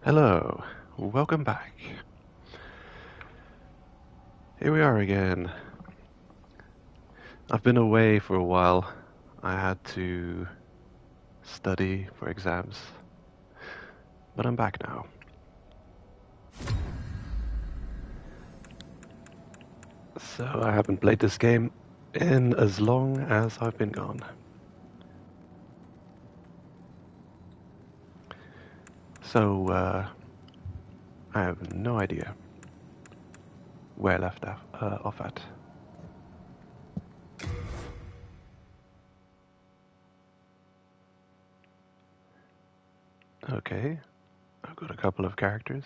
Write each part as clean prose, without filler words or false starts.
Hello, welcome back. Here we are again. I've been away for a while. I had to study for exams, but I'm back now. So I haven't played this game in as long as I've been gone. So I have no idea where I left off at. Okay, I've got a couple of characters.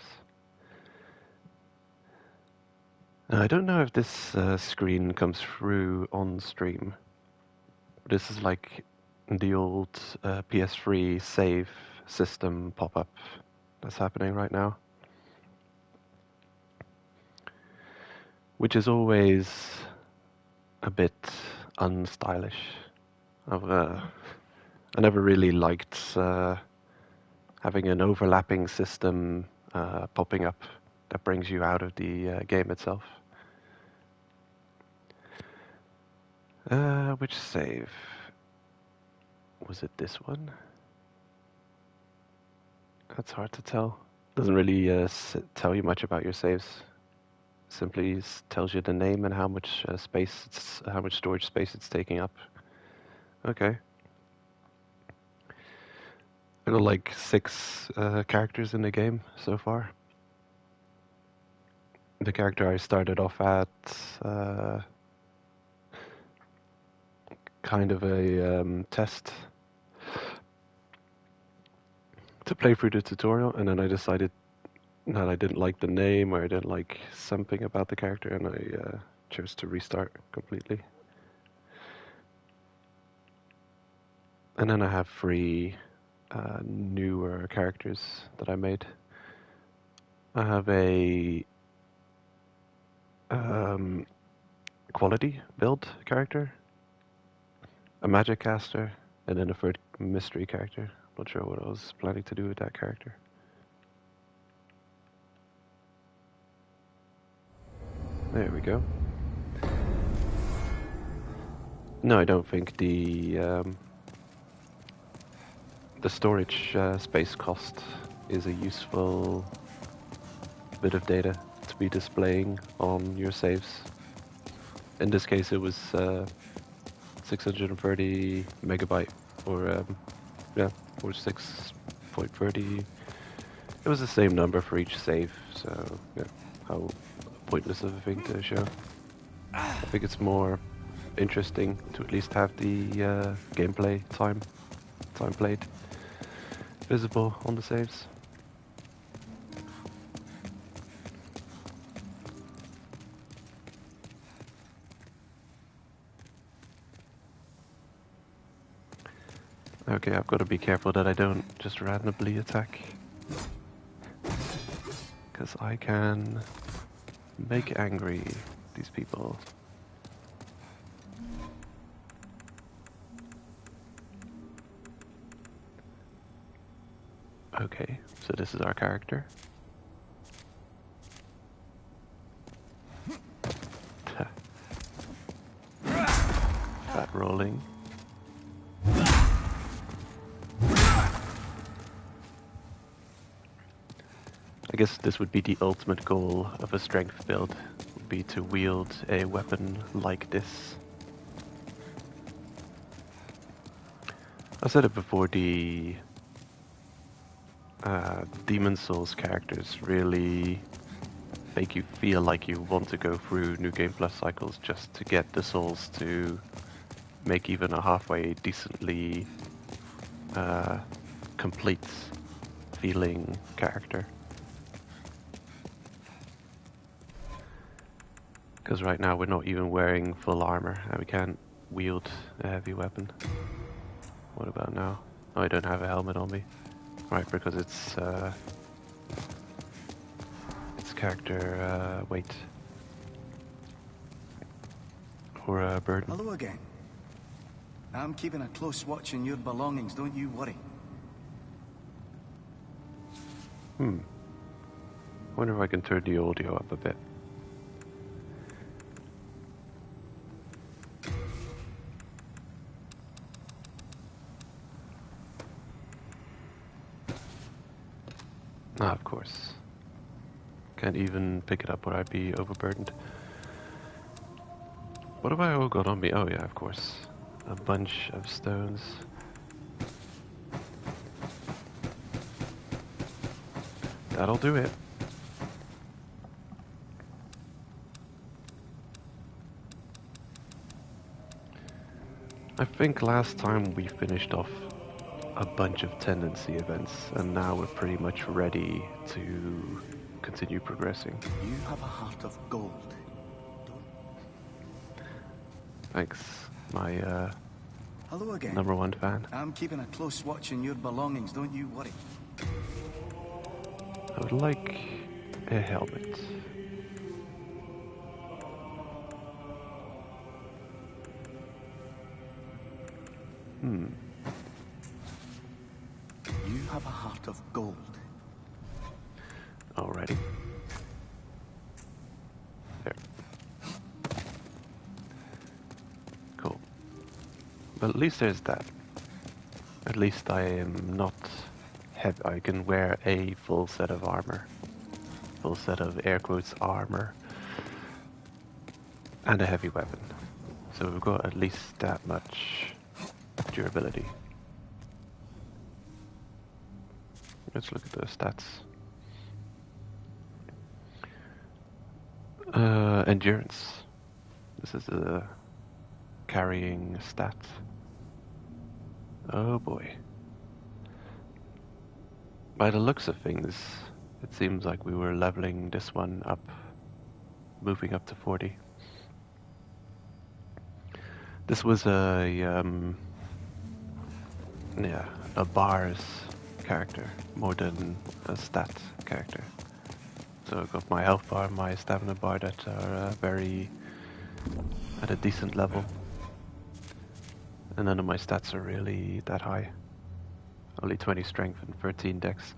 Now, I don't know if this screen comes through on stream. This is like the old PS3 save system pop-up that's happening right now. Which is always a bit unstylish. I never really liked having an overlapping system popping up that brings you out of the game itself. Which save? Was it this one? That's hard to tell. Doesn't really tell you much about your saves. Simply tells you the name and how much how much storage space it's taking up. Okay. I got like 6 characters in the game so far. The character I started off at kind of a test to play through the tutorial, and then I decided that I didn't like the name or I didn't like something about the character, and I chose to restart completely. And then I have 3 newer characters that I made. I have a quality build character, a magic caster, and then a 3rd mystery character. Not sure what I was planning to do with that character. There we go. No, I don't think the storage space cost is a useful bit of data to be displaying on your saves. In this case, it was 630 megabyte, or yeah, or 6.30. It was the same number for each save, so yeah, how pointless of a thing to show. I think it's more interesting to at least have the gameplay time played visible on the saves. Okay, I've got to be careful that I don't just randomly attack, because I can make angry these people. Okay, so this is our character. Fat rolling. I guess this would be the ultimate goal of a strength build, would be to wield a weapon like this. I said it before, the Demon Souls characters really make you feel like you want to go through New Game Plus cycles just to get the souls to make even a halfway decently complete feeling character. Because right now we're not even wearing full armor and we can't wield a heavy weapon. What about now? Oh, I don't have a helmet on me. Right, because it's character weight. Or a burden. Hello again. I'm keeping a close watch on your belongings, don't you worry. Wonder if I can turn the audio up a bit. Ah, of course. Can't even pick it up or I'd be overburdened. What have I all got on me? Oh yeah, of course. A bunch of stones. That'll do it. I think last time we finished off a bunch of tendency events, and now we're pretty much ready to continue progressing. You have a heart of gold. Thanks, my Hello again. #1 fan. I'm keeping a close watch on your belongings, don't you worry. I would like a helmet. You have a heart of gold. Alrighty. There. Cool. But at least there's that. At least I am not heavy. I can wear a full set of armor. Full set of air quotes armor. And a heavy weapon. So we've got at least that much durability. Let's look at the stats. Endurance. This is a carrying stat. Oh boy. By the looks of things, it seems like we were leveling this one up, moving up to 40. This was a bars character more than a stat character. So I've got my health bar, my stamina bar that are very at a decent level, and none of my stats are really that high. Only 20 strength and 13 dex.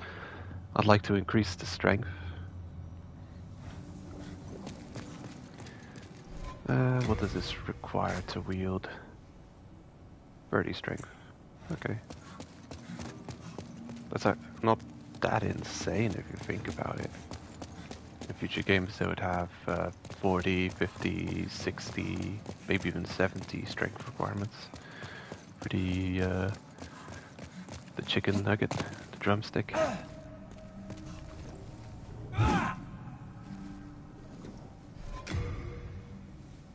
I'd like to increase the strength. What does this require to wield? 30 strength. Okay. That's not that insane if you think about it. In future games they would have 40, 50, 60, maybe even 70 strength requirements for the chicken nugget, the drumstick.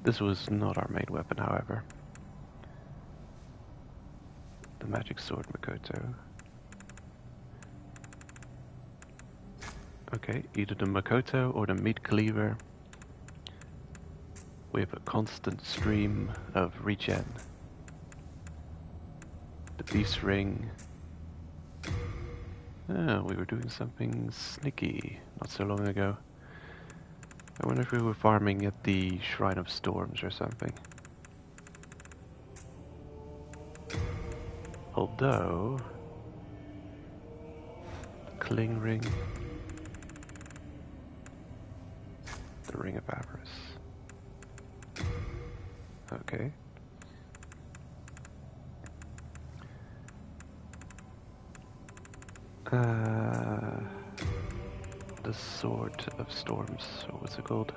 This was not our main weapon, however. The magic sword Makoto. Okay, either the Makoto or the meat cleaver with a constant stream of regen. The beast ring. Ah, we were doing something sneaky not so long ago. I wonder if we were farming at the Shrine of Storms or something. Although... Cling ring. The Ring of Avarice. Okay. The Sword of Storms, or what's it called?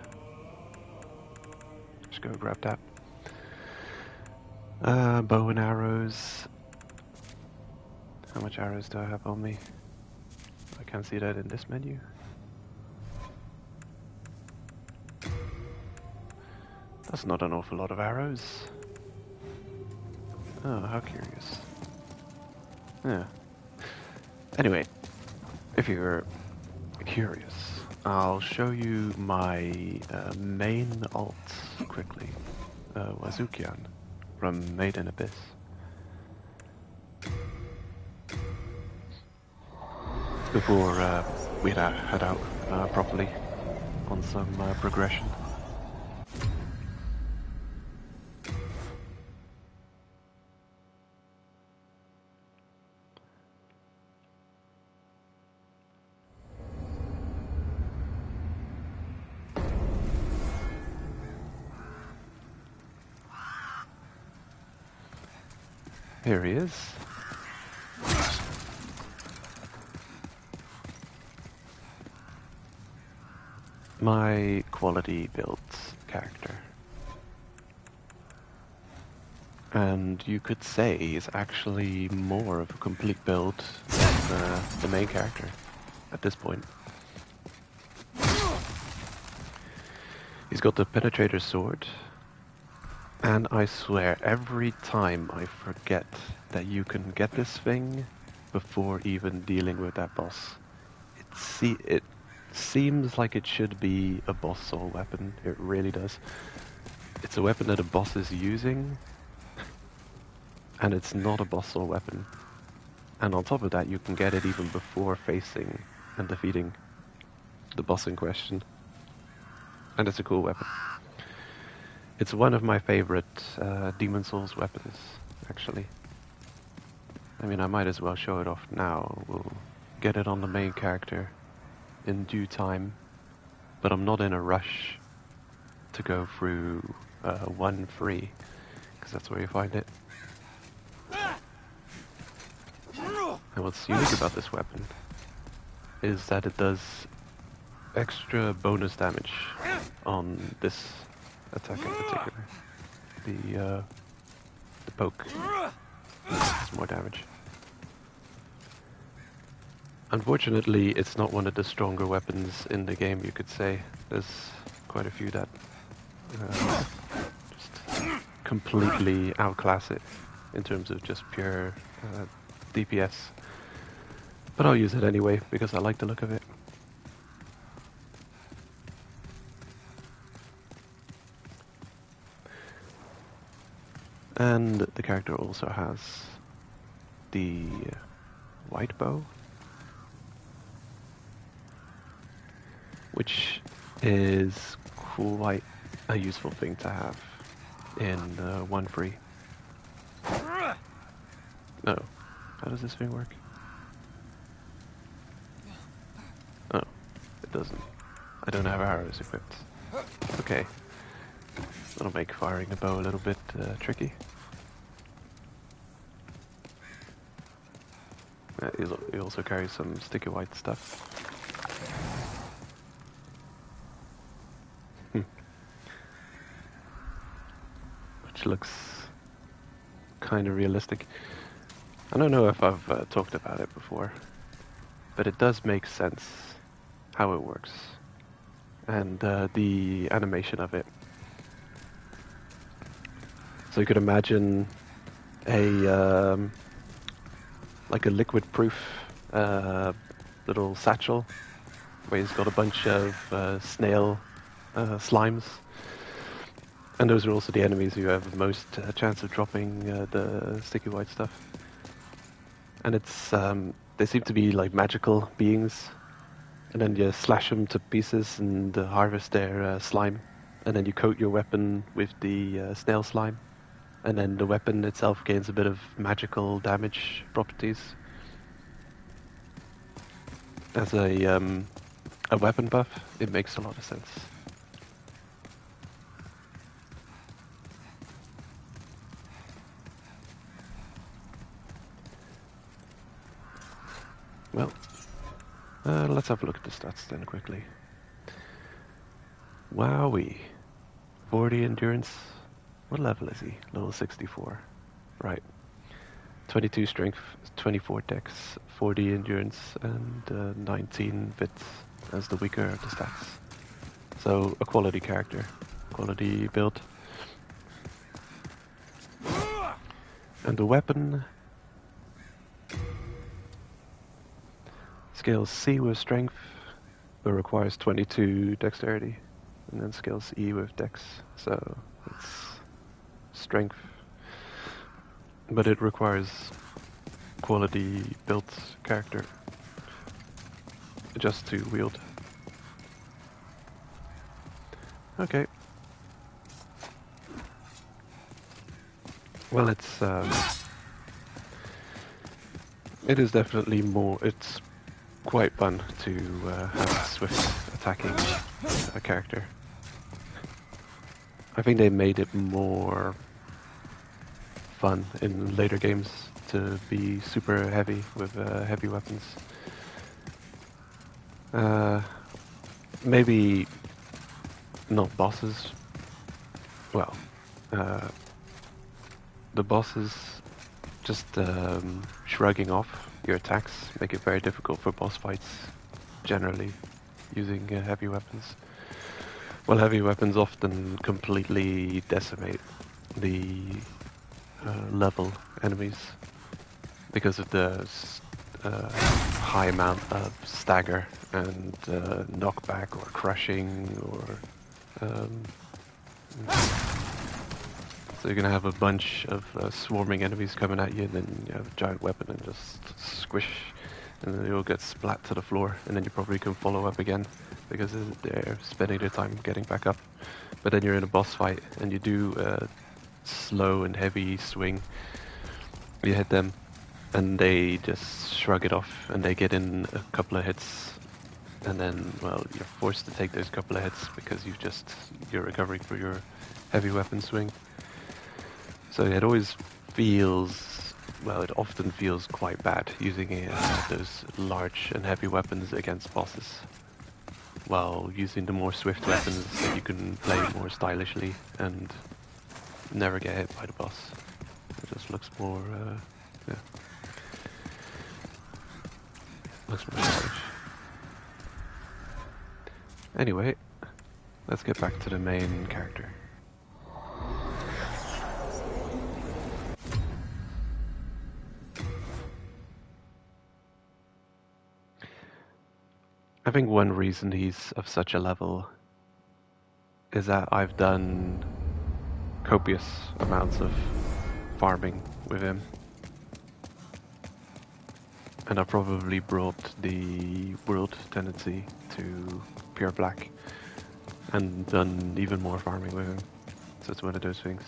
Just go grab that. Bow and arrows. How much arrows do I have on me? I can't see that in this menu. That's not an awful lot of arrows. Oh, how curious. Yeah. Anyway, if you're curious, I'll show you my main alt quickly. Wazukian from Made in Abyss. Before we head out properly on some progression. Here he is. My quality builds character. And you could say he's actually more of a complete build than the main character at this point. He's got the Penetrator Sword, and I swear every time I forget that you can get this thing before even dealing with that boss. It seems like it should be a boss soul weapon, it really does. It's a weapon that a boss is using, and it's not a boss soul weapon. And on top of that, you can get it even before facing and defeating the boss in question. And it's a cool weapon. It's one of my favorite Demon Souls weapons, actually. I mean, I might as well show it off now. We'll get it on the main character in due time. But I'm not in a rush to go through 1 free, because that's where you find it. And what's unique about this weapon is that it does extra bonus damage on this attack in particular. The poke does more damage. Unfortunately, it's not one of the stronger weapons in the game, you could say. There's quite a few that just completely outclass it in terms of just pure DPS. But I'll use it anyway, because I like the look of it. And the character also has the white bow, which is quite a useful thing to have in 1 free. No. How does this thing work? Oh, it doesn't. I don't have arrows equipped. Okay. That'll make firing the bow a little bit tricky. He also carries some sticky white stuff. Which looks kind of realistic. I don't know if I've talked about it before, but it does make sense how it works. And the animation of it. So you could imagine a like a liquid-proof little satchel where he's got a bunch of snail slimes, and those are also the enemies who have the most chance of dropping the sticky white stuff. And it's they seem to be like magical beings, and then you slash them to pieces and harvest their slime, and then you coat your weapon with the snail slime. And then the weapon itself gains a bit of magical damage properties. As a weapon buff, it makes a lot of sense. Well, let's have a look at the stats then quickly. Wowee. 40 endurance. What level is he? Level 64. Right. 22 strength, 24 dex, 40 endurance, and 19 wits as the weaker of the stats. So a quality character, quality build. And the weapon scales C with strength, but requires 22 dexterity, and then scales E with dex. So it's strength, but it requires quality built character just to wield. Okay. Well, it is definitely more. It's quite fun to have a swift attacking character. I think they made it more fun in later games to be super heavy with heavy weapons. Maybe not bosses. Well, the bosses just shrugging off your attacks make it very difficult for boss fights generally using heavy weapons. Well, heavy weapons often completely decimate the level enemies because of the high amount of stagger and knockback or crushing or so you're gonna have a bunch of swarming enemies coming at you, and then you have a giant weapon and just squish, and then you'll get splat to the floor, and then you probably can follow up again because they're spending their time getting back up. But then you're in a boss fight and you do a slow and heavy swing. You hit them and they just shrug it off and they get in a couple of hits, and then, well, you're forced to take those couple of hits because you're recovering for your heavy weapon swing. So it always feels, well, it often feels quite bad using those large and heavy weapons against bosses, while using the more swift weapons that you can play more stylishly and never get hit by the boss. It just looks more, yeah. Looks more stylish. Anyway, let's get back to the main character. I think one reason he's of such a level is that I've done copious amounts of farming with him. And I've probably brought the world tendency to pure black and done even more farming with him. So it's one of those things.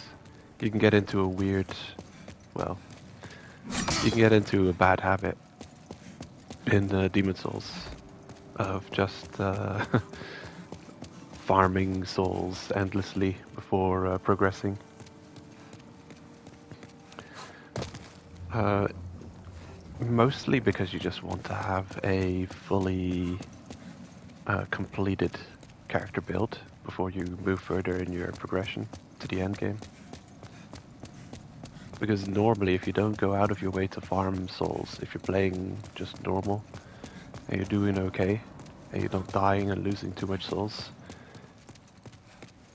You can get into a weird, well, you can get into a bad habit in Demon Souls of just farming souls endlessly before progressing. Mostly because you just want to have a fully completed character build before you move further in your progression to the end game. Because normally if you don't go out of your way to farm souls, if you're playing just normal and you're doing okay and you're not dying and losing too much souls,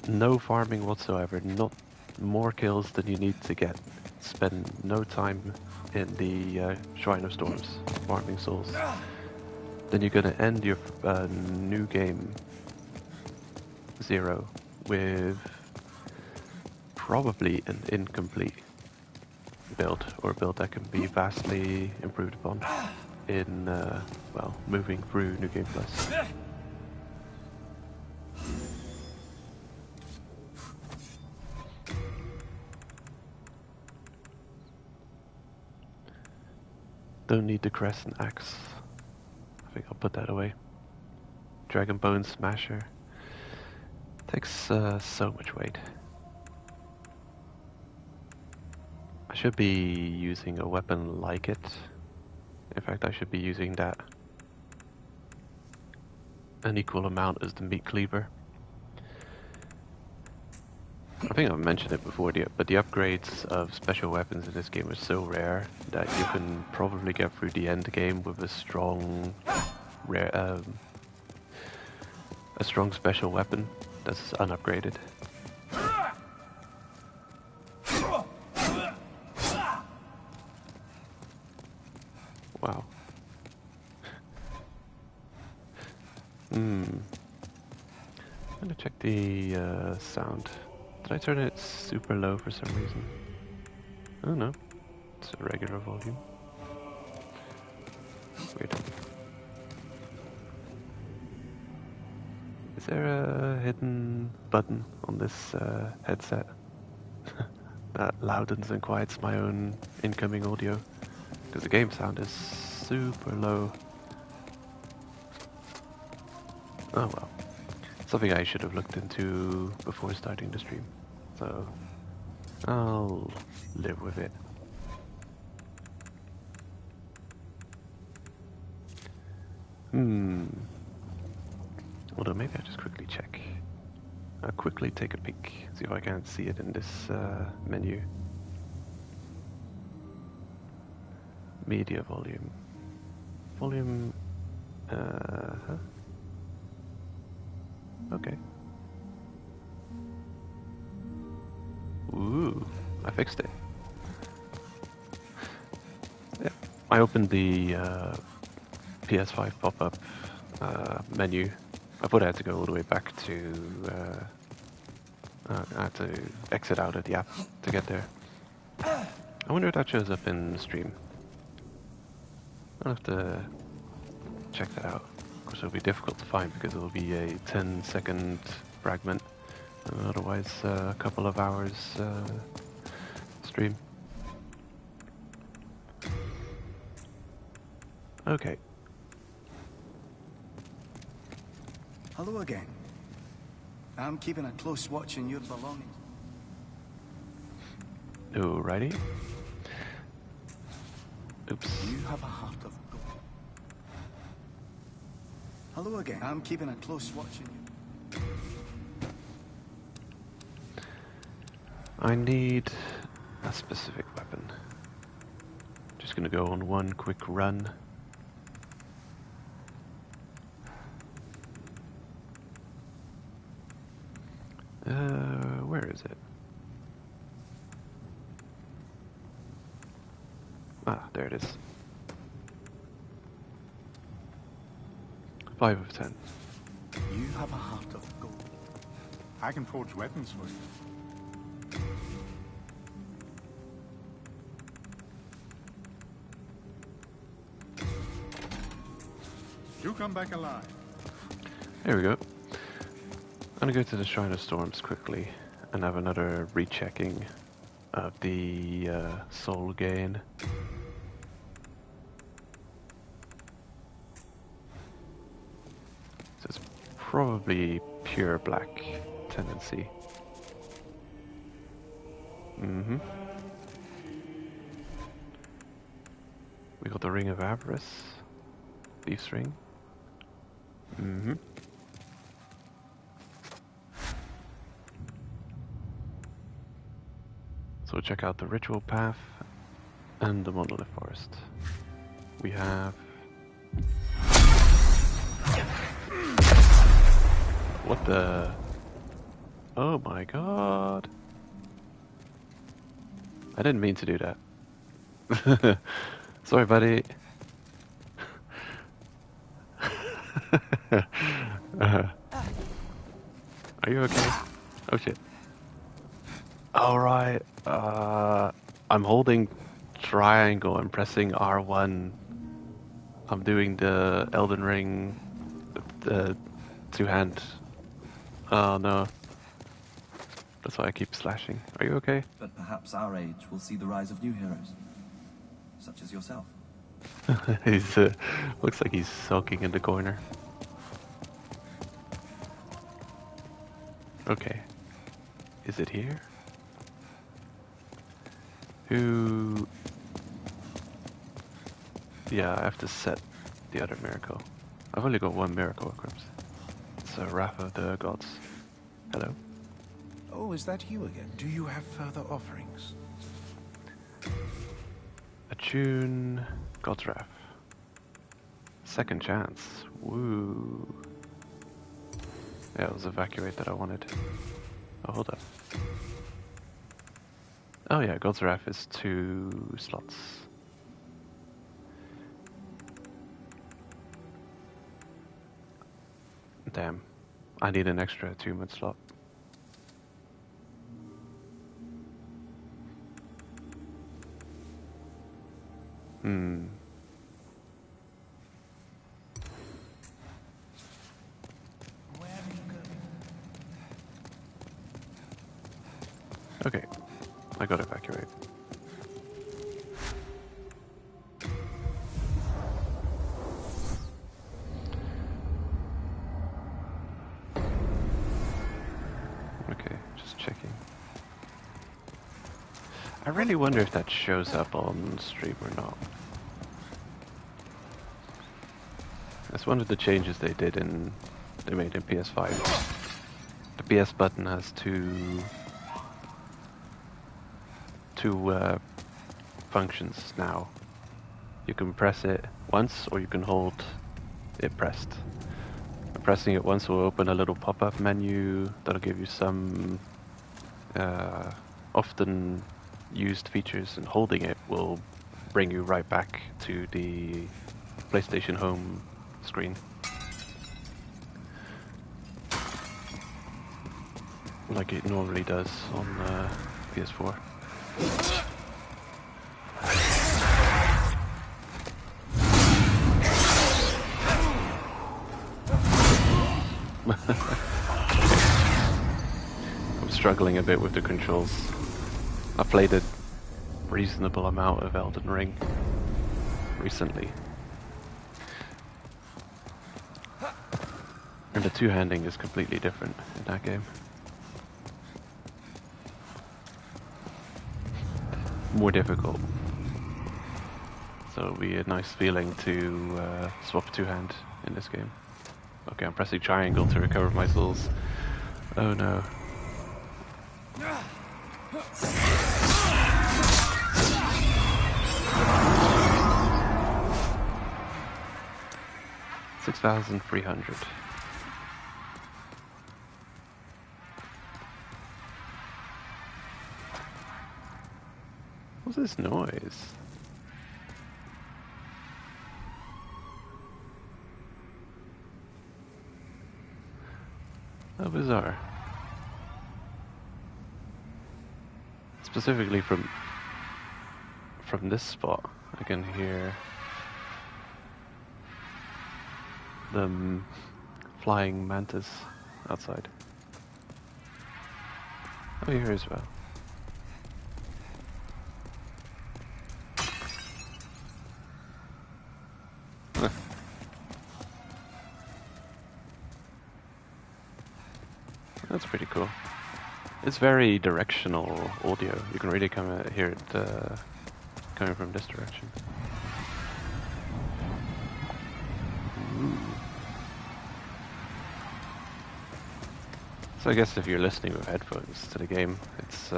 no farming whatsoever, not more kills than you need to get, spend no time in the Shrine of Storms farming souls, then you're gonna end your new game 0 with probably an incomplete build, or a build that can be vastly improved upon in, well, moving through New Game Plus. Don't need the Crescent Axe. I think I'll put that away. Dragon Bone Smasher. Takes so much weight. I should be using a weapon like it. In fact, I should be using that an equal amount as the Meat Cleaver. I think I've mentioned it before, but the upgrades of special weapons in this game are so rare that you can probably get through the end game with a strong, a strong special weapon that's unupgraded. Wow. I'm gonna check the sound. Did I turn it super low for some reason? Oh no, it's a regular volume. Weird. Is there a hidden button on this headset that loudens and quiets my own incoming audio? Because the game sound is super low. Oh well. Something I should have looked into before starting the stream. So, I'll live with it. Although maybe I'll just quickly check. I'll quickly take a peek, see if I can't see it in this menu. Media volume. Volume. Okay. Ooh, I fixed it. Yeah, I opened the PS5 pop-up menu. I thought I had to go all the way back to. I had to exit out of the app to get there. I wonder if that shows up in the stream. I'll have to check that out. Of course, it'll be difficult to find because it'll be a 10-second fragment. Otherwise, a couple of hours stream. Okay. Hello again. I'm keeping a close watch on your belongings. Alrighty. Oops. You have a heart of gold. Hello again. I'm keeping a close watch on you. I need a specific weapon. Just gonna go on one quick run. Where is it? Ah, there it is. 5 of 10. You have a heart of gold. I can forge weapons for you. You come back alive. There we go. I'm gonna go to the Shrine of Storms quickly and have another rechecking of the soul gain. So it's probably pure black tendency. We got the Ring of Avarice, Thief's Ring. So check out the Ritual Path and the Monolith Forest. We have... What the... Oh my god! I didn't mean to do that. Sorry, buddy. Are you okay? Oh shit. Alright. I'm holding triangle and pressing R1. I'm doing the Elden Ring, the two-hand. Oh no. That's why I keep slashing. Are you okay? But perhaps our age will see the rise of new heroes, such as yourself. He's looks like he's sulking in the corner. Okay. Is it here? Who... Yeah, I have to set the other miracle. I've only got one miracle equipped. It's a Wrath of the Gods. Hello? Oh, is that you again? Do you have further offerings? Attune God's Wrath. Second chance. Woo. Yeah, it was Evacuate that I wanted. Oh, hold up. Oh yeah, God's Wrath is 2 slots. Damn. I need an extra attunement slot. Okay, I got Evacuate. Okay, just checking. I really wonder if that shows up on stream or not. That's one of the changes they made in PS5. The PS button has two functions now. You can press it once, or you can hold it pressed. And pressing it once will open a little pop-up menu that'll give you some often used features, and holding it will bring you right back to the PlayStation Home screen. Like it normally does on PS4. I'm struggling a bit with the controls. I played a reasonable amount of Elden Ring recently. And the two-handing is completely different in that game. More difficult. So it'll be a nice feeling to swap two-hand in this game. Okay, I'm pressing triangle to recover my souls. Oh no. $6,300. What's this noise? How bizarre. Specifically from this spot, I can hear them flying mantis outside. Oh, here as well. That's pretty cool. It's very directional audio. You can really hear it coming from this direction. Ooh. So I guess if you're listening with headphones to the game, it's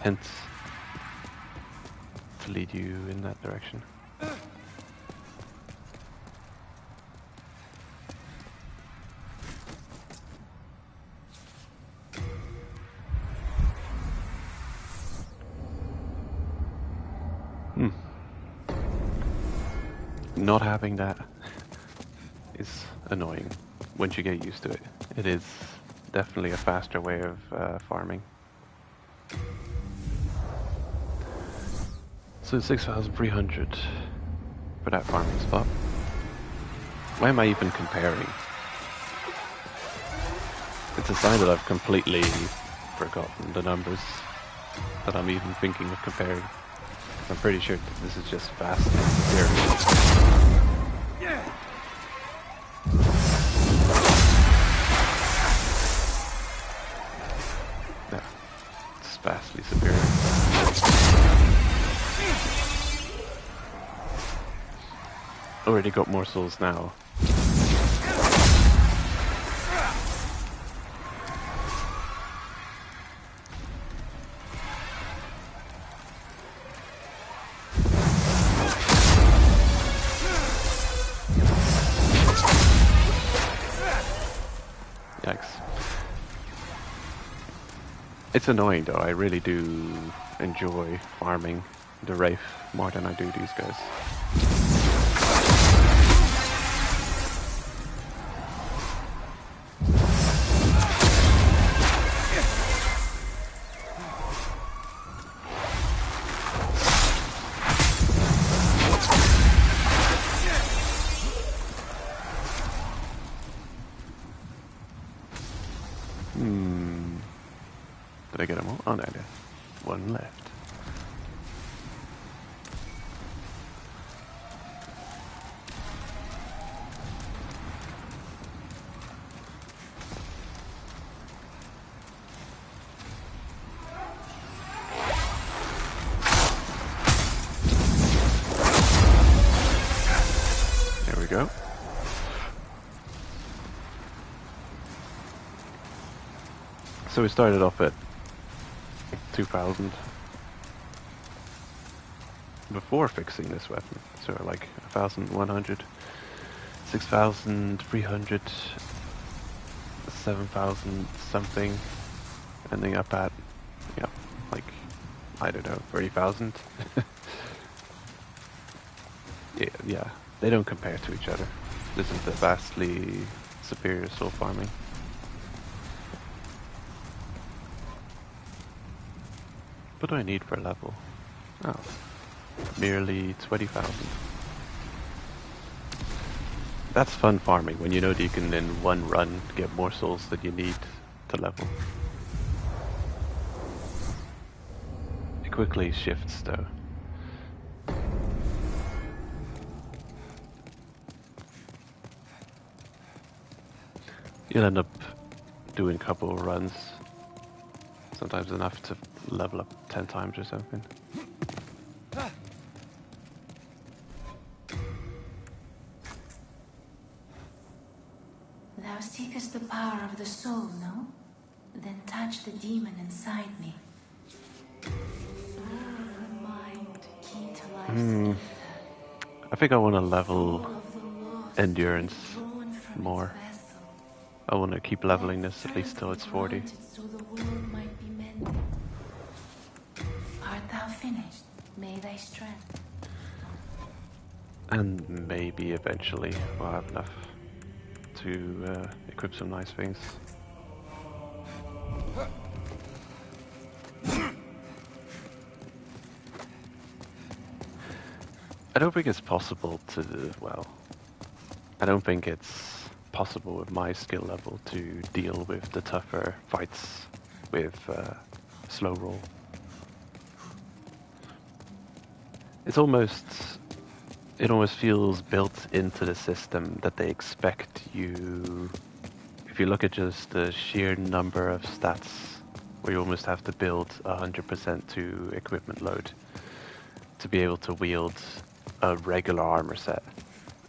hints to lead you in that direction. Not having that is annoying once you get used to it. It is definitely a faster way of farming. So 6,300 for that farming spot. Why am I even comparing? It's a sign that I've completely forgotten the numbers that I'm even thinking of comparing. I'm pretty sure that this is just vastly superior. Yeah, it's vastly superior. Already got more souls now. It's annoying though, I really do enjoy farming the Wraith more than I do these guys. Did I get them all? Oh no, there's one left. we go. So we started off at 2,000 before fixing this weapon. So like 1,100, 6,300, 7,000 something, ending up at, yeah, like, I don't know, 30,000. Yeah, they don't compare to each other. This is the vastly superior soul farming. What do I need for a level? Oh, merely 20,000. That's fun farming when you know that you can in one run get more souls than you need to level. It quickly shifts though. You'll end up doing a couple of runs, sometimes enough to level up 10 times or something. Thou seekest the power of the soul, no? Then touch the demon inside me. Soul of the mind, key to life's ether. I think I want to level Soul of the lost, endurance drawn from more. its vessel. I want to keep leveling this at least till it's 40. So the world might be mended. Art thou finished? May thy strength. And maybe eventually we'll have enough to equip some nice things. I don't think it's possible to, well, I don't think it's possible with my skill level to deal with the tougher fights with slow roll. It almost feels built into the system that they expect you, if you look at just the sheer number of stats, where you almost have to build 100% to equipment load to be able to wield a regular armor set.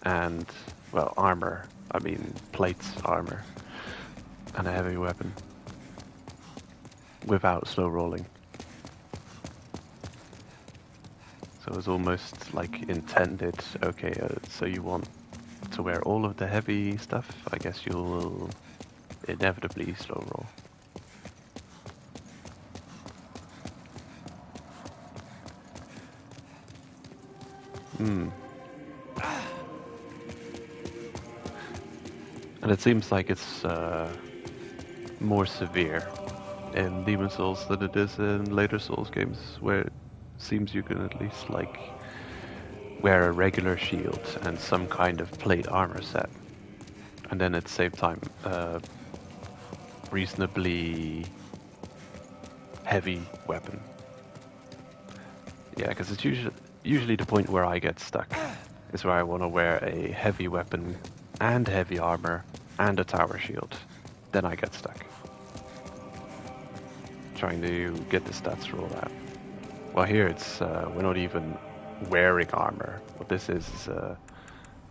And, well, armor, I mean plates armor, and a heavy weapon, without slow rolling. So it's almost like intended, okay, so you want to wear all of the heavy stuff, I guess you'll inevitably slow roll. And it seems like it's more severe in Demon Souls than it is in later Souls games, where it seems you can at least like wear a regular shield and some kind of plate armor set, and then at the same time reasonably heavy weapon. Yeah, because it's usually the point where I get stuck is where I want to wear a heavy weapon and heavy armor and a tower shield. Then I get stuck, trying to get the stats to roll out. Well, here it's we're not even wearing armor. What this is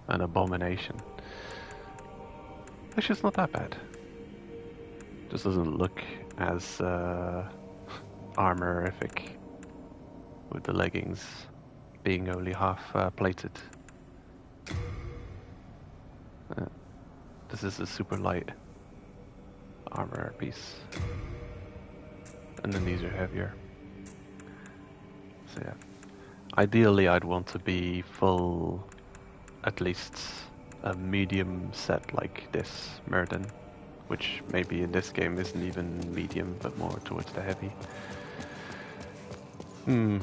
an abomination. It's just not that bad. Just doesn't look as armorific, with the leggings being only half plated. This is a super light armor piece, and then these are heavier. So yeah, ideally I'd want to be full, at least a medium set like this Myrden, which maybe in this game isn't even medium but more towards the heavy. I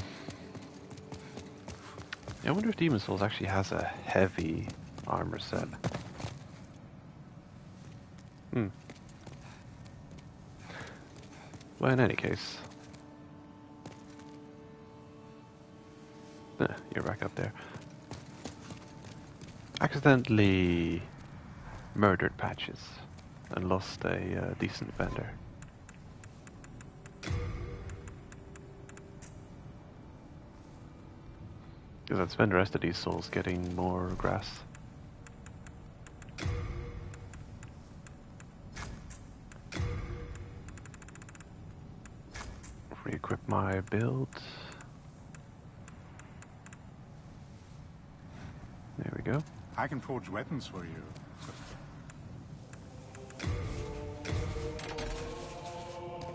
wonder if Demon Souls actually has a heavy armor set. Well, in any case, you're back up there. Accidentally murdered Patches and lost a decent vendor. Because I'd spend the rest of these souls getting more grass. re-equip my build. There we go. I can forge weapons for you.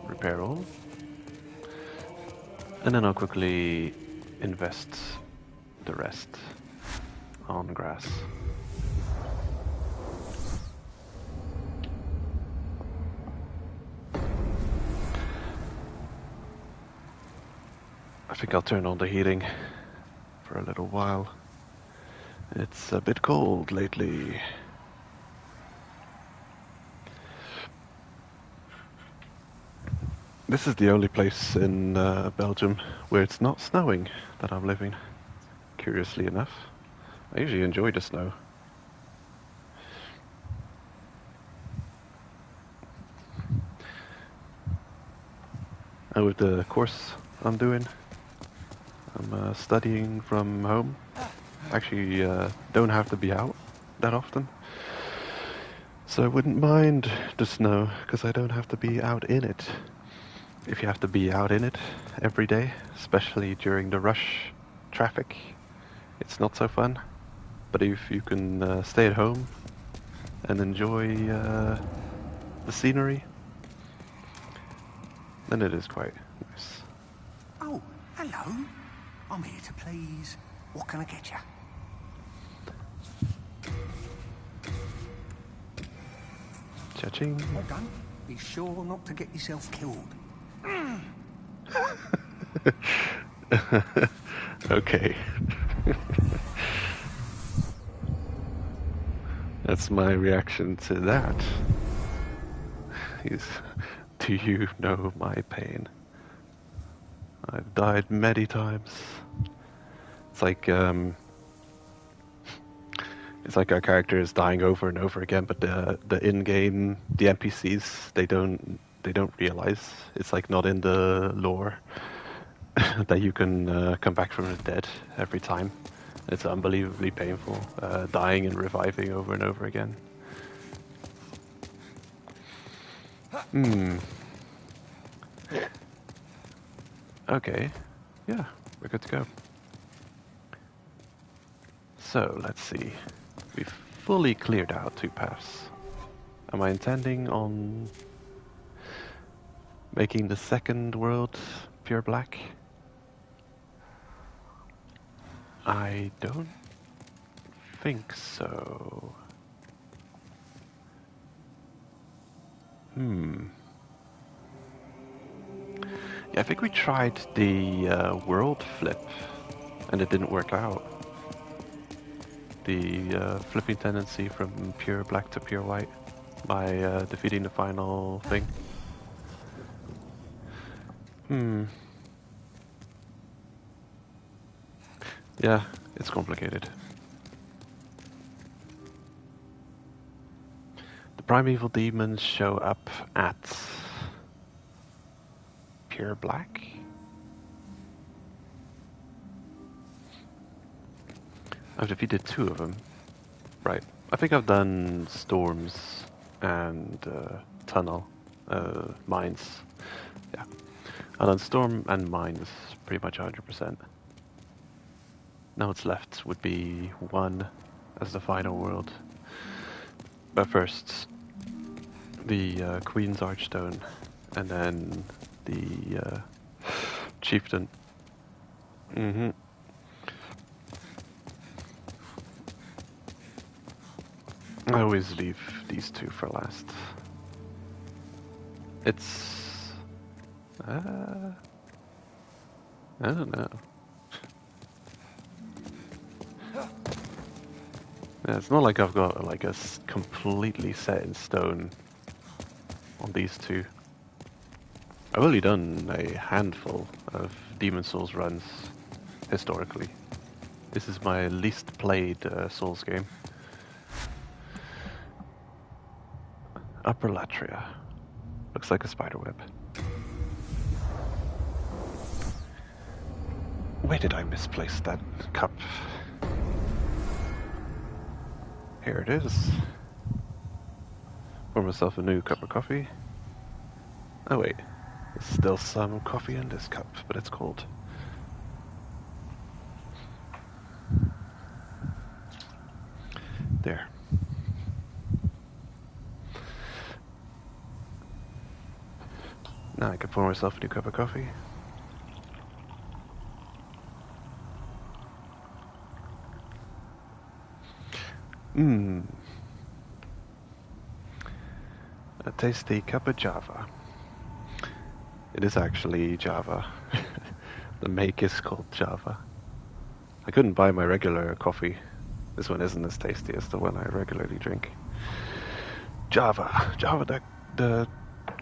Repair all. And then I'll quickly invest the rest on grass. I think I'll turn on the heating for a little while. It's a bit cold lately. This is the only place in Belgium where it's not snowing that I'm living, curiously enough. I usually enjoy the snow. And with the course I'm doing, I'm studying from home. Actually, don't have to be out that often. So I wouldn't mind the snow, because I don't have to be out in it. If you have to be out in it every day, especially during the rush traffic, it's not so fun. But if you can stay at home and enjoy the scenery, then it is quite nice. Oh, hello. I'm here to please. What can I get you? Cha-ching. Well done. Be sure not to get yourself killed. Okay. That's my reaction to that. Do you know my pain? I've died many times. It's like our character is dying over and over again, but the in-game, the NPCs, they don't realize. It's like not in the lore that you can come back from the dead every time. It's unbelievably painful, dying and reviving over and over again. Okay, yeah, we're good to go. So, let's see. We've fully cleared out 2 paths. Am I intending on making the second world pure black? I don't think so. Yeah, I think we tried the world flip, and it didn't work out. The flipping tendency from pure black to pure white by defeating the final thing. Yeah, it's complicated. The primeval demons show up at pure black. I've defeated 2 of them. Right. I think I've done storms and tunnel mines. Yeah. I've done storm and mines pretty much 100%. Now what's left would be 1 as the final world. But first, the Queen's Archstone, and then the Chieftain. I always leave these 2 for last. It's... I don't know. Yeah, it's not like I've got like a completely set in stone on these 2. I've only done a handful of Demon Souls runs historically. This is my least played Souls game. Upper Latria. Looks like a spiderweb. Where did I misplace that cup? Here it is. Pour myself a new cup of coffee. Oh wait, Still some coffee in this cup, but it's cold. There. Now I can pour myself a new cup of coffee. A tasty cup of Java. It is actually Java. The make is called Java. I couldn't buy my regular coffee. This one isn't as tasty as the one I regularly drink. Java. Java the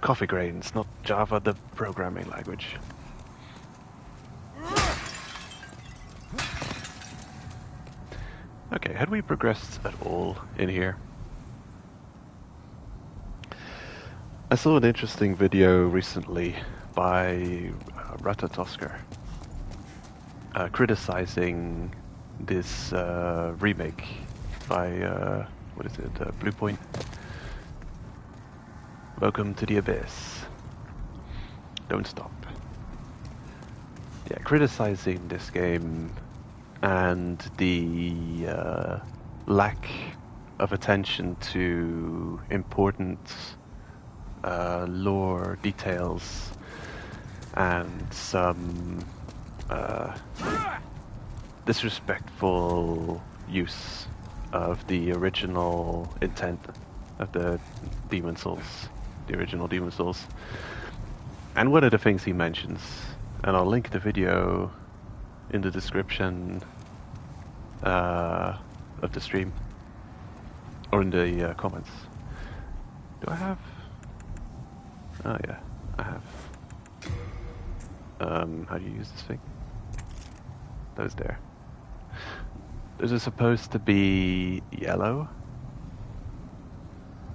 coffee grains, not Java the programming language. Okay, had we progressed at all in here? I saw an interesting video recently by Ratatosker criticizing this remake by, what is it, Bluepoint? Welcome to the Abyss. Don't stop. Yeah, criticizing this game and the lack of attention to important lore details and some disrespectful use of the original intent of the Demon Souls, the original Demon Souls. And one of the things he mentions, and I'll link the video in the description of the stream, or in the comments. Do I have? Oh yeah, I have. How do you use this thing? Those there. Those are supposed to be yellow.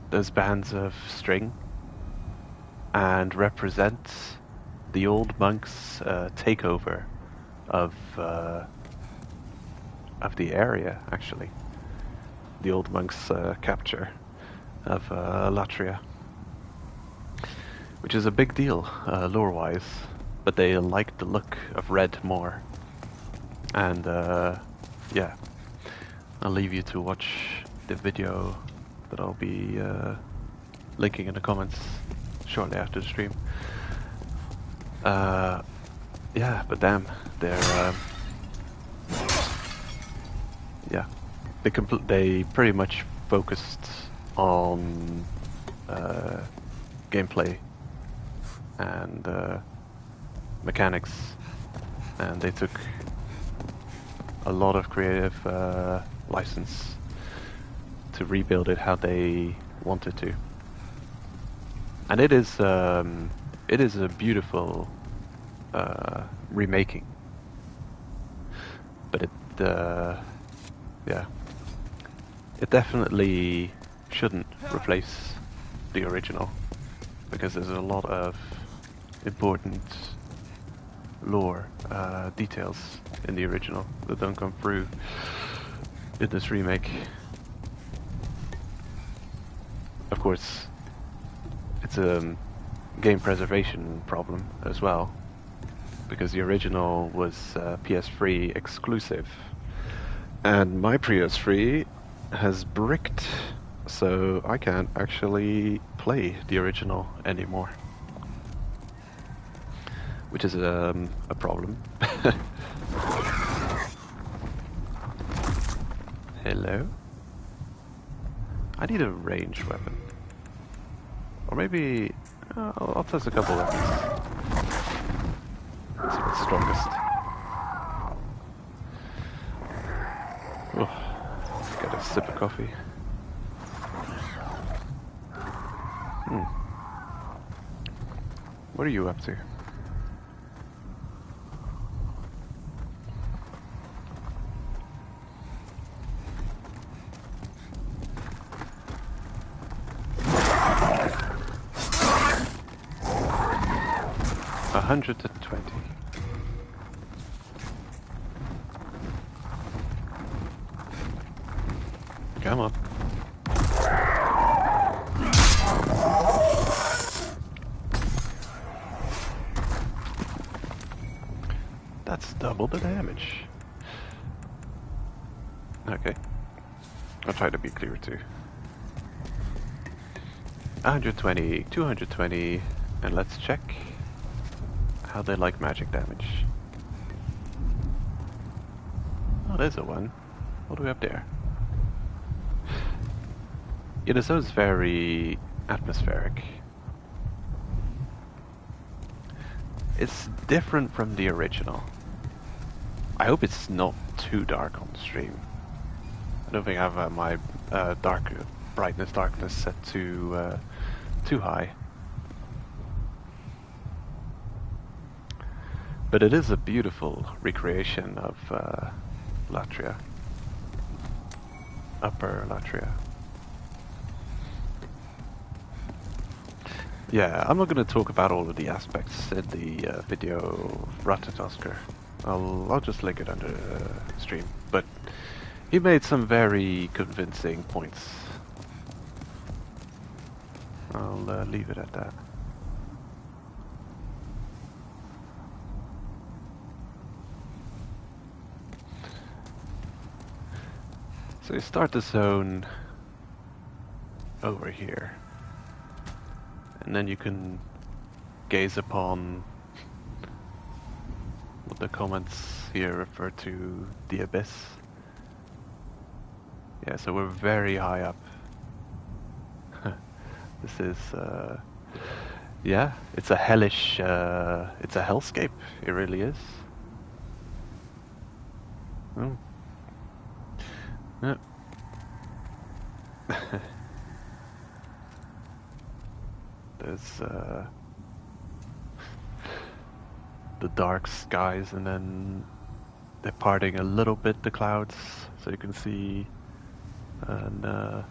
Those bands of string. And represent the old monks' takeover of the area, actually. The old monks' capture of Latria. Which is a big deal, lore-wise, but they like the look of red more. And yeah, I'll leave you to watch the video that I'll be linking in the comments shortly after the stream. Yeah, but damn, they're yeah, they pretty much focused on gameplay and mechanics, and they took a lot of creative license to rebuild it how they wanted to. And it is a beautiful remaking, but yeah, it definitely shouldn't replace the original, because there's a lot of important lore details in the original that don't come through in this remake. Of course, it's a game preservation problem as well, because the original was PS3 exclusive, and my PS3 has bricked, so I can't actually play the original anymore, which is a problem. Hello? I need a ranged weapon. Or maybe I'll test a couple weapons. Let's see what's strongest. Oh, get a sip of coffee. What are you up to? $100 to $20. Come on. double the damage. Okay. I'll try to be clear too. 120, 220, and let's check how they like magic damage. Oh, there's a one. What do we have there? Yeah, this is very atmospheric. It's different from the original. I hope it's not too dark on stream. I don't think I have my darkness set to too high. But it is a beautiful recreation of Latria. Upper Latria. Yeah, I'm not going to talk about all of the aspects in the video of Ratatoskr. I'll just link it under the stream. But he made some very convincing points. I'll leave it at that. So you start the zone over here. And then you can gaze upon what the comments here refer to the abyss. Yeah, so we're very high up. This is, yeah, it's a hellish, it's a hellscape. It really is. Oh. Yeah. There's the dark skies, and then they're parting a little bit, the clouds, so you can see an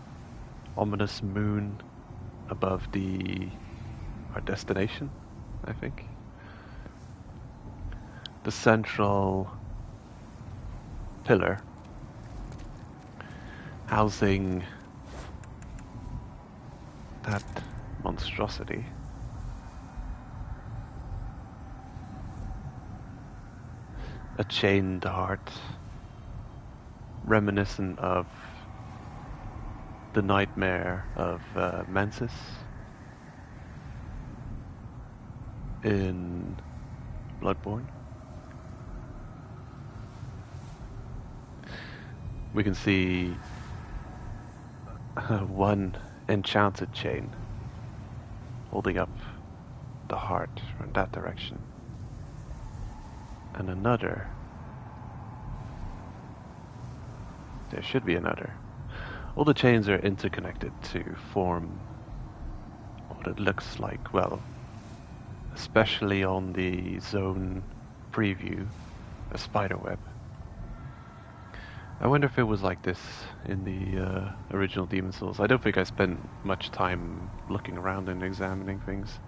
ominous moon above our destination, I think. The central pillar housing that monstrosity. A chained heart, reminiscent of the nightmare of Mensis in Bloodborne. We can see one enchanted chain holding up the heart from that direction, and another. There should be another. All the chains are interconnected to form what it looks like, well, especially on the zone preview, a spider web. I wonder if it was like this in the original Demon's Souls. I don't think I spent much time looking around and examining things.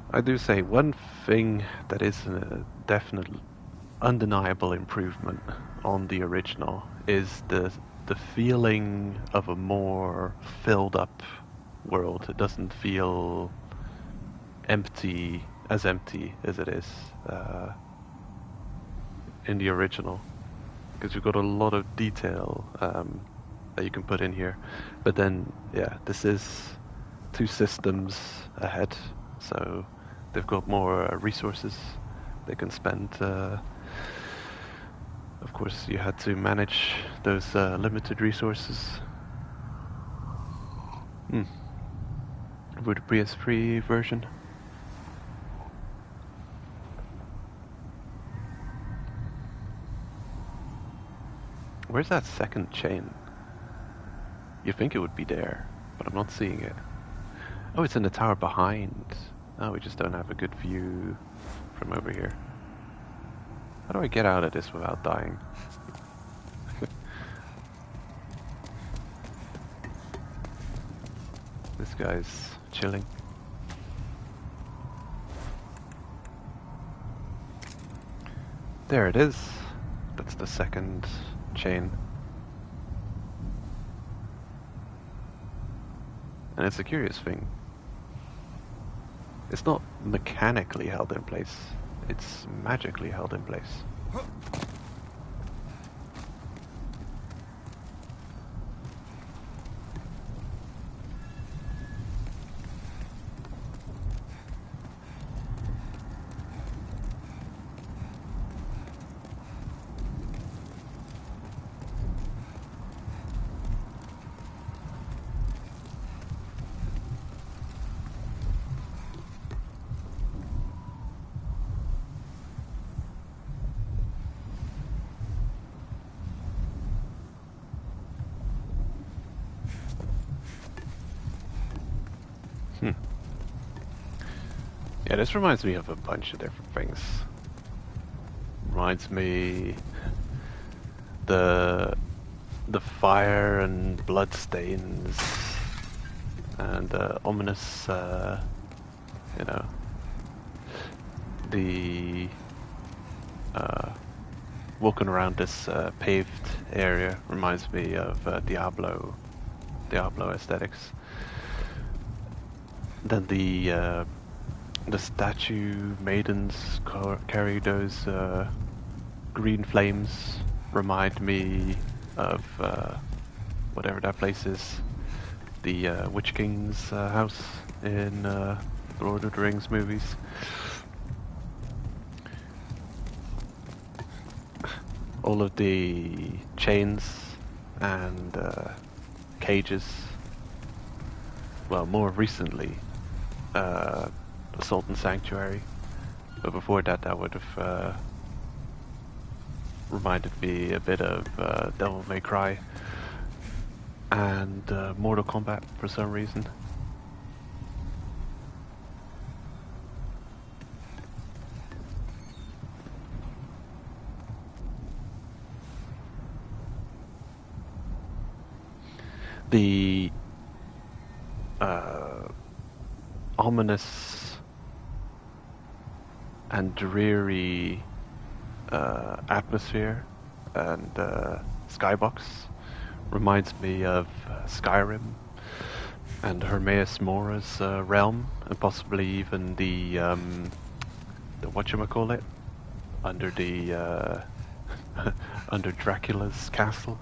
I do say one thing that is a definite, undeniable improvement on the original is the feeling of a more filled up world. It doesn't feel empty as it is in the original, because you've got a lot of detail that you can put in here. But then, yeah, this is 2 systems ahead, so they've got more resources they can spend. Of course, you had to manage those limited resources. With the PS3 version. Where's that second chain? You think it would be there, but I'm not seeing it. Oh, it's in the tower behind. Oh, we just don't have a good view from over here. How do I get out of this without dying? This guy's chilling. There it is. That's the second chain. And it's a curious thing. It's not mechanically held in place, it's magically held in place. Yeah, this reminds me of a bunch of different things. Reminds me the fire and blood stains and ominous, you know, the walking around this paved area reminds me of Diablo aesthetics. Then the statue maidens carry those green flames remind me of whatever that place is, the Witch King's house in the Lord of the Rings movies. All of the chains and cages, well, more recently Assault and Sanctuary, but before that would have reminded me a bit of Devil May Cry and Mortal Kombat for some reason. The ominous and dreary atmosphere and skybox reminds me of Skyrim and Hermaeus Mora's realm, and possibly even the whatchamacallit under the under Dracula's castle.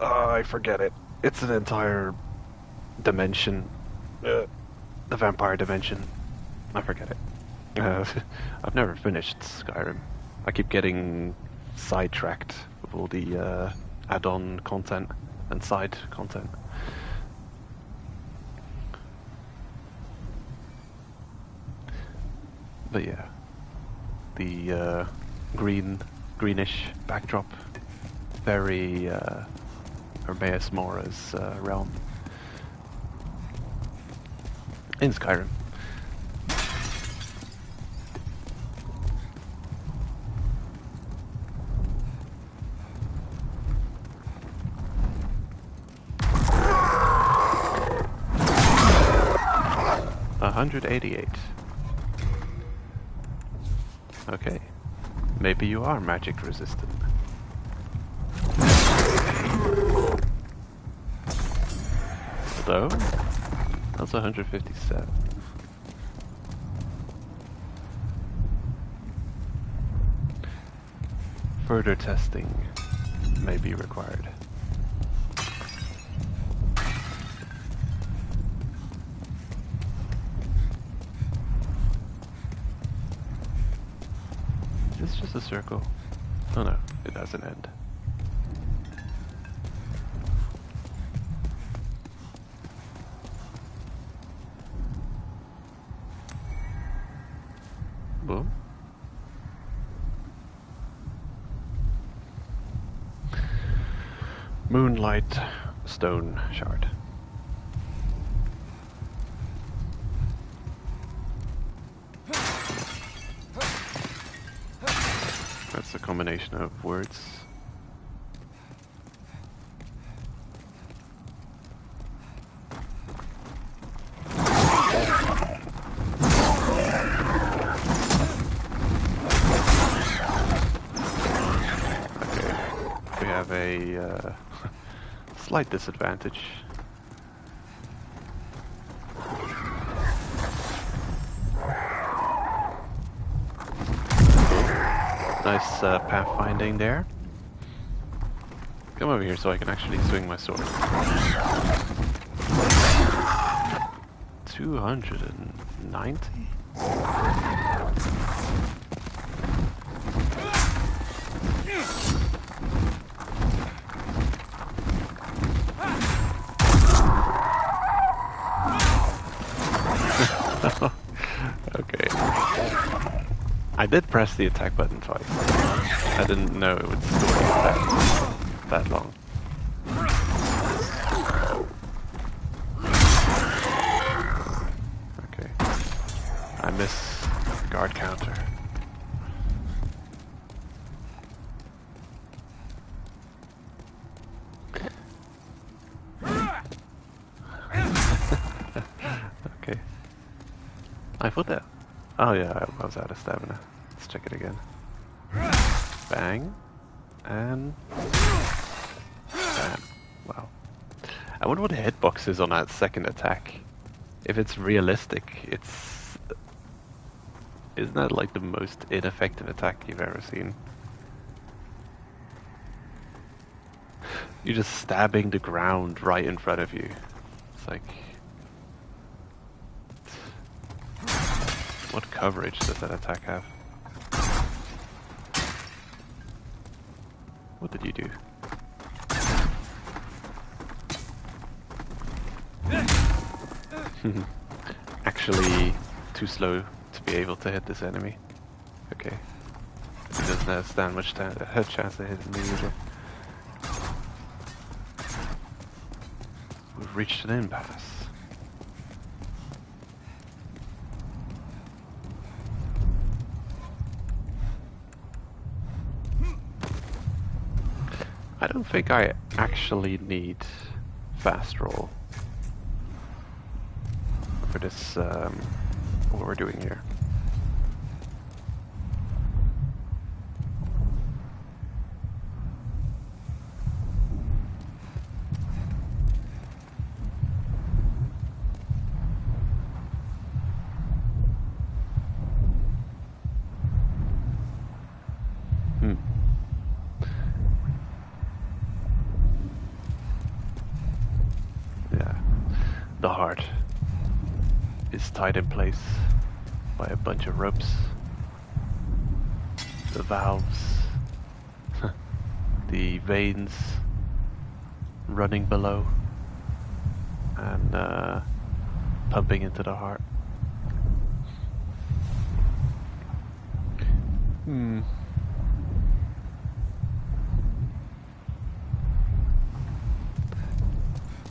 I forget it. It's an entire dimension, the vampire dimension. I forget it. I've never finished Skyrim. I keep getting sidetracked with all the add-on content and side content. But yeah, the greenish backdrop, very Hermaeus Mora's realm in Skyrim. $188. Okay, maybe you are magic resistant. Although, that's 157. Further testing may be required. Is this just a circle? Oh no, it doesn't end. Boom. Moonlight stone shard. That's a combination of words. We have a slight disadvantage. Nice pathfinding there. Come over here so I can actually swing my sword. 290? Okay. I did press the attack button twice. I didn't know it would store the attack that long. Okay. I miss guard counter. Okay. I thought that. Oh yeah, I was out of stamina. Let's check it again. Bang. And bam. Wow. I wonder what the hitbox is on that second attack. If it's realistic, it's... Isn't that like the most ineffective attack you've ever seen? You're just stabbing the ground right in front of you. It's like... What coverage does that attack have? What did you do? Actually, too slow to be able to hit this enemy. Okay. He doesn't stand much a chance of hitting me either. We've reached an impasse. I don't think I actually need fast roll for this, what we're doing here. The heart is tied in place by a bunch of ropes. The valves, the veins running below and pumping into the heart.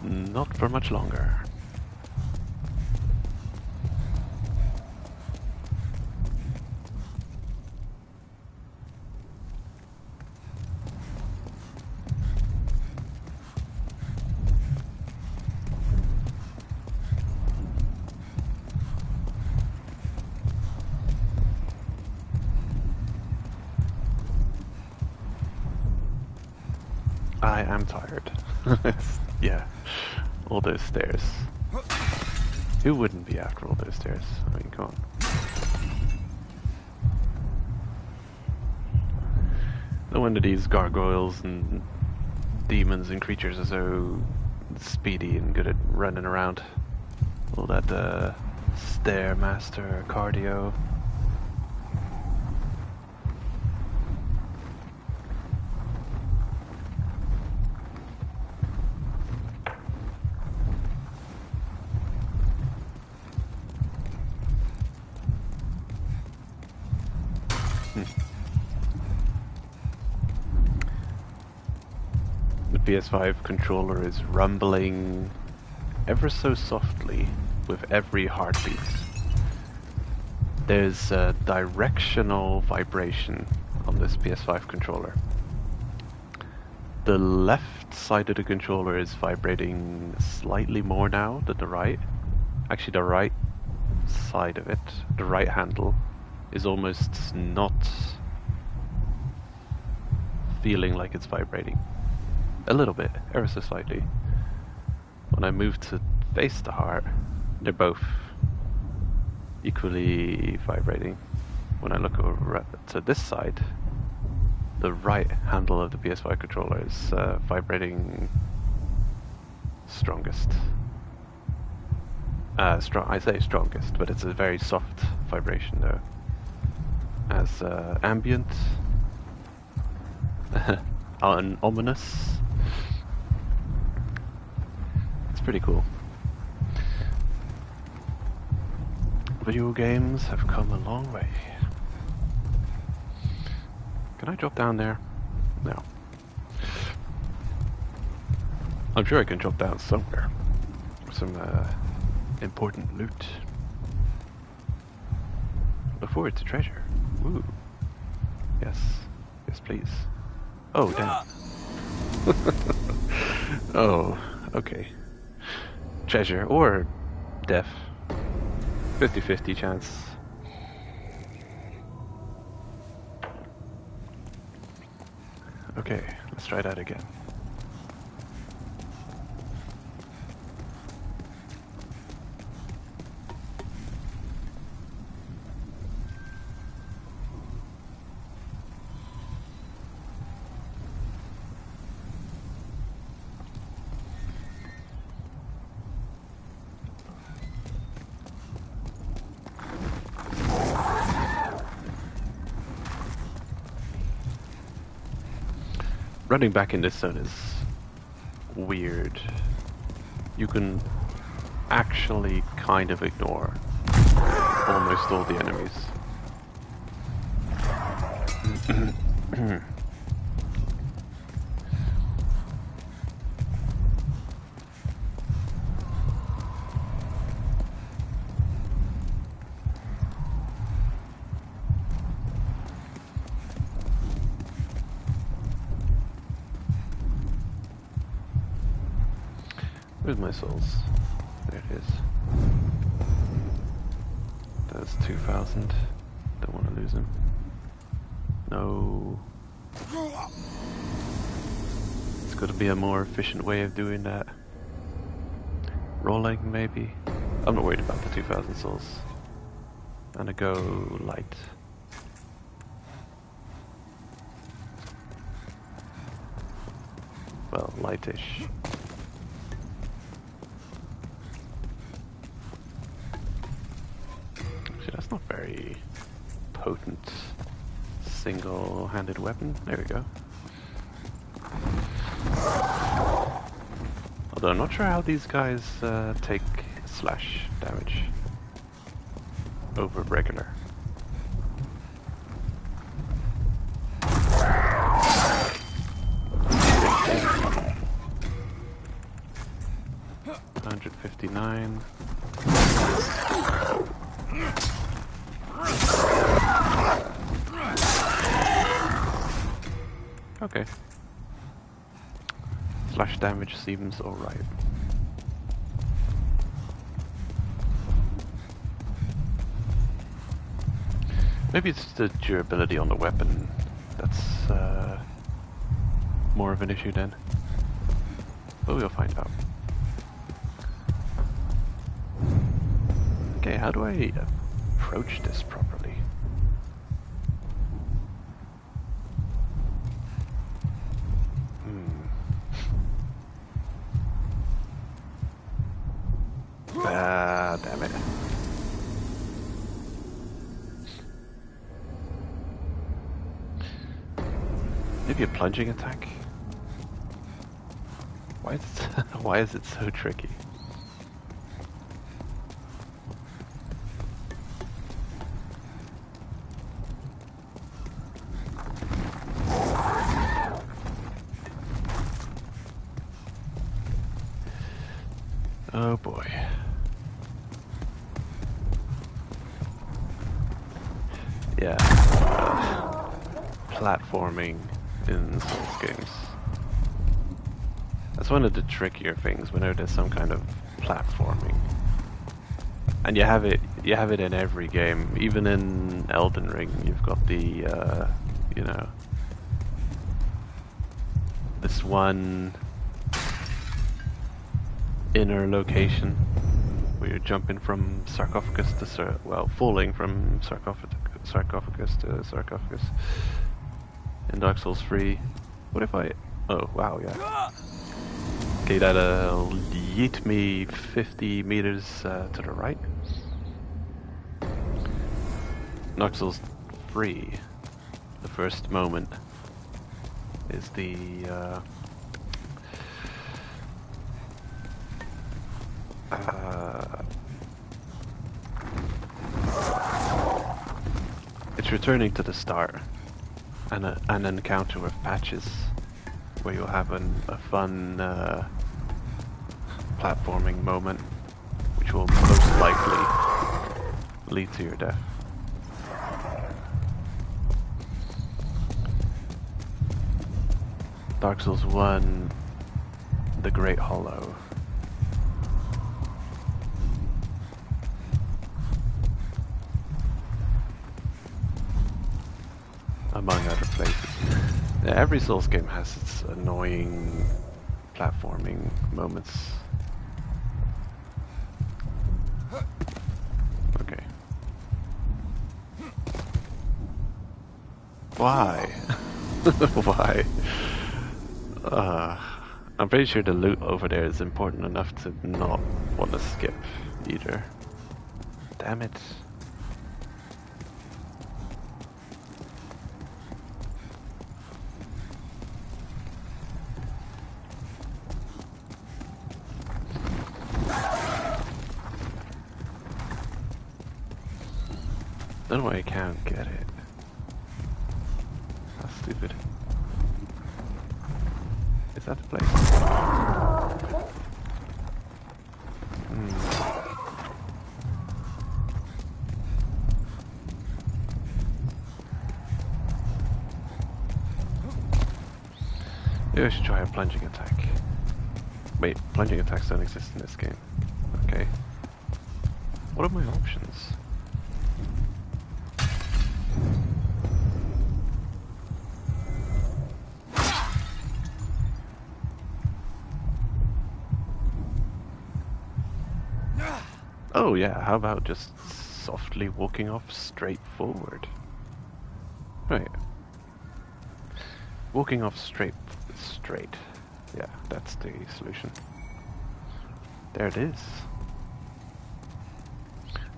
Not for much longer. I am tired. Yeah, all those stairs. Who wouldn't be after all those stairs? I mean, come on. No wonder these gargoyles and demons and creatures are so speedy and good at running around. All that Stairmaster cardio. The PS5 controller is rumbling ever so softly with every heartbeat. There's a directional vibration on this PS5 controller. The left side of the controller is vibrating slightly more now than the right. Actually, the right side of it, the right handle, is almost not feeling like it's vibrating. A little bit, ever so slightly. When I move to face the heart, they're both equally vibrating. When I look over to this side, the right handle of the PS5 controller is vibrating strongest. I say strongest, but it's a very soft vibration though. As ambient and ominous. It's pretty cool. Video games have come a long way. Can I drop down there? No. I'm sure I can drop down somewhere. Some important loot. Look forward to treasure. Woo. Yes. Yes, please. Oh, damn. Oh, okay. Treasure or death. 50-50 chance. Okay, let's try that again. Running back in this zone is weird. You can actually kind of ignore almost all the enemies. Where's my souls? There it is. That's 2,000. Don't want to lose him. No. It's got to be a more efficient way of doing that. Rolling, maybe? I'm not worried about the 2,000 souls. I'm gonna go light. Well, lightish. That's not very potent single-handed weapon. There we go. Although I'm not sure how these guys take slash damage over regular. $159. Okay. Slash damage seems alright. Maybe it's the durability on the weapon that's more of an issue then. But we'll find out. Okay, how do I approach this properly? Ah, damn it. Maybe a plunging attack? Why is it, why is it so tricky? Oh boy. Yeah. Platforming in Souls games. That's one of the trickier things whenever there's some kind of platforming. And you have it in every game. Even in Elden Ring, you've got the you know, this one inner location where you're jumping from sarcophagus to falling from sarcophagus to sarcophagus. in Dark Souls 3. What if I... Oh, wow, yeah. Okay, that'll yeet me 50 meters to the right. Dark Souls 3, the first moment is the... it's returning to the start, and an encounter with patches, where you'll have a fun platforming moment, which will most likely lead to your death. Dark Souls 1, The Great Hollow. Among other places. Yeah, every Souls game has its annoying platforming moments. Okay. Why? Why? I'm pretty sure the loot over there is important enough to not want to skip either. Damn it. Don't know why I can't get it. That's stupid. Is that the place? Maybe I should try a plunging attack. Wait, plunging attacks don't exist in this game. Okay. What are my options? Oh yeah, how about just softly walking off straight forward? Right. Walking off straight. Yeah, that's the solution. There it is.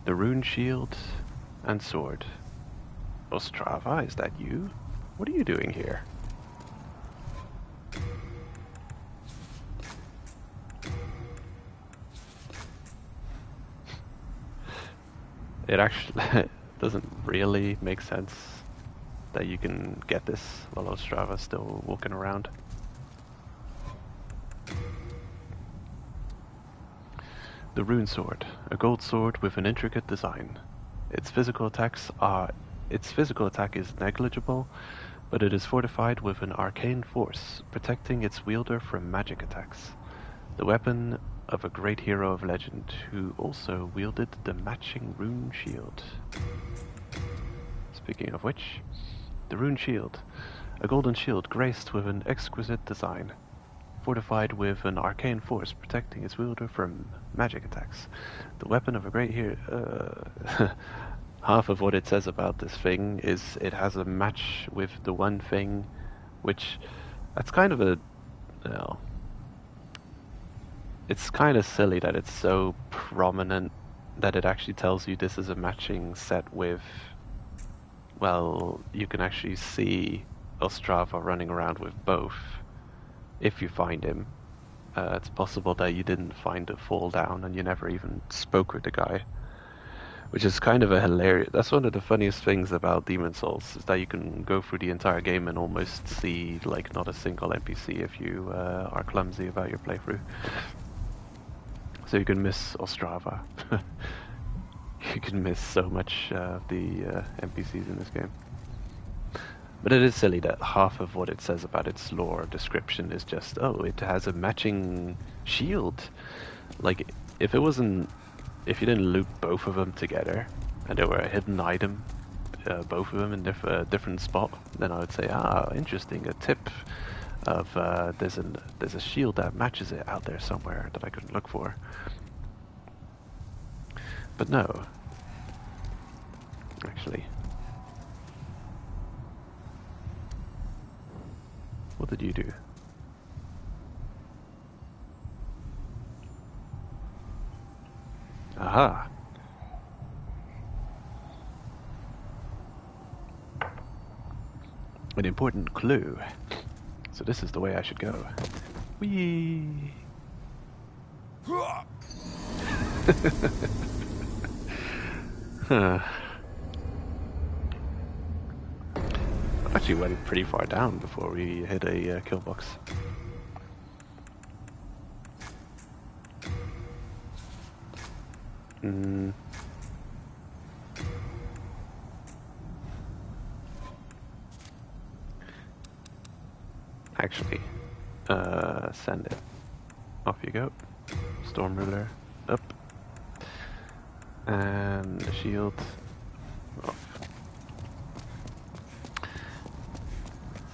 The rune shield and sword. Ostrava, is that you? What are you doing here? It actually doesn't really make sense that you can get this while Ostrava's still walking around. The Rune Sword, a gold sword with an intricate design. Its physical attack is negligible, but it is fortified with an arcane force, protecting its wielder from magic attacks. The weapon of a great hero of legend who also wielded the matching rune shield. Speaking of which, the rune shield, a golden shield graced with an exquisite design, fortified with an arcane force protecting its wielder from magic attacks. The weapon of a great hero. Half of what it says about this thing is it has a match with the one thing, which that's kind of a, well, it's kind of silly that it's so prominent that it actually tells you this is a matching set with, well, you can actually see Ostrava running around with both if you find him. It's possible that you didn't find a fall down and you never even spoke with the guy, which is kind of a hilarious, that's one of the funniest things about Demon's Souls, is that you can go through the entire game and almost see like not a single NPC if you are clumsy about your playthrough. So you can miss Ostrava. You can miss so much of the NPCs in this game. But it is silly that half of what it says about its lore description is just, oh, it has a matching shield. Like, if you didn't loop both of them together, and they were a hidden item, both of them in a different spot, then I would say, ah, interesting, a tip of there's a shield that matches it out there somewhere that I couldn't look for. But no. Actually. What did you do? Aha! An important clue. So this is the way I should go. Whee! Huh. Actually went pretty far down before we hit a kill box. Actually, send it. Off you go. Storm Ruler, up. And the shield, off.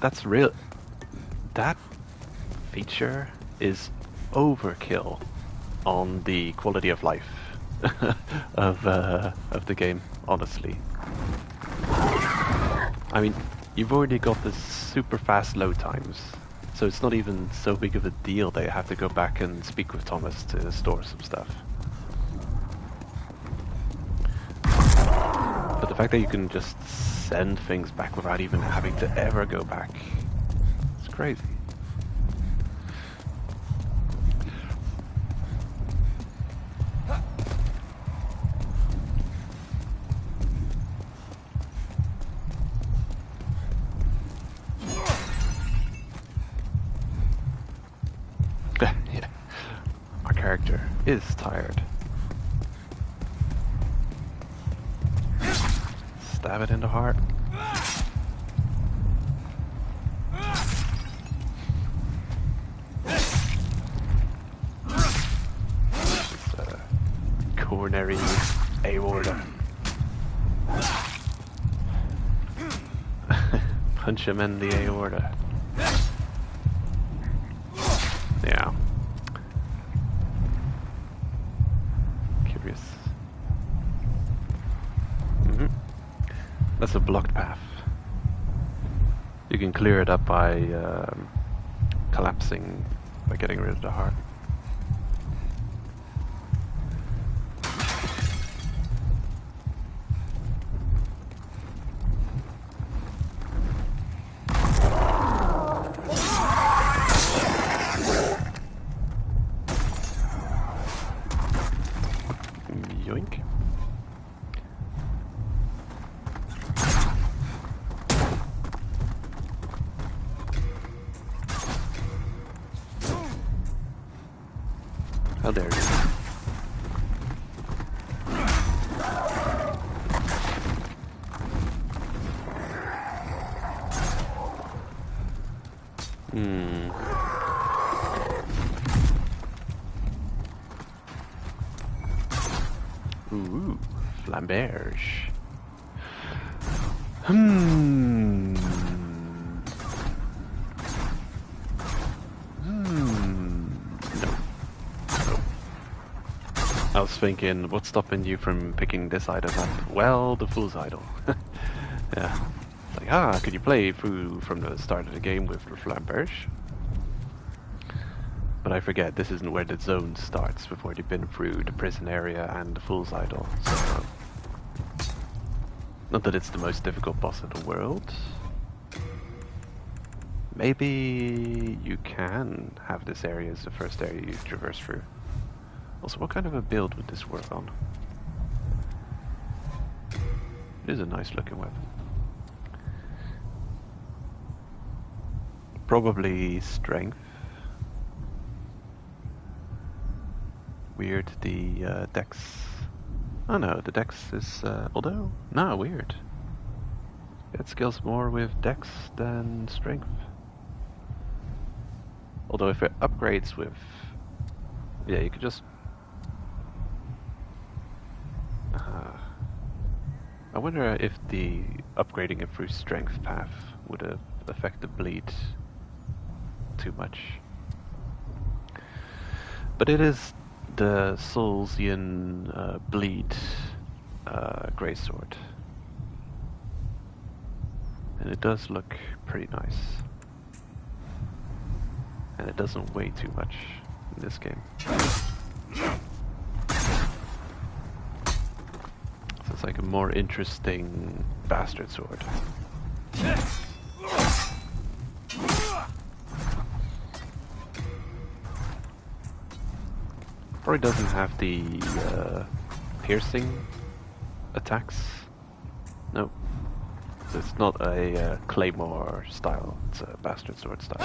That's real. That feature is overkill on the quality of life of the game, honestly. I mean, you've already got this super fast load times, so it's not even so big of a deal that you have to go back and speak with Thomas to store some stuff. But the fact that you can just send things back without even having to ever go back, it's crazy. Yeah, our character is tired. Stab it in the heart. Just coronary aorta. Punch him in the aorta. Yeah. Curious. That's a blocked path. You can clear it up by collapsing, by getting rid of the heart. Yoink. Oh, there it is. Ooh, flamberge. No. I was thinking, what's stopping you from picking this item up? Well, the Fool's Idol. Yeah. It's like, could you play through from the start of the game with the flamberge? But I forget, this isn't where the zone starts before you've been through the prison area and the Fool's Idol. So, not that it's the most difficult boss in the world. Maybe you can have this area as the first area you traverse through. Also, what kind of a build would this work on? It is a nice looking weapon. Probably strength. Weird, the dex. Oh no, the dex is, although, no, weird. It scales more with dex than strength. Although if it upgrades with, yeah, you could just, I wonder if the upgrading it through strength path would affect the bleed too much. But it is the Soulsian bleed greatsword, and it does look pretty nice. and it doesn't weigh too much in this game. So it's like a more interesting bastard sword. Probably doesn't have the piercing attacks. No. So it's not a claymore style, it's a bastard sword style.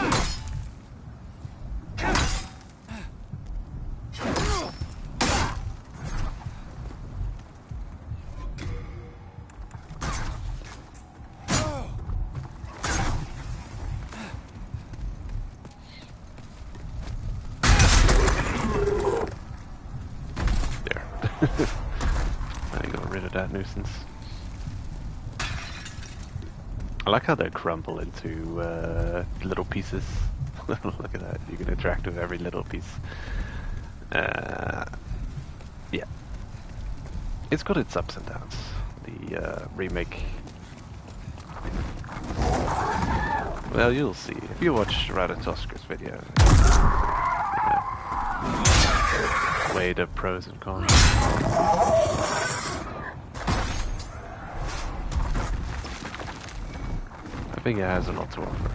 I got rid of that nuisance. I like how they crumble into little pieces. Look at that, you can interact with every little piece. Yeah. It's got its ups and downs, the remake. Well, you'll see. If you watch Ratatosk's video, weigh the pros and cons. I think it has a lot to offer.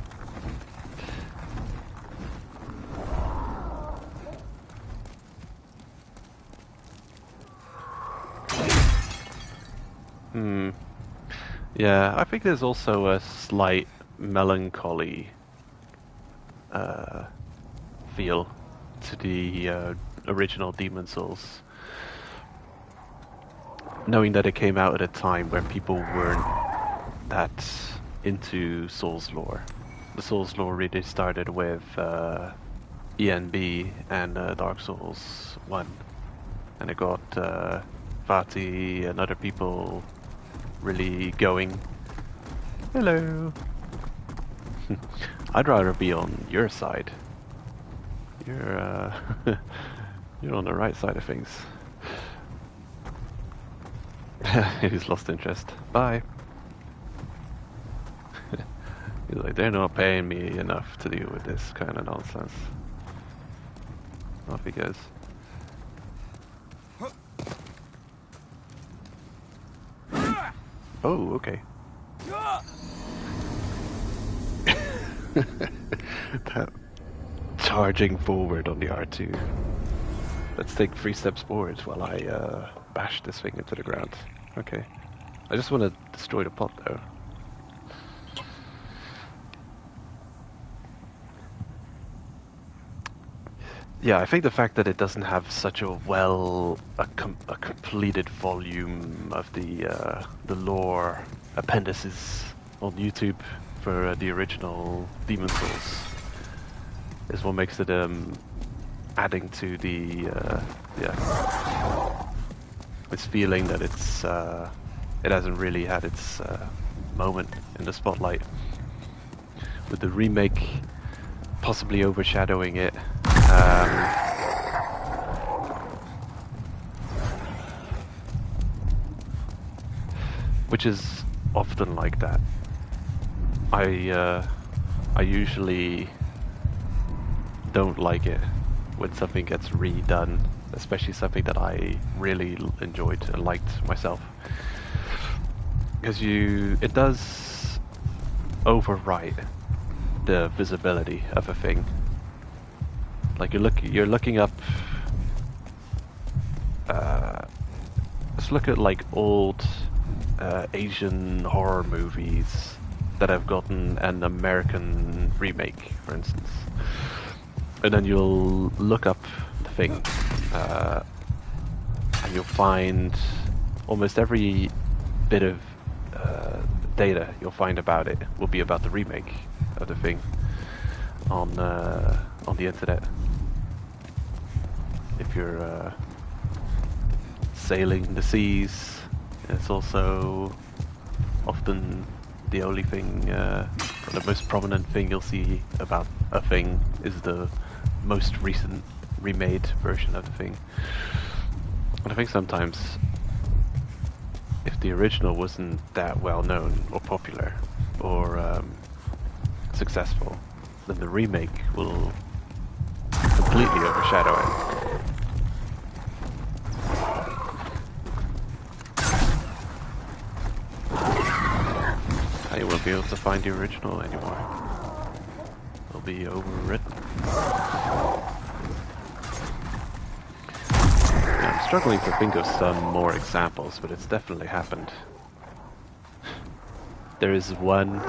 Yeah, I think there's also a slight melancholy feel to the original Demon Souls, knowing that it came out at a time where people weren't that into Souls lore. The Souls lore really started with ENB and Dark Souls 1, and it got Vati and other people really going. Hello. I'd rather be on your side. You're you're on the right side of things. He's lost interest. Bye. He's like, they're not paying me enough to deal with this kind of nonsense. Off he goes. Oh, okay. That charging forward on the R2. Let's take 3 steps forward while I bash this thing into the ground. Okay. I just want to destroy the pot though. Yeah, I think the fact that it doesn't have such a completed volume of the lore appendices on YouTube for the original Demon Souls is what makes it adding to the this feeling that it's it hasn't really had its moment in the spotlight, with the remake possibly overshadowing it. Which is often like that. I usually don't like it when something gets redone, especially something that I really enjoyed and liked myself, because it does overwrite the visibility of a thing. Like you're looking up. Let's look at like old Asian horror movies that have gotten an American remake, for instance, and then you'll look up the thing, and you'll find almost every bit of data you'll find about it will be about the remake of the thing on the internet. If you're sailing the seas, it's also often the only thing, or the most prominent thing you'll see about a thing is the most recent remade version of the thing. And I think sometimes if the original wasn't that well known or popular or successful, then the remake will completely overshadow it. Now you won't be able to find the original anymore. It'll be overwritten. Yeah, I'm struggling to think of some more examples, but it's definitely happened. There is one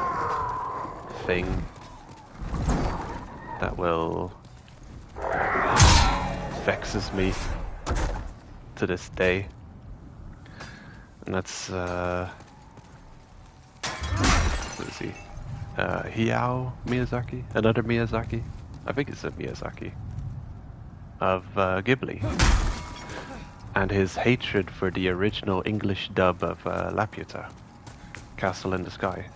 thing that will vexes me to this day, and that's let's see, Hayao Miyazaki, another Miyazaki, I think it's a Miyazaki, of Ghibli, and his hatred for the original English dub of Laputa, Castle in the Sky.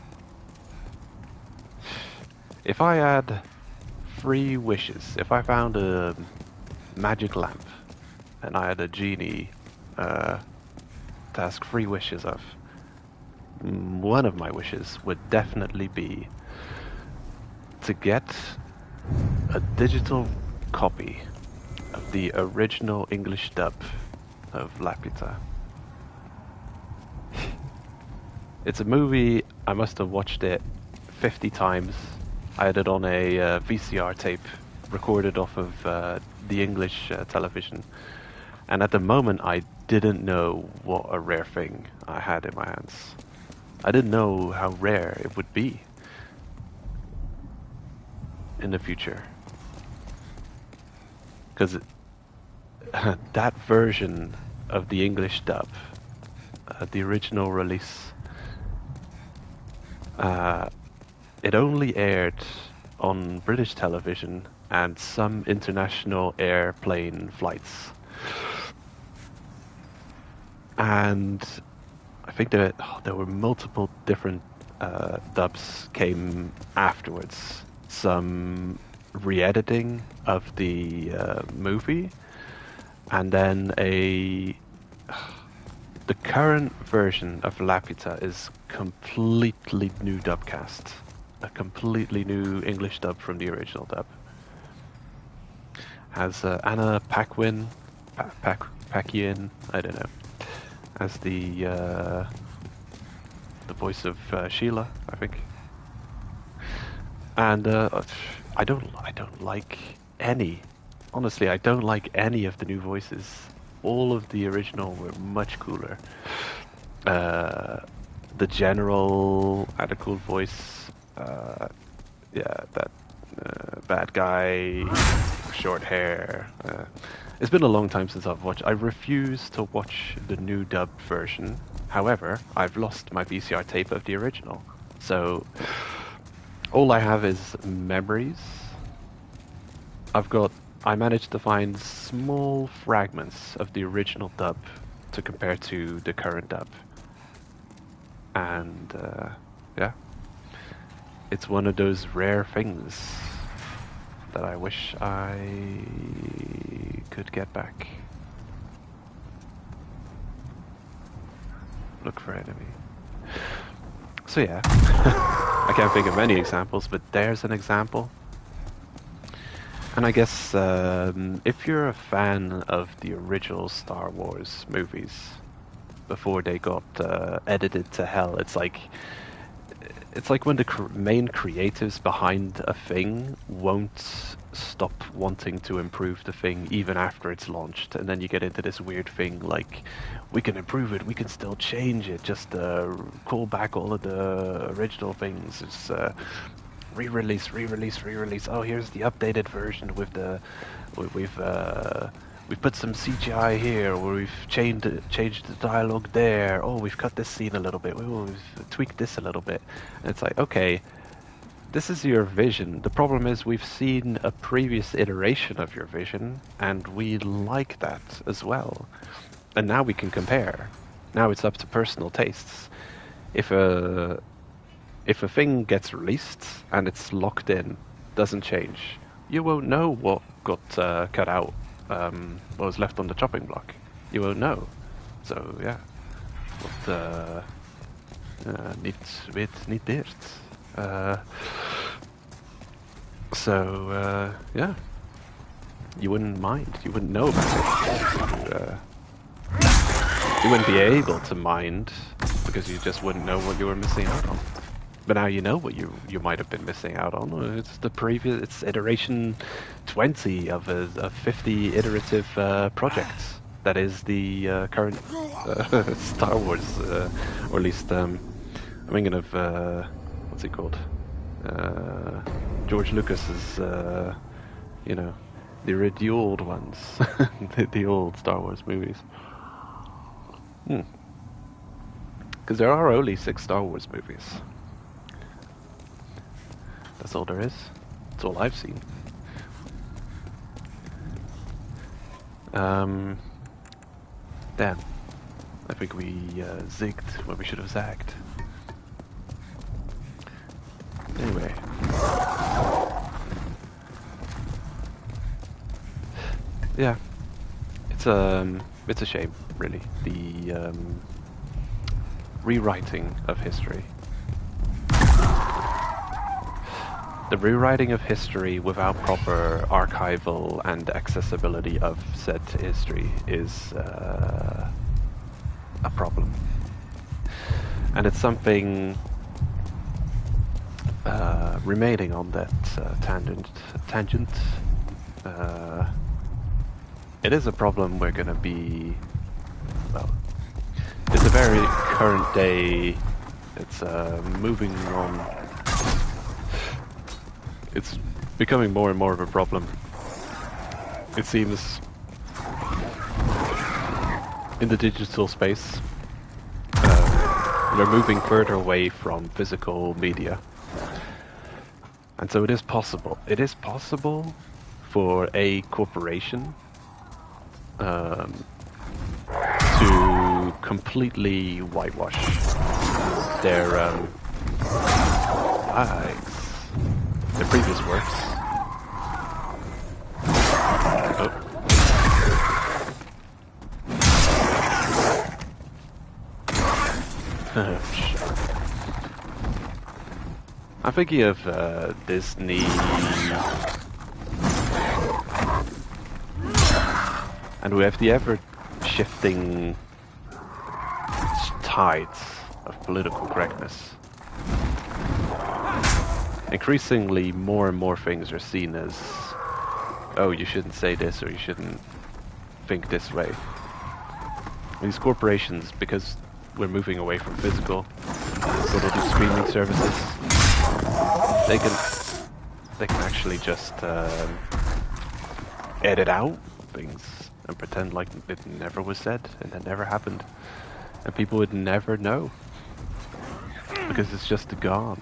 If I had 3 wishes, if I found a magic lamp and I had a genie to ask 3 wishes of, one of my wishes would definitely be to get a digital copy of the original English dub of Laputa. It's a movie, I must have watched it 50 times. I had it on a VCR tape recorded off of the English television, and at the moment I didn't know what a rare thing I had in my hands. I didn't know how rare it would be in the future, because that version of the English dub, the original release, it only aired on British television and some international airplane flights. And I think that there were multiple different dubs came afterwards. Some re-editing of the movie, and then the current version of Laputa is completely new dub cast. A completely new English dub from the original dub. Has Anna Paquin, Paquin, I don't know, as the voice of Sheila, I think. And I don't like any. Honestly, I don't like any of the new voices. All of the original were much cooler. The general had a cool voice. Yeah, that bad guy, short hair. It's been a long time since I've watched. I refuse to watch the new dub version. However, I've lost my VCR tape of the original, so all I have is memories. I managed to find small fragments of the original dub to compare to the current dub, and yeah. It's one of those rare things that I wish I could get back. Look for enemy. So yeah, I can't think of many examples, but there's an example. And I guess if you're a fan of the original Star Wars movies, before they got edited to hell, it's like when the main creatives behind a thing won't stop wanting to improve the thing even after it's launched, and then you get into this weird thing like, we can improve it, we can still change it, just call back all of the original things. It's re-release. Oh, here's the updated version with we've put some CGI here, or we've changed the dialogue there. Oh, we've cut this scene a little bit. We've tweaked this a little bit. And it's like, okay, this is your vision. The problem is we've seen a previous iteration of your vision, and we like that as well. And now we can compare. Now it's up to personal tastes. If a thing gets released and it's locked in, doesn't change, you won't know what got cut out. What was left on the chopping block. You won't know. So yeah, niet dirt. So yeah, you wouldn't mind. You wouldn't know about it. You wouldn't be able to mind because you just wouldn't know what you were missing out on. But now you know what you might have been missing out on. It's iteration 20 of 50 iterative projects. That is the current Star Wars, or at least I'm thinking of what's it called? George Lucas's, the old ones, the old Star Wars movies. Because there are only 6 Star Wars movies. That's all there is. That's all I've seen. Damn. I think we zigged when we should have zagged. Anyway. Yeah. It's a shame, really. The rewriting of history. The rewriting of history without proper archival and accessibility of said history is a problem. And it's something remaining on that tangent. It is a problem we're gonna be, well, it's a very current day, it's moving on. It's becoming more and more of a problem. It seems in the digital space, we're moving further away from physical media. And so it is possible. It is possible for a corporation to completely whitewash their lives. The previous works. Oh. I'm thinking of Disney and we have the ever-shifting tides of political correctness. Increasingly, more and more things are seen as, oh, you shouldn't say this or you shouldn't think this way. These corporations, because we're moving away from physical, sort of these streaming services, they can actually just edit out things and pretend like it never was said and it never happened, and people would never know because it's just gone.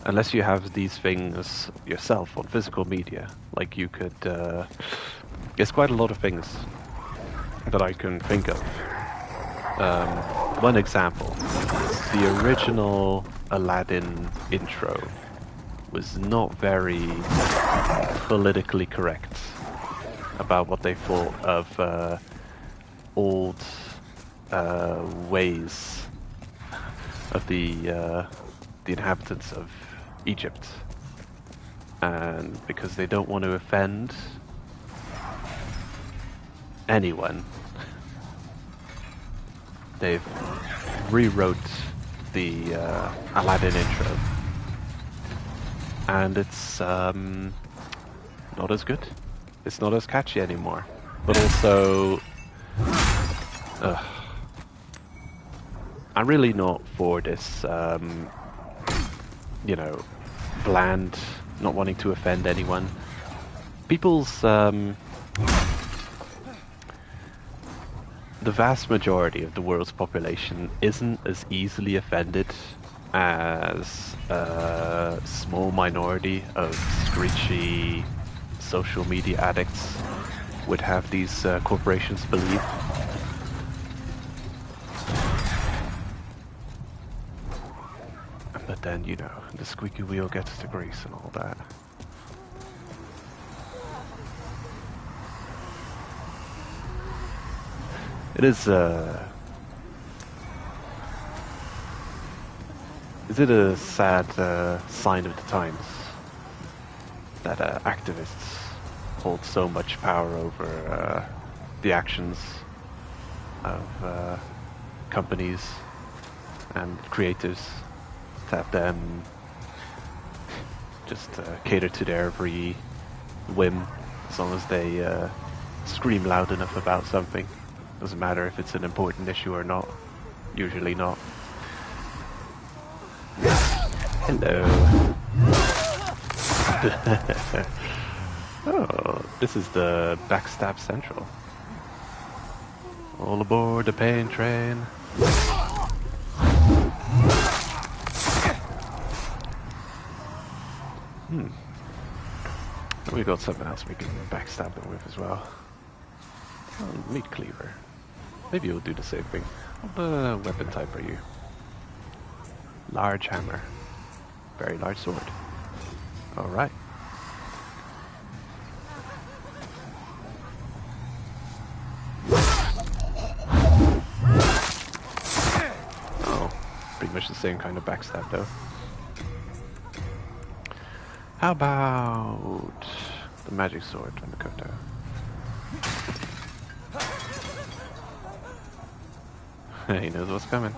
Unless you have these things yourself on physical media, like you could, there's quite a lot of things that I can think of. One example, the original Aladdin intro was not very politically correct about what they thought of old ways of the inhabitants of Egypt, and because they don't want to offend anyone, they've rewrote the Aladdin intro, and it's not as good. It's not as catchy anymore. But also, I'm really not for this, bland, not wanting to offend anyone. People's, the vast majority of the world's population isn't as easily offended as a small minority of screechy social media addicts would have these corporations believe. But then, the squeaky wheel gets the grease and all that. It is it a sad sign of the times that activists hold so much power over the actions of companies and creators to have them just cater to their every whim as long as they scream loud enough about something. Doesn't matter if it's an important issue or not. Usually not. Hello. Oh, this is the Backstab Central. All aboard the pain train. We got something else we can backstab them with as well. Oh, meat cleaver. Maybe you'll do the same thing. What weapon type are you? Large hammer. Very large sword. Alright. Oh, pretty much the same kind of backstab though. How about the magic sword from Makoto? He knows what's coming.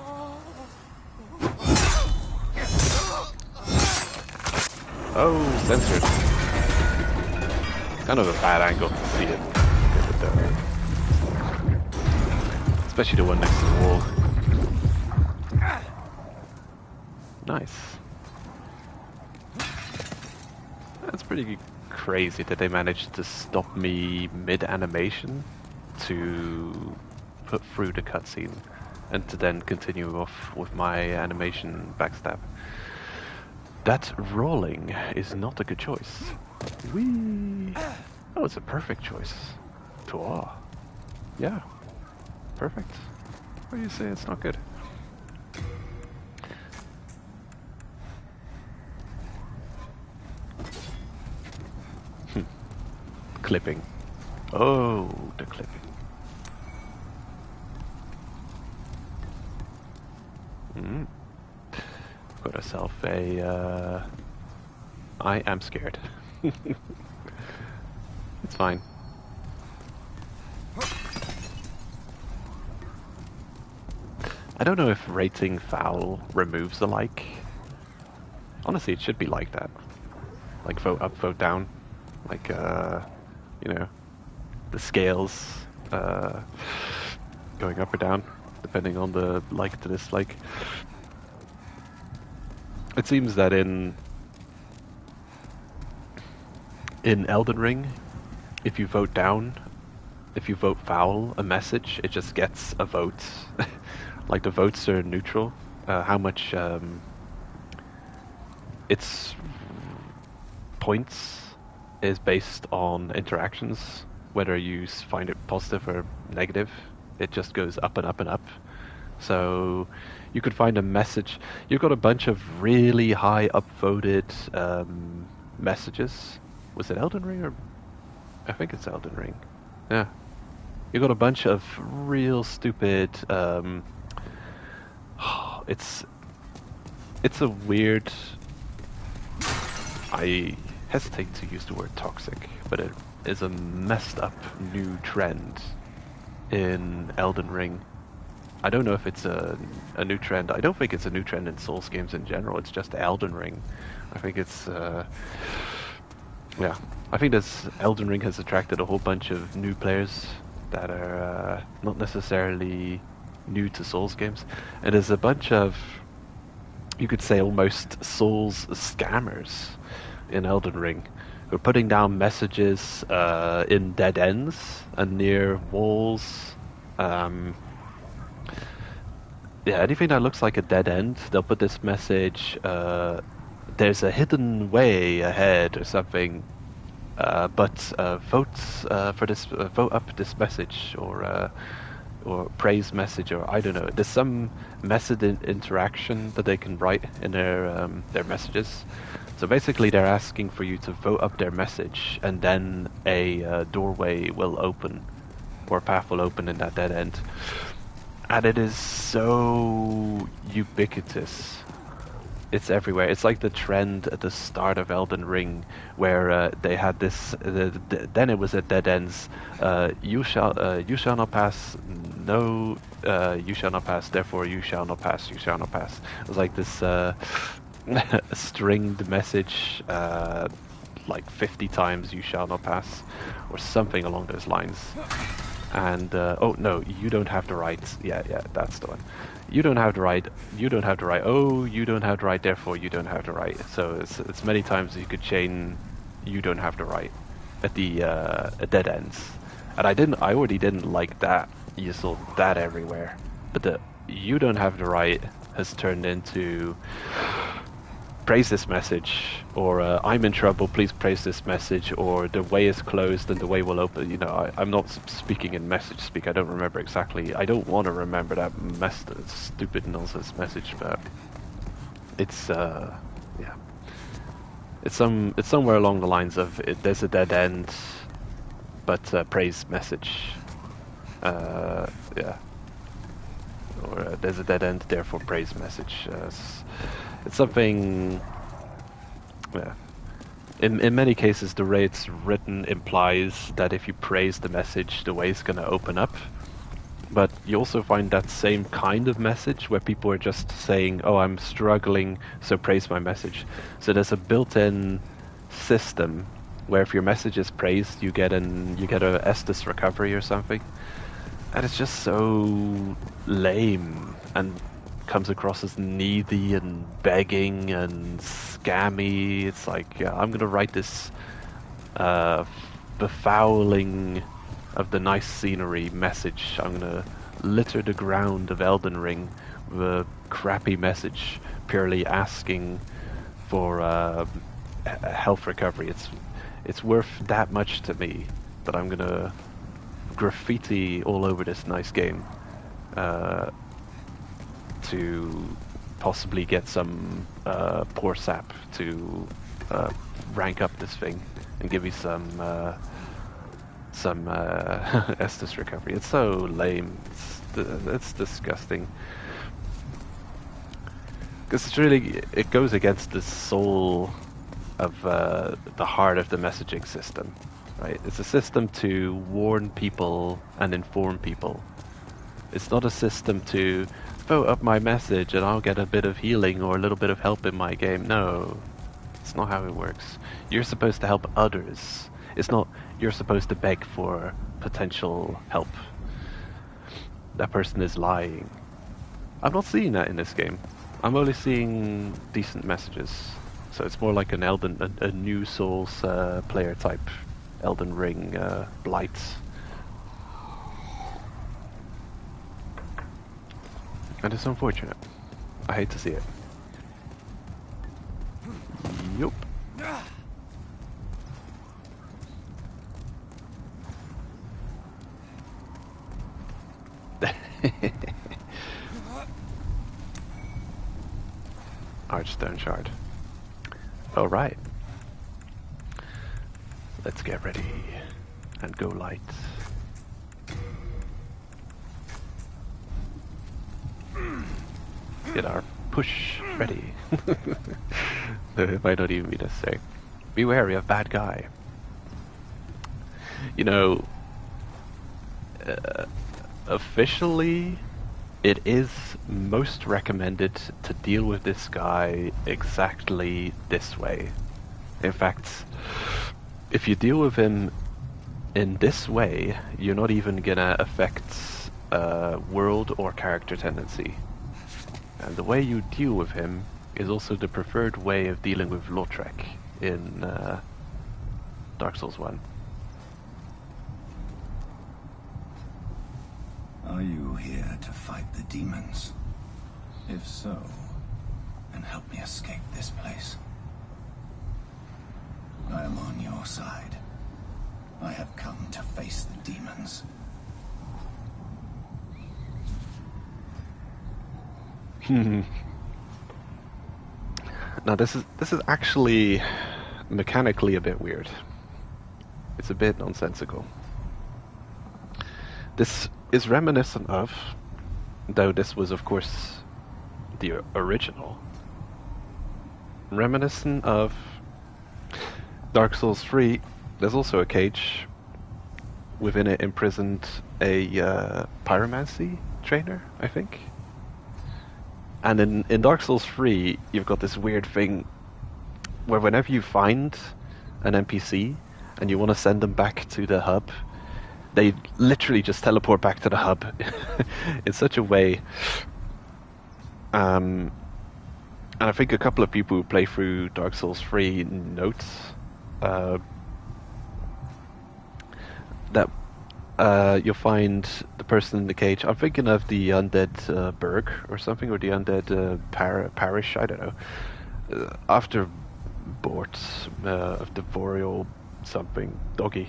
Oh, censored. It's kind of a bad angle to see it. Especially the one next to the wall. Nice. That's pretty crazy that they managed to stop me mid-animation to put through the cutscene and to then continue off with my animation backstab. That rolling is not a good choice. Whee! Oh, it's a perfect choice. Toa. Yeah. Perfect. Why do you say it's not good? Clipping. Oh, the clipping. Got herself a, I am scared. It's fine. I don't know if rating foul removes the like. Honestly, it should be like that. Like vote up, vote down. Like, you know, the scales going up or down, depending on the like to dislike. It seems that in Elden Ring, if you vote down, if you vote foul a message, it just gets a vote. Like the votes are neutral. How much its points is based on interactions, whether you find it positive or negative. It just goes up and up and up. So you could find a message. You've got a bunch of really high upvoted messages. Was it Elden Ring or? I think it's Elden Ring. Yeah. You got a bunch of real stupid. It's a weird. I hesitate to use the word toxic, but it is a messed up new trend in Elden Ring. I don't know if it's a new trend. I don't think it's a new trend in Souls games in general. It's just Elden Ring. I think it's yeah. I think this Elden Ring has attracted a whole bunch of new players that are not necessarily new to Souls games, and there's a bunch of, you could say, almost Souls scammers in Elden Ring, who are putting down messages in dead ends and near walls. Yeah, anything that looks like a dead end, they'll put this message, there's a hidden way ahead or something, but vote for this, vote up this message, or praise message, or I don't know. There's some method interaction that they can write in their messages. So basically they're asking for you to vote up their message, and then a doorway will open, or a path will open in that dead end. And it is so ubiquitous it's everywhere. It's like the trend at the start of Elden Ring, where they had this. Then it was at dead ends. You shall not pass. No, you shall not pass. Therefore, you shall not pass. You shall not pass. It was like this stringed message, like 50 times. You shall not pass, or something along those lines. And oh no, you don't have to write. Yeah, that's the one. You don't have to write. You don't have to write. Oh, you don't have to write. Therefore, you don't have to write. So it's many times you could chain. You don't have to write at the at dead ends. And I already didn't like that. You saw that everywhere. But the you don't have to write has turned into praise this message, or I'm in trouble, please praise this message, or the way is closed and the way will open. You know, I'm not speaking in message speak. I don't remember exactly. I don't want to remember that stupid nonsense message, but it's yeah, it's somewhere along the lines of there's a dead end, but praise message. Yeah, or there's a dead end, therefore praise message. It's something, yeah. In many cases, the way it's written implies that if you praise the message, the way's going to open up. But you also find that same kind of message where people are just saying, oh, I'm struggling, so praise my message. So there's a built-in system where if your message is praised, you get a Estus recovery or something. And it's just so lame and comes across as needy and begging and scammy. It's like, yeah, I'm gonna write this befouling of the nice scenery message. I'm gonna litter the ground of Elden Ring with a crappy message, purely asking for health recovery. It's worth that much to me that I'm gonna graffiti all over this nice game to possibly get some poor sap to rank up this thing and give me some Estus recovery. It's so lame. It's disgusting. Because it goes against the soul of the heart of the messaging system, right? It's a system to warn people and inform people. It's not a system to vote up my message and I'll get a bit of healing or a little bit of help in my game. No, it's not how it works. You're supposed to help others. It's not you're supposed to beg for potential help. That person is lying. I'm not seeing that in this game. I'm only seeing decent messages. So it's more like a New Souls player type Elden Ring Blight. And it's unfortunate. I hate to see it. Yup. Archstone Shard. Alright. Let's get ready and go light. Get our push ready. It might not even be necessary. Be wary of bad guy. You know, officially, it is most recommended to deal with this guy exactly this way. In fact, if you deal with him in this way, you're not even gonna affect world or character tendency. And the way you deal with him is also the preferred way of dealing with Lautrec in Dark Souls 1. Are you here to fight the demons? If so, then help me escape this place. I am on your side. I have come to face the demons. Now this is actually mechanically a bit weird. It's a bit nonsensical. This is reminiscent of, though this was of course the original, reminiscent of Dark Souls 3, there's also a cage. Within it imprisoned a pyromancy trainer, I think. And in Dark Souls 3, you've got this weird thing where whenever you find an NPC and you want to send them back to the hub, they literally just teleport back to the hub in such a way. And I think a couple of people who play through Dark Souls 3 note that you'll find the person in the cage. I'm thinking of the undead burg or something, or the undead parish, I don't know. After Bort of the Boreal something, doggy.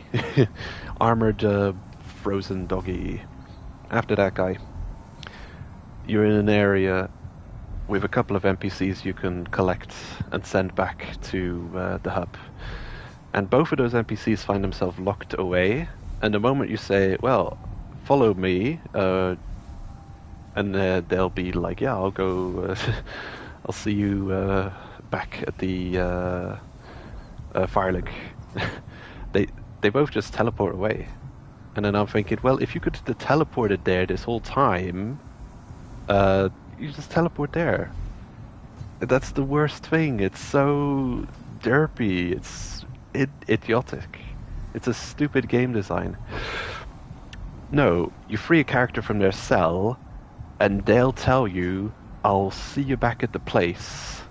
Armored frozen doggy. After that guy, you're in an area with a couple of NPCs you can collect and send back to the hub. And both of those NPCs find themselves locked away. And the moment you say, well, follow me, and they'll be like, yeah, I'll go, I'll see you back at the Firelink. They both just teleport away. And then I'm thinking, well, if you could have teleported there this whole time, you just teleport there. That's the worst thing. It's so derpy. It's idiotic. It's a stupid game design. No, you free a character from their cell, and they'll tell you, I'll see you back at the place,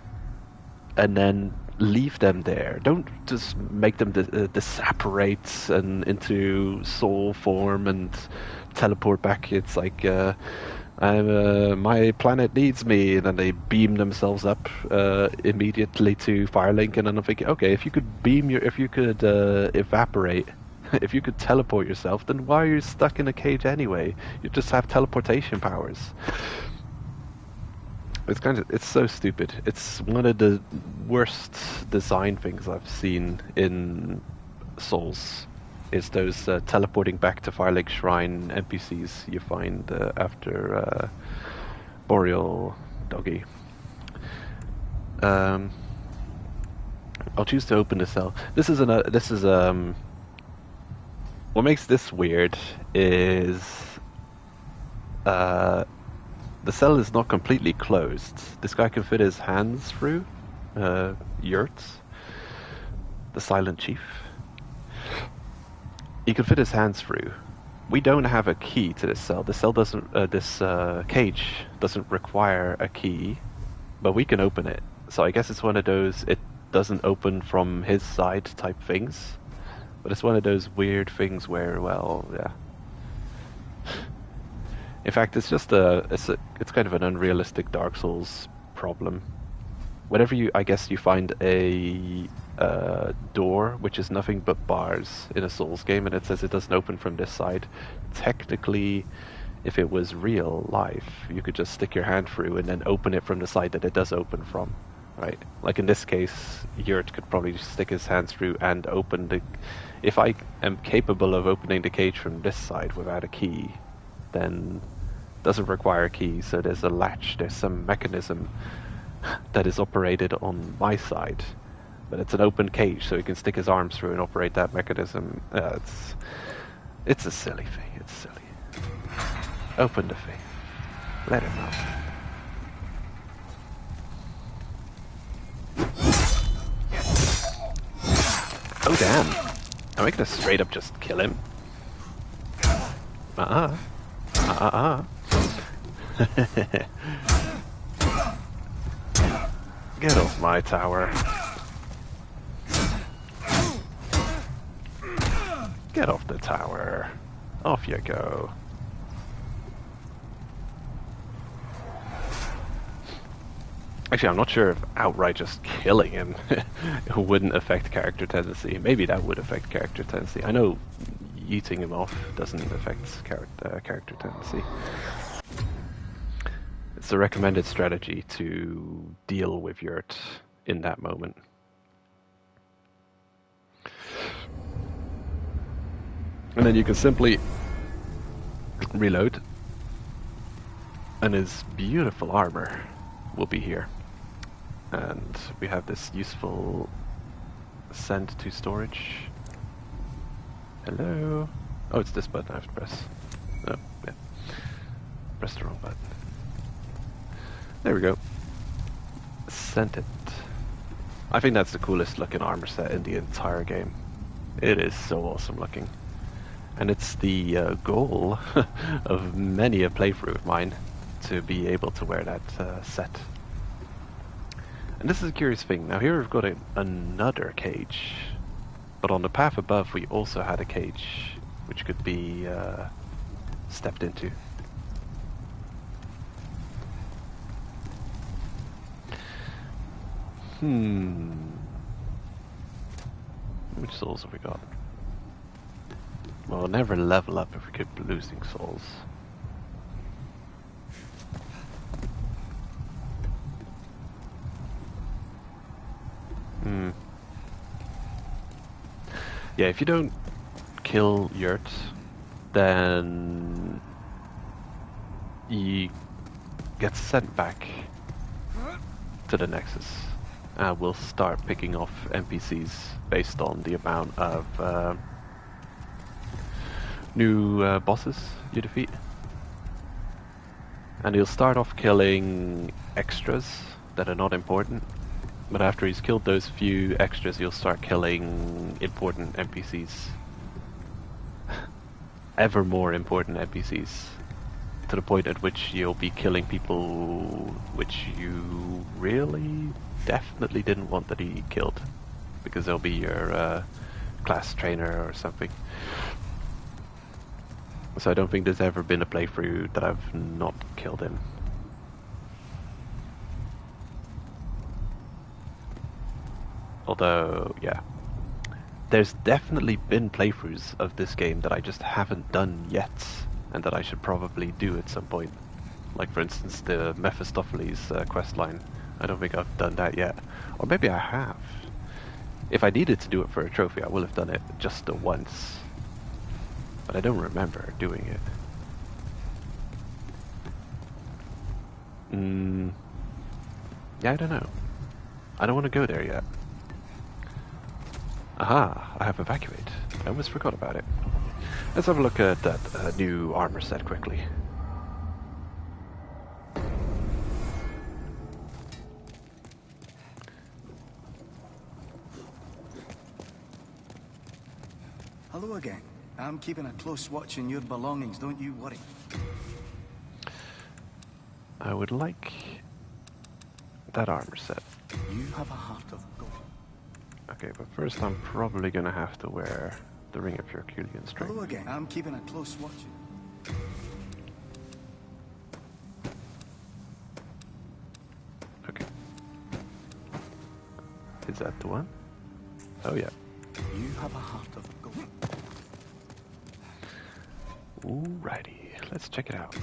and then leave them there. Don't just make them disapparate and into soul form and teleport back. It's like, my planet needs me, and then they beam themselves up immediately to Firelink, and then I'm thinking, okay, if you could evaporate, if you could teleport yourself, then why are you stuck in a cage anyway? You just have teleportation powers. It's so stupid. It's one of the worst design things I've seen in Souls. Is those teleporting back to Firelink Shrine NPCs you find after Boreal Doggy. I'll choose to open the cell. This is what makes this weird is the cell is not completely closed. This guy can fit his hands through. Yurt, the Silent Chief. He can fit his hands through. We don't have a key to this cell. This cell doesn't. This cage doesn't require a key, but we can open it. So I guess it's one of those it doesn't open from his side type things. But it's one of those weird things where, well, yeah. In fact, it's just it's kind of an unrealistic Dark Souls problem. Whenever I guess you find a door which is nothing but bars in a Souls game, and it says it doesn't open from this side. Technically, if it was real life, you could just stick your hand through and then open it from the side that it does open from, right? Like in this case, Yurt could probably just stick his hands through and open the... If I am capable of opening the cage from this side without a key, then it doesn't require a key, so there's a latch, there's some mechanism that is operated on my side. But it's an open cage, so he can stick his arms through and operate that mechanism. It's a silly thing. It's silly. Open the thing. Let him out. Oh damn! Am I gonna straight up just kill him? Get off my tower. Get off the tower. Off you go. Actually, I'm not sure if outright just killing him wouldn't affect character tendency. Maybe that would affect character tendency. I know yeeting him off doesn't affect character tendency. It's a recommended strategy to deal with Yurt in that moment. And then you can simply reload, and his beautiful armor will be here. And we have this useful send to storage. Hello? Oh, it's this button I have to press. Oh, yeah. Press the wrong button. There we go. Sent it. I think that's the coolest looking armor set in the entire game. It is so awesome looking. And it's the goal of many a playthrough of mine to be able to wear that set. And this is a curious thing. Now here we've got another cage. But on the path above we also had a cage which could be stepped into. Which souls have we got? Well, we'll never level up if we keep losing souls. Yeah, if you don't kill Yurt, then you get sent back to the Nexus. We'll start picking off NPCs based on the amount of new bosses you defeat. And he'll start off killing extras that are not important. But after he's killed those few extras, he'll start killing important NPCs. Ever more important NPCs. To the point at which you'll be killing people which you really definitely didn't want that he killed. Because they'll be your class trainer or something. So I don't think there's ever been a playthrough that I've not killed him. Although, yeah, there's definitely been playthroughs of this game that I just haven't done yet, and that I should probably do at some point. Like, for instance, the Mephistopheles questline. I don't think I've done that yet. Or maybe I have. If I needed to do it for a trophy, I will have done it just the once. But I don't remember doing it. Yeah, I don't know. I don't want to go there yet. Aha, I have evacuate. I almost forgot about it. Let's have a look at that new armor set quickly. Hello again. I'm keeping a close watch on your belongings, don't you worry. I would like that armor set. You have a heart of gold. Okay, but first I'm probably gonna have to wear the Ring of Herculean Strength. Hello again. I'm keeping a close watch. Okay. Is that the one? Oh yeah. You have a heart of gold. Alrighty, let's check it out.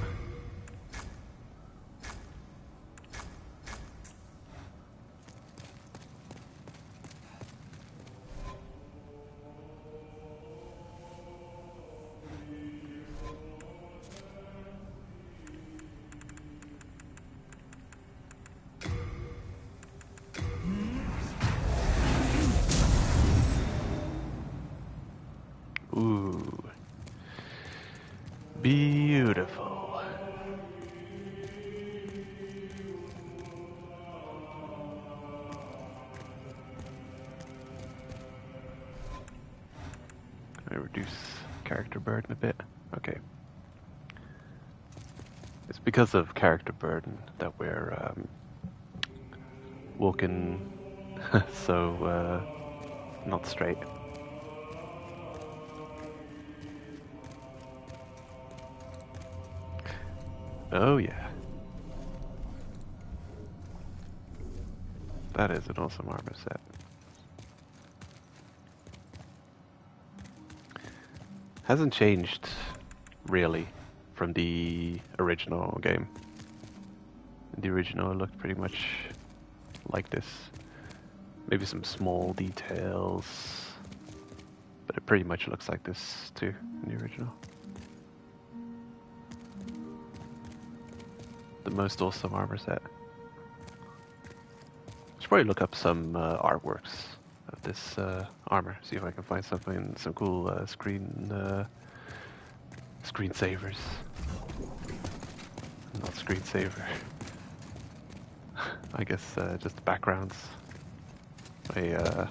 Ooh. Beautiful. Can I reduce character burden a bit? Okay. It's because of character burden that we're walking so not straight. Oh yeah. That is an awesome armor set. Hasn't changed, really, from the original game. The original looked pretty much like this. Maybe some small details, but it pretty much looks like this too, in the original. The most awesome armor set. should probably look up some artworks of this armor. See if I can find something, some cool screensavers. Not screensaver. I guess just backgrounds. A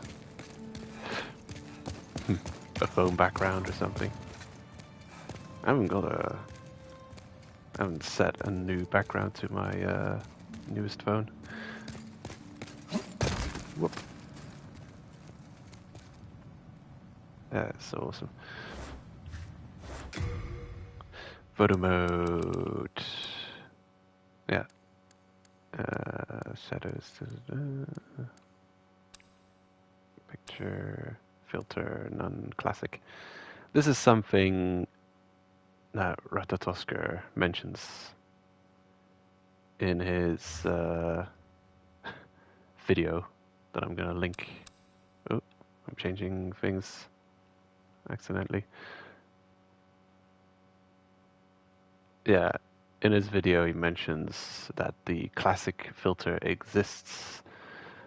phone background or something. I haven't set a new background to my newest phone. Whoop. That's so awesome. Photo mode. Yeah. Shadows. Picture. Filter. None. Classic. This is something that Ratatosker mentions in his video that I'm gonna link. Oh, I'm changing things accidentally. Yeah, in his video he mentions that the classic filter exists.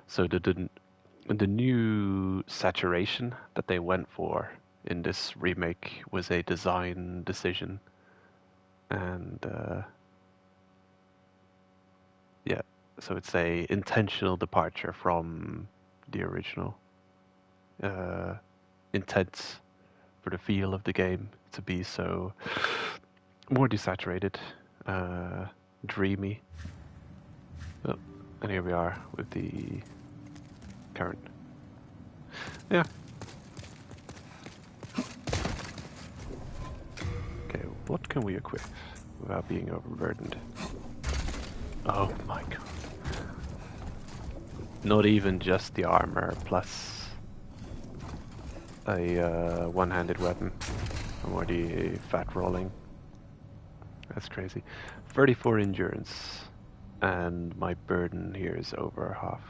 So the new saturation that they went for in this remake was a design decision. And yeah, so it's a intentional departure from the original intent for the feel of the game to be so more desaturated, dreamy. Oh, and here we are with the current. Yeah. Okay, what can we equip without being overburdened? Oh my god. Not even just the armor plus a one-handed weapon. I'm already fat rolling. That's crazy. 34 endurance, and my burden here is over half,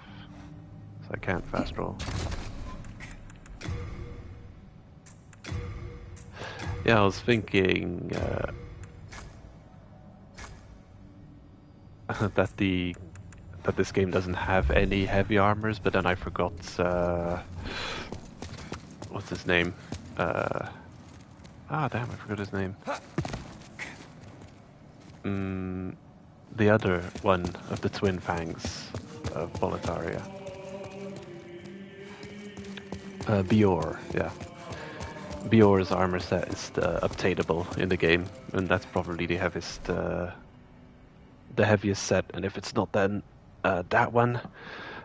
so I can't fast roll. Yeah, I was thinking that this game doesn't have any heavy armors, but then I forgot what's his name? Damn, I forgot his name. The other one of the twin fangs of Boletaria. Bior, yeah. Bior's armor set is updatable in the game, and that's probably the heaviest set. And if it's not then that one,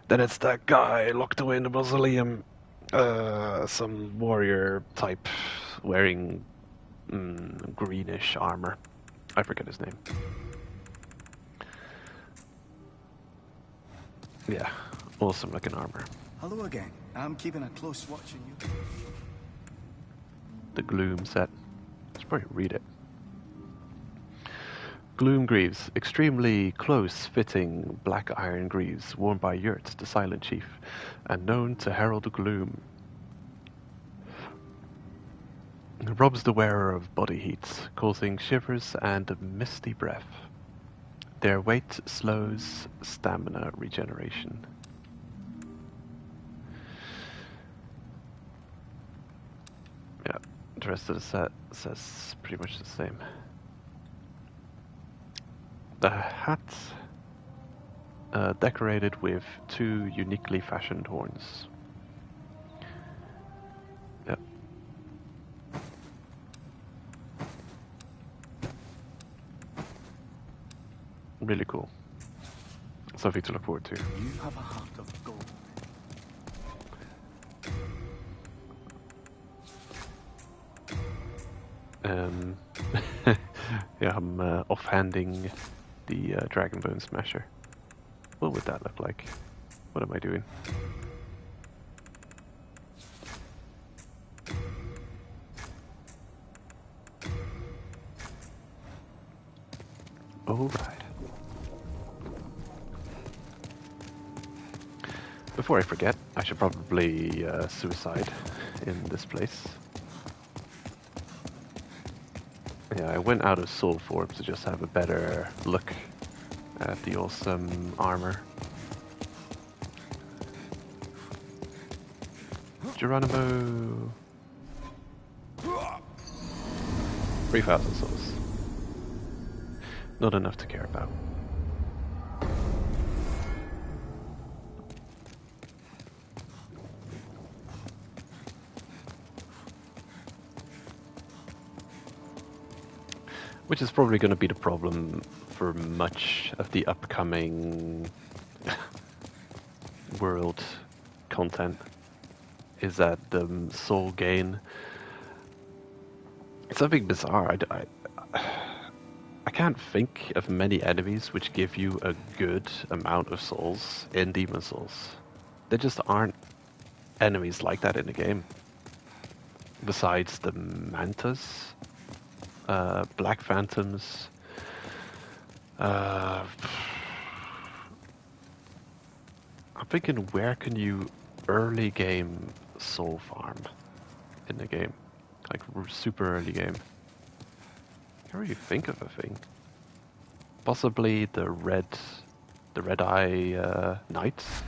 then it's that guy locked away in the mausoleum, some warrior type wearing greenish armor. I forget his name. Yeah, awesome looking armor. Hello again. I'm keeping a close watch on you. The Gloom set. Let's probably read it. Gloom greaves, extremely close-fitting black iron greaves worn by Yurt, the Silent Chief, and known to herald gloom. It robs the wearer of body heat, causing shivers and a misty breath. Their weight slows stamina regeneration. Yeah, the rest of the set says pretty much the same. The hat, decorated with 2 uniquely fashioned horns. Yep. Really cool. Something to look forward to. You have a heart of gold. Yeah, I'm offhanding the Dragonbone Smasher. What would that look like? What am I doing? Alright. Before I forget, I should probably suicide in this place. Yeah, I went out of soul form to just have a better look at the awesome armor. Geronimo. 3,000 souls. Not enough to care about. Which is probably going to be the problem for much of the upcoming world content, is that the soul gain. It's something bizarre. I can't think of many enemies which give you a good amount of souls in Demon Souls. There just aren't enemies like that in the game. Besides the Mantas, Black Phantoms, I'm thinking, where can you early game soul farm in the game? Like super early game. Can't really think of a thing. Possibly the red eye knights.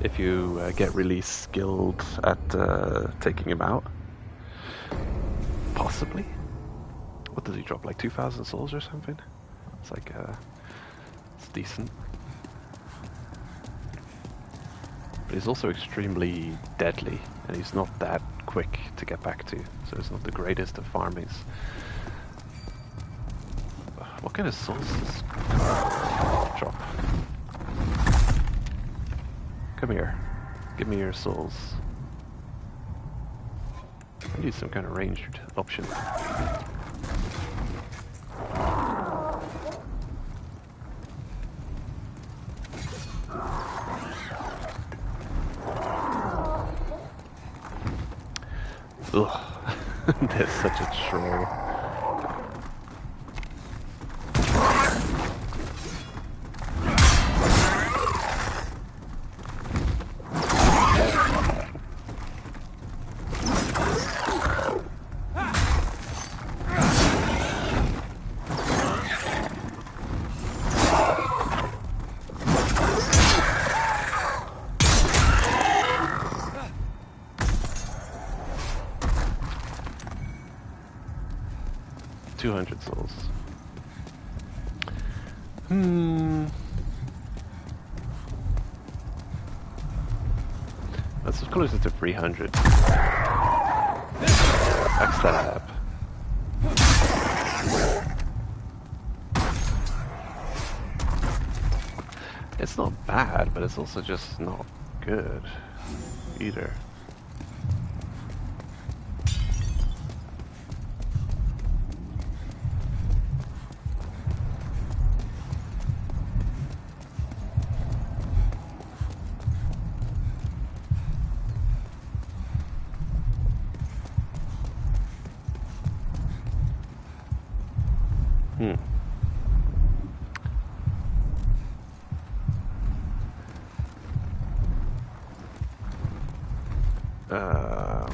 If you get really skilled at taking him out. Possibly. What does he drop? Like 2,000 souls or something? It's like it's decent. But he's also extremely deadly, and he's not that quick to get back to, so it's not the greatest of farmings. What kind of souls does this drop? Come here. Give me your souls. I need some kind of ranged option. Ugh. There's such a troll. Souls. That's closer to 300. Backstab. It's not bad, but it's also just not good either.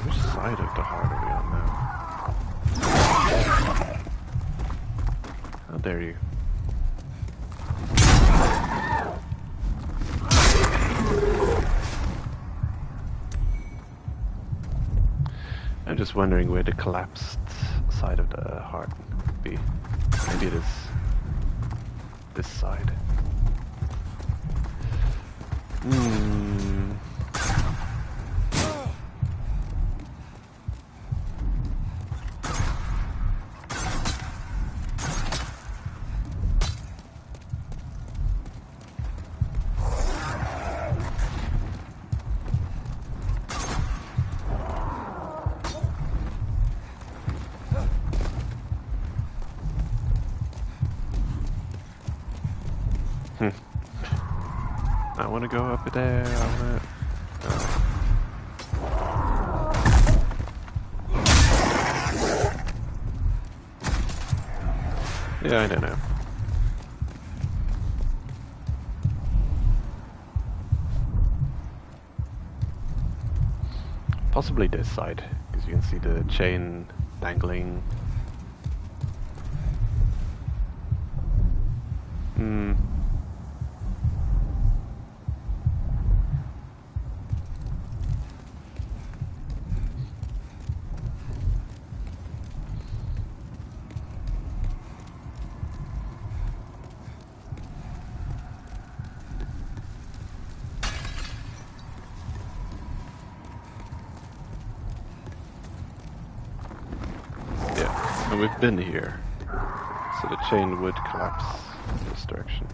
Which side of the heart are we on now? How dare you? I'm just wondering where the collapsed side of the heart could be. Maybe it is this side. I want to go up there. Yeah, I don't know. Possibly this side, because you can see the chain dangling. And we've been here. So the chain would collapse in this direction.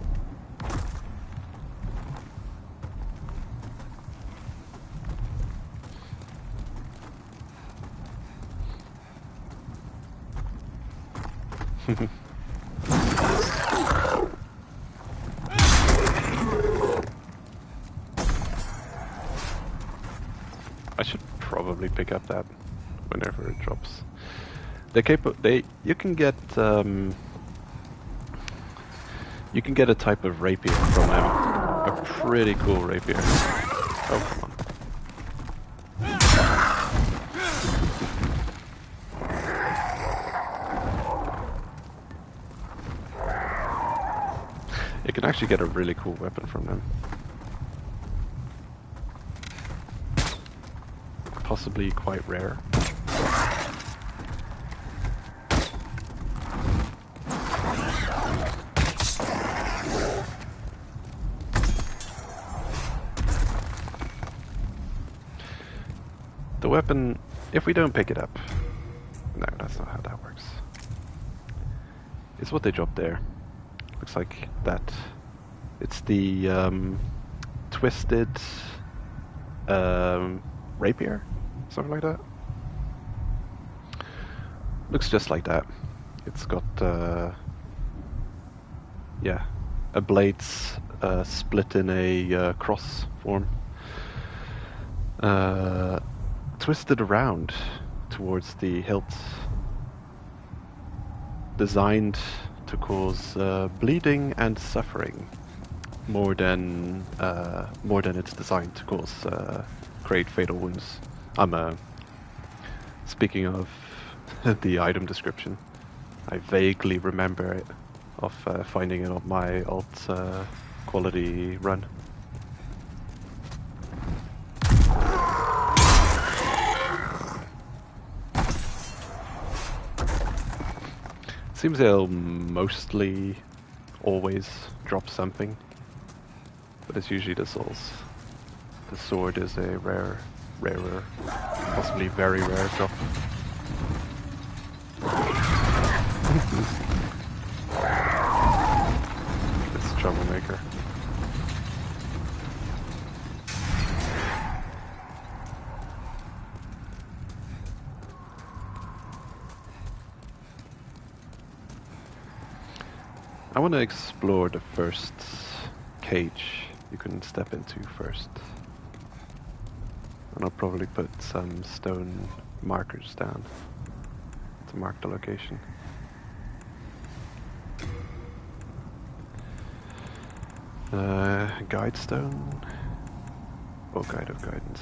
I should probably pick up that whenever it drops. You can get a type of rapier from them. A pretty cool rapier. Oh, come on. You can actually get a really cool weapon from them. Possibly quite rare. The weapon, if we don't pick it up... No, that's not how that works. It's what they dropped there. Looks like that. It's the twisted rapier? Something like that. Looks just like that. It's got yeah, a blade's split in a cross form. Twisted around towards the hilt. Designed to cause bleeding and suffering more than it's designed to cause create fatal wounds. Speaking of the item description, I vaguely remember it of finding it on my alt quality run. Seems they'll mostly always drop something, but it's usually the souls. The sword is a rarer, possibly very rare drop. This troublemaker. I want to explore the first cage you can step into first. And I'll probably put some stone markers down to mark the location. Guide stone or guide of guidance.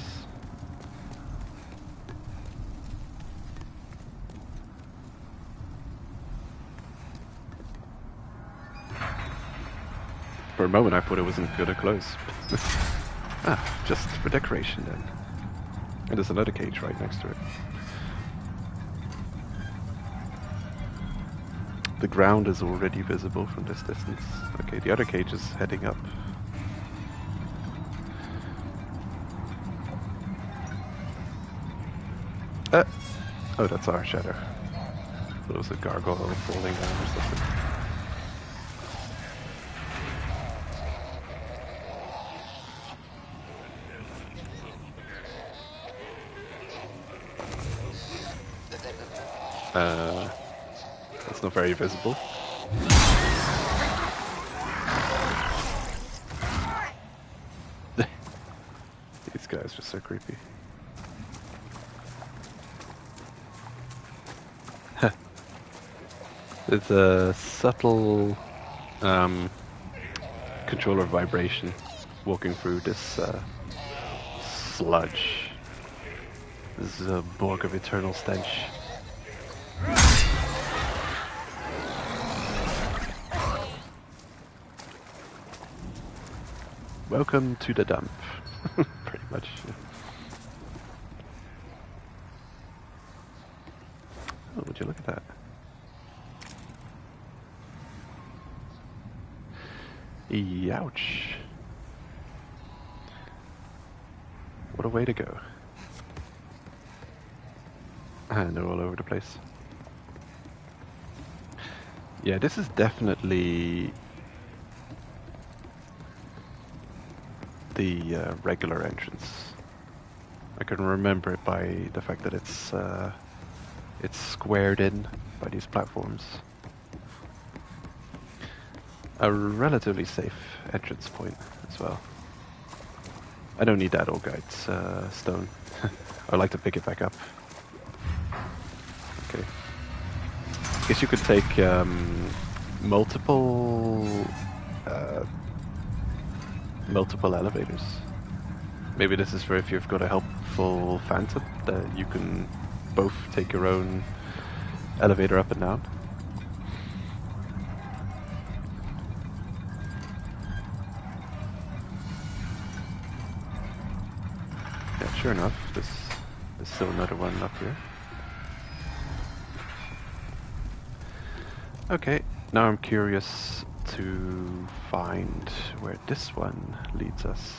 For a moment I thought it wasn't gonna close. Just for decoration then. And there's another cage right next to it. The ground is already visible from this distance. Okay, the other cage is heading up. Oh, that's our shadow. It was a gargoyle falling down or something. That's not very visible. These guys are so creepy. There's a subtle controller vibration walking through this sludge. This is a bog of eternal stench. Welcome to the dump. Pretty much. Yeah. Oh, would you look at that? Youch. What a way to go. And they're all over the place. Yeah, this is definitely the regular entrance. I can remember it by the fact that it's squared in by these platforms. A relatively safe entrance point as well. I don't need that old guide's stone. I'd like to pick it back up. Okay. Guess you could take multiple elevators. Maybe this is for if you've got a helpful phantom, that you can both take your own elevator up and down. Yeah, sure enough, there's still another one up here. Okay, now I'm curious to find where this one leads us.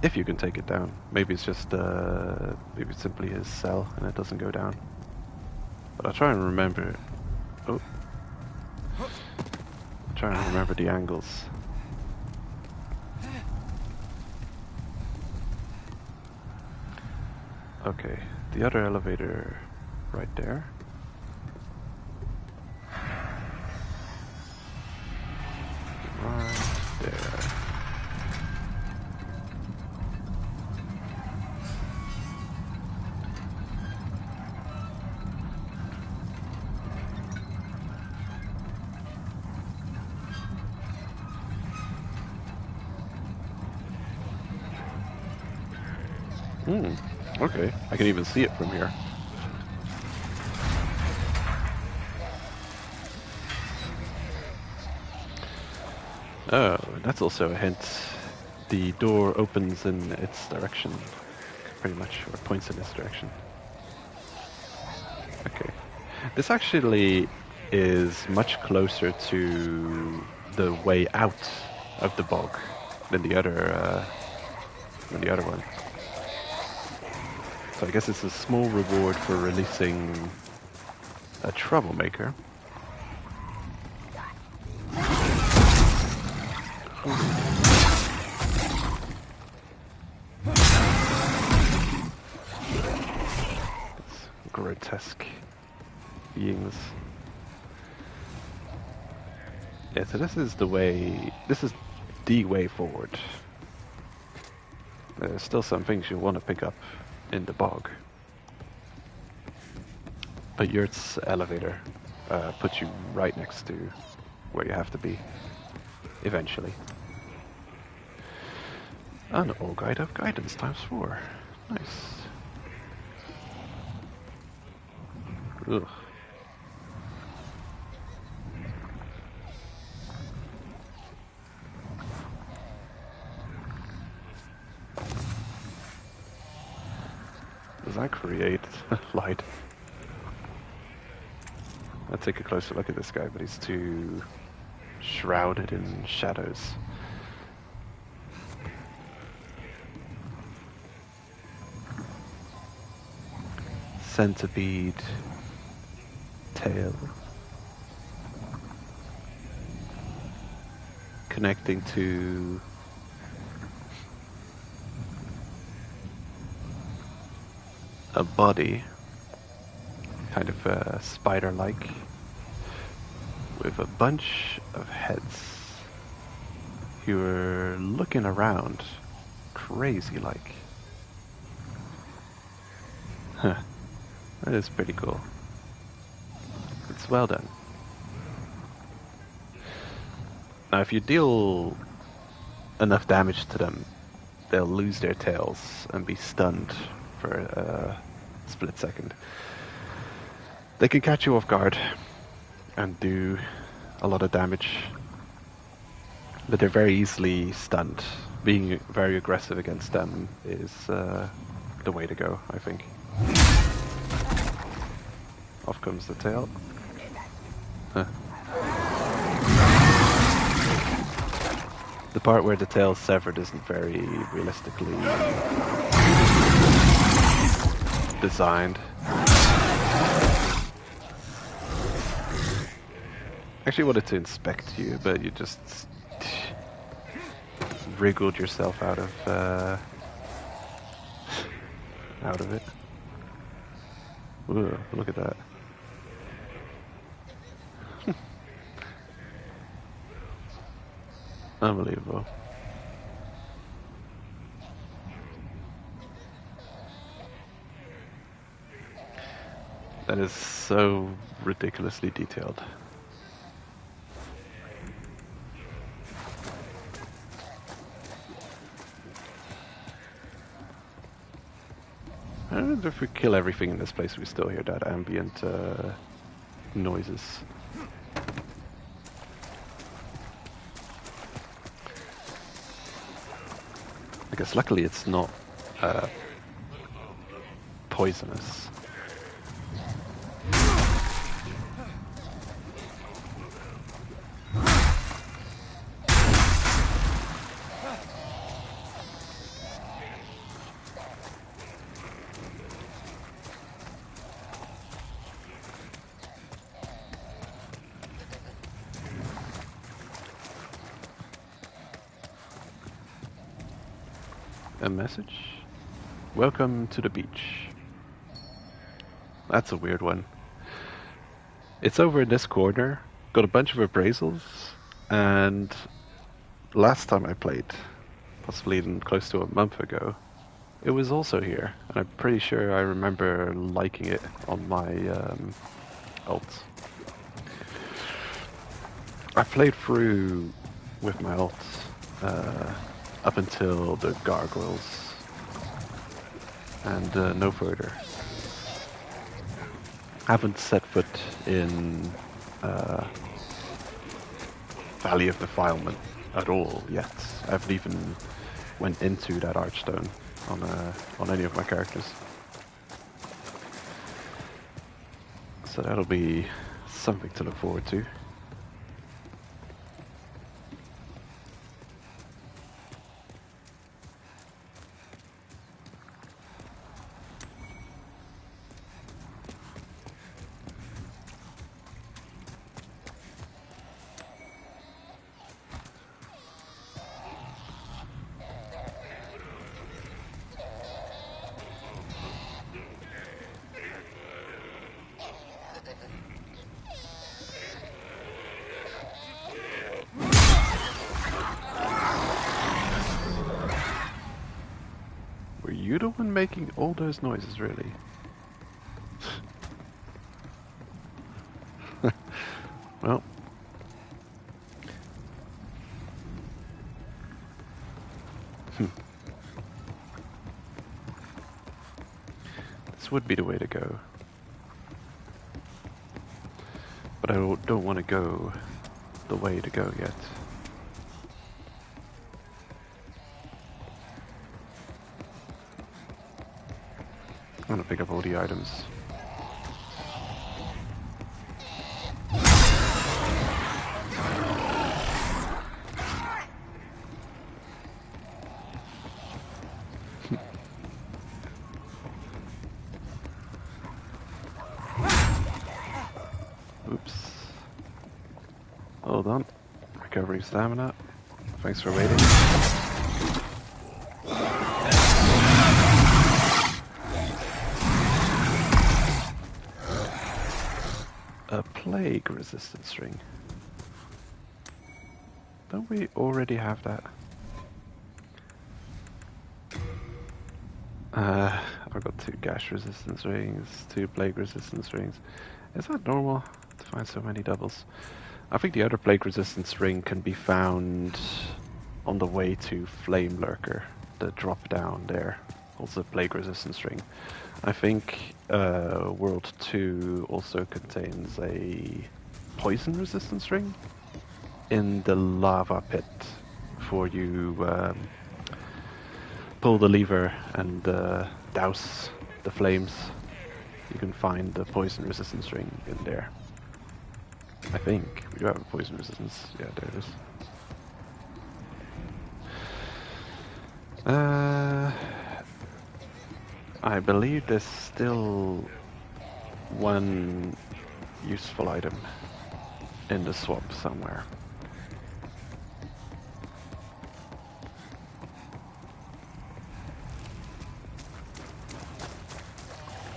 If you can take it down. Maybe it's just, maybe it's simply his cell and it doesn't go down. But I'll try and remember. Oh. I'll try and remember the angles. Okay, the other elevator right there. Right there. Okay, I can even see it from here. Oh, that's also a hint. The door opens in its direction, pretty much, or points in its direction. Okay. This actually is much closer to the way out of the bog than the other one. So I guess it's a small reward for releasing a troublemaker. It's grotesque beings. Yeah, so this is the way forward. There's still some things you want to pick up in the bog. But Yurt's elevator puts you right next to where you have to be, eventually. An old guide of guidance ×4. Nice. Ugh. Does that create light? I'll take a closer look at this guy, but he's too shrouded in shadows. Centipede tail connecting to a body, kind of spider-like, with a bunch of heads. You were looking around, crazy-like. Huh. That is pretty cool. It's well done. Now, if you deal enough damage to them, they'll lose their tails and be stunned for a split second. They can catch you off guard and do a lot of damage, but they're very easily stunned. Being very aggressive against them is the way to go, I think. Off comes the tail. Huh. The part where the tail's severed isn't very realistically designed. Actually wanted to inspect you, but you just wriggled yourself out of it. Ooh, look at that. Unbelievable. That is so ridiculously detailed. I don't know if we kill everything in this place, we still hear that ambient noises. I guess luckily it's not poisonous. A message? Welcome to the beach. That's a weird one. It's over in this corner. Got a bunch of appraisals, and last time I played, possibly even close to a month ago, it was also here, and I'm pretty sure I remember liking it on my alts. I played through with my alts up until the gargoyles, and no further. Haven't set foot in Valley of Defilement at all yet. I haven't even went into that Archstone on any of my characters. So that'll be something to look forward to. Were you the one making all those noises, really? Well. This would be the way to go. But I don't want to go the way to go yet. I'm gonna pick up all the items. Oops. Hold on. Recovering stamina. Thanks for waiting. A plague resistance ring. Don't we already have that? I've got 2 gash resistance rings, 2 plague resistance rings. Is that normal to find so many doubles? I think the other plague resistance ring can be found on the way to Flame Lurker, the drop down there. Also plague resistance ring. I think World 2 also contains a poison resistance ring in the lava pit before you pull the lever and douse the flames. You can find the poison resistance ring in there. I think we do have a poison resistance. Yeah, there it is. I believe there's still one useful item in the swamp somewhere.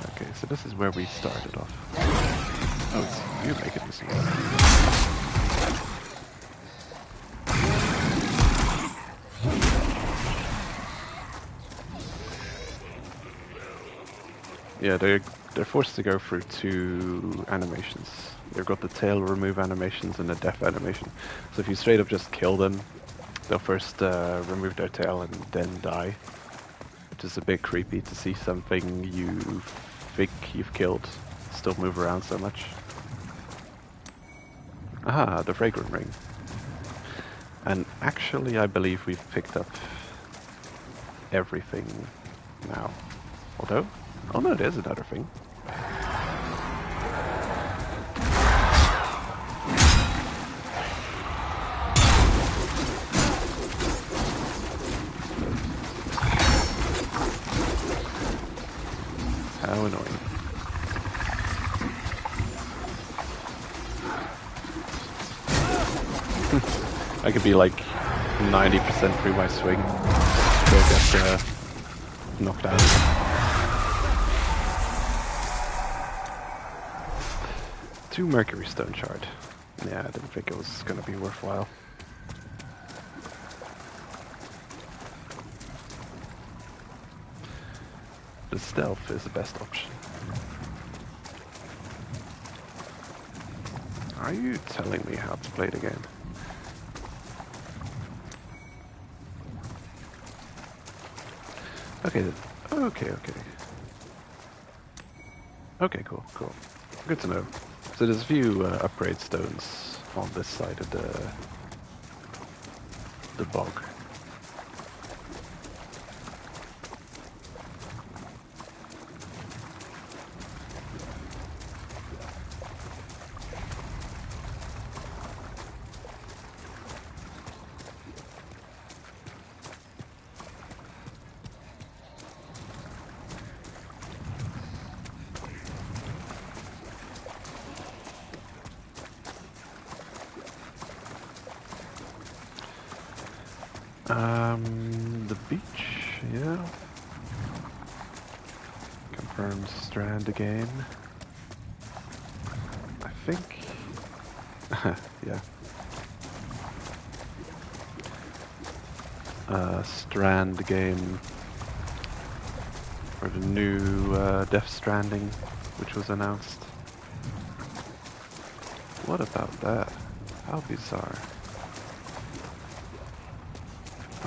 Okay, so this is where we started off. Oh, it's you making this one. Yeah, they're forced to go through two animations. They've got the tail remove animations and the death animation. So if you straight up just kill them, they'll first remove their tail and then die. Which is a bit creepy to see something you think you've killed still move around so much. Aha, the fragrant ring. And actually I believe we've picked up everything now. Although, oh no, there's another thing. How annoying. I could be like 90% through my swing. Still get knocked out. 2 Mercury Stone Shard. Yeah, I didn't think it was gonna be worthwhile. The stealth is the best option. Are you telling me how to play the game? Okay, okay. Okay, cool. Good to know. So there's a few upgrade stones on this side of the bog. The beach, yeah. Confirmed strand again. I think. Yeah. Strand game for the new Death Stranding, which was announced. What about that? How bizarre.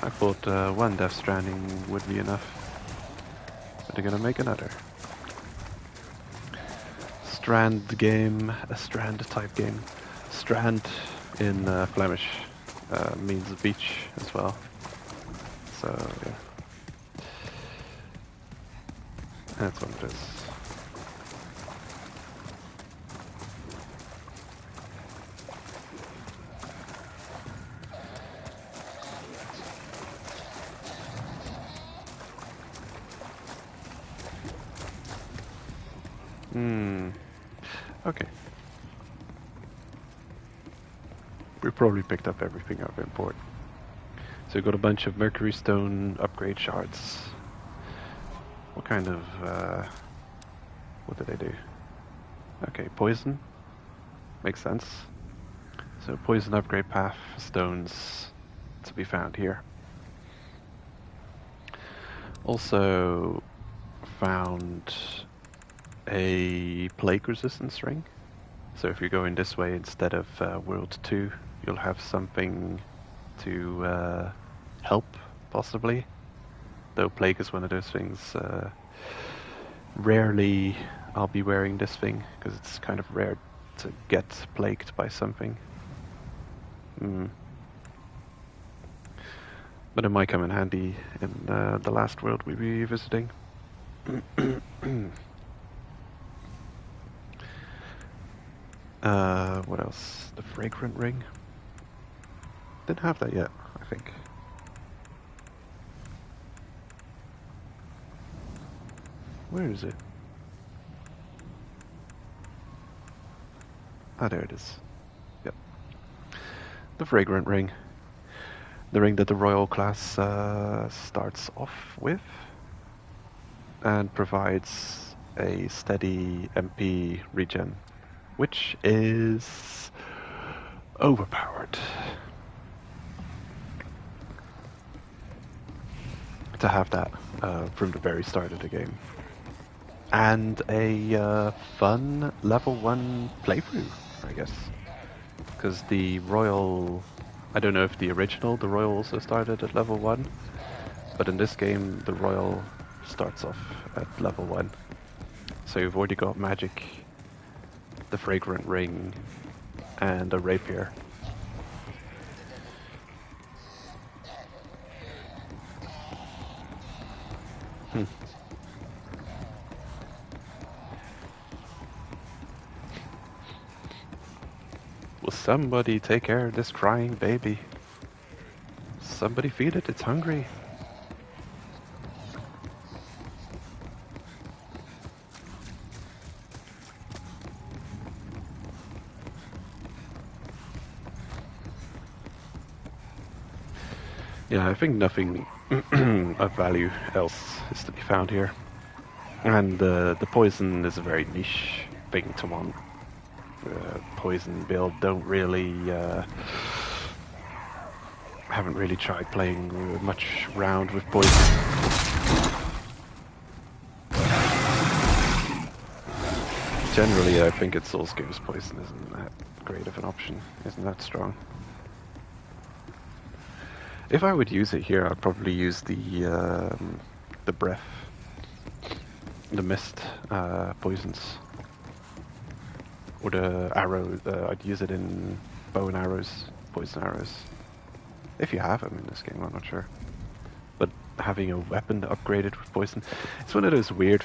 I thought one Death Stranding would be enough, but they're gonna make another. Strand game, a Strand type game. Strand in Flemish means beach as well. So yeah, that's what it is. Okay. We probably picked up everything of import. So we got a bunch of Mercury Stone upgrade shards. What kind of, what did they do? Okay, poison. Makes sense. So poison upgrade path stones to be found here. Also found a plague resistance ring. So if you're going this way instead of World 2, you'll have something to help, possibly. Though plague is one of those things. Rarely I'll be wearing this thing, because it's kind of rare to get plagued by something. But it might come in handy in the last world we'll be visiting. What else? The fragrant ring? Didn't have that yet, I think. Where is it? Ah, there it is. Yep. the Fragrant Ring. The ring that the Royal class starts off with and provides a steady MP regen, which is overpowered. To have that from the very start of the game. And a fun level 1 playthrough, I guess. Because the Royal... I don't know if the Royal also started at level 1. But in this game, the Royal starts off at level 1. So you've already got magic, the Fragrant Ring, and a Rapier. Will somebody take care of this crying baby? Somebody feed it, it's hungry. Yeah, I think nothing of value else is to be found here. And the poison is a very niche thing to want. Poison build don't really... haven't really tried playing much round with poison. Generally, I think it's Souls games poison isn't that great of an option, isn't that strong. If I would use it here, I'd probably use the breath, the mist poisons, or the arrow. I'd use it in bow and arrows, poison arrows. If you have them in this game, I'm not sure. But having a weapon upgraded with poison, it's one of those weird.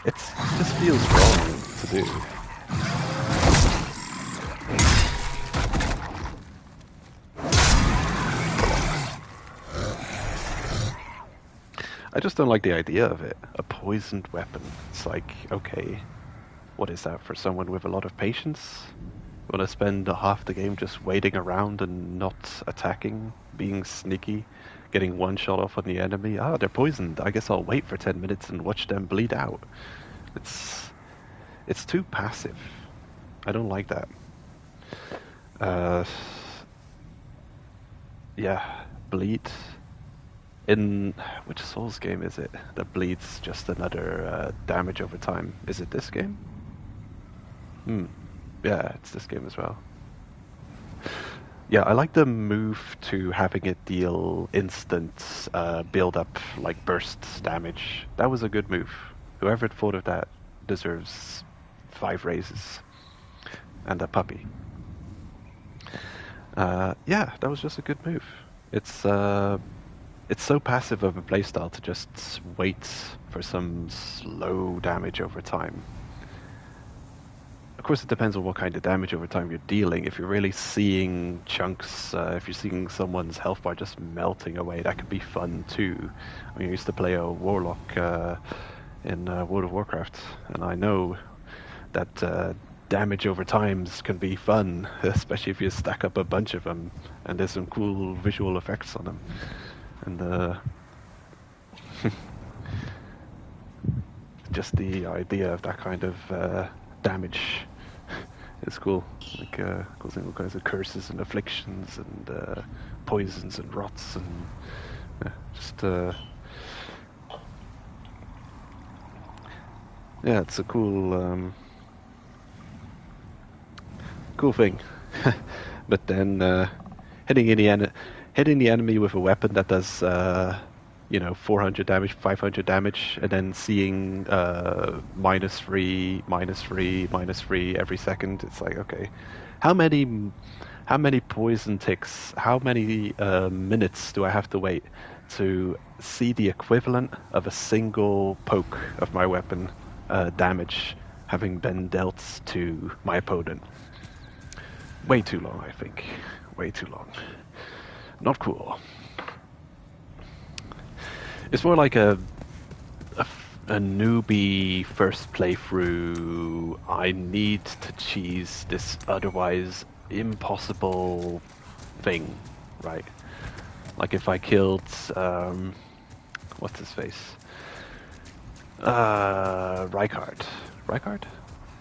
It just feels wrong to do. I just don't like the idea of it. A poisoned weapon. It's like, okay, what is that for someone with a lot of patience? You want to spend half the game just waiting around and not attacking, being sneaky, getting one shot off on the enemy? Ah, they're poisoned. I guess I'll wait for 10 minutes and watch them bleed out. It's too passive. I don't like that. Yeah, bleed. In which Souls game is it that bleeds just another damage over time? Is it this game? Yeah, it's this game as well. Yeah, I like the move to having it deal instant build up, like burst damage. That was a good move. Whoever thought of that deserves 5 raises and a puppy. Yeah, that was just a good move. It's so passive of a playstyle to just wait for some slow damage over time. Of course, it depends on what kind of damage over time you're dealing. If you're really seeing chunks, if you're seeing someone's health bar just melting away, that could be fun too. I mean, I used to play a warlock in World of Warcraft, and I know that damage over times can be fun, especially if you stack up a bunch of them, and there's some cool visual effects on them. And just the idea of that kind of damage is cool. Like causing all kinds of curses and afflictions and poisons and rots and just yeah, it's a cool cool thing. But then hitting the enemy with a weapon that does, 400 damage, 500 damage, and then seeing -3, -3, -3 every second. It's like, okay, how many poison ticks, how many minutes do I have to wait to see the equivalent of a single poke of my weapon damage having been dealt to my opponent? Way too long, I think. Way too long. Not cool. It's more like a newbie first playthrough. I need to cheese this otherwise impossible thing, right? Like if I killed, what's his face? Rykard. Rykard?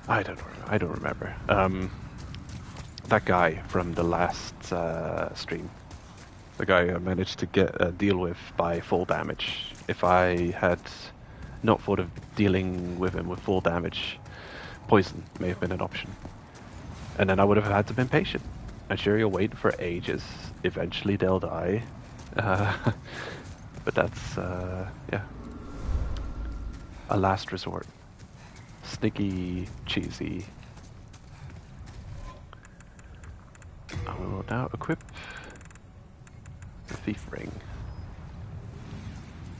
I don't remember. That guy from the last stream. The guy I managed to get deal with by full damage. If I had not thought of dealing with him with full damage, poison may have been an option. And then I would have had to been patient. And sure, you'll wait for ages. Eventually they'll die. But that's, yeah. A last resort. Sneaky, cheesy. I will now equip the thief ring.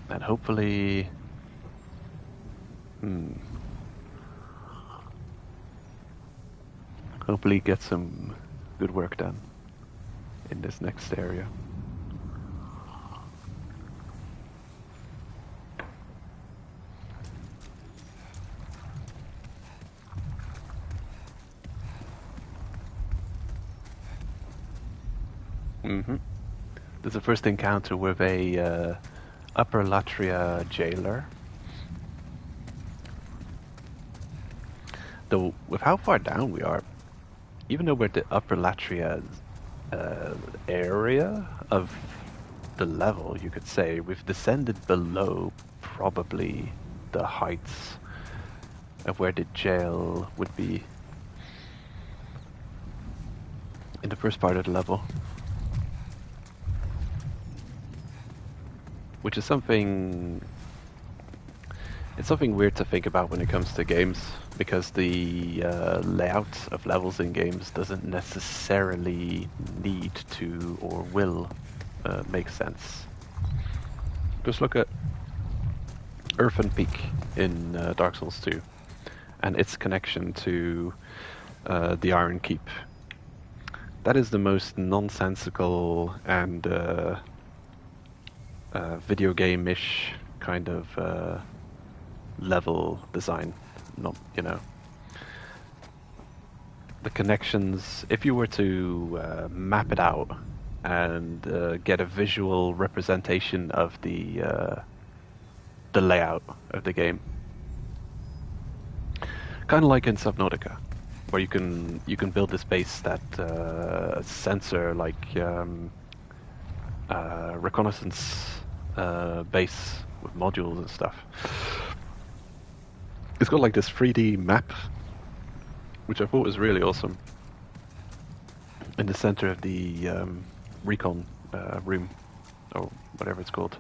And hopefully... hopefully get some good work done in this next area. This is the first encounter with a Upper Latria jailer. Though, with how far down we are, even though we're at the Upper Latria area of the level, you could say, we've descended below probably the heights of where the jail would be in the first part of the level. Which is something... It's something weird to think about when it comes to games, because the layout of levels in games doesn't necessarily need to or will make sense. Just look at Earthen Peak in Dark Souls 2 and its connection to the Iron Keep. That is the most nonsensical and video game-ish kind of level design. Not, you know, the connections. If you were to map it out and get a visual representation of the layout of the game, kind of like in Subnautica, where you can build this base that sensor like reconnaissance base with modules and stuff. It's got like this 3D map, which I thought was really awesome, in the center of the recon room, or whatever it's called.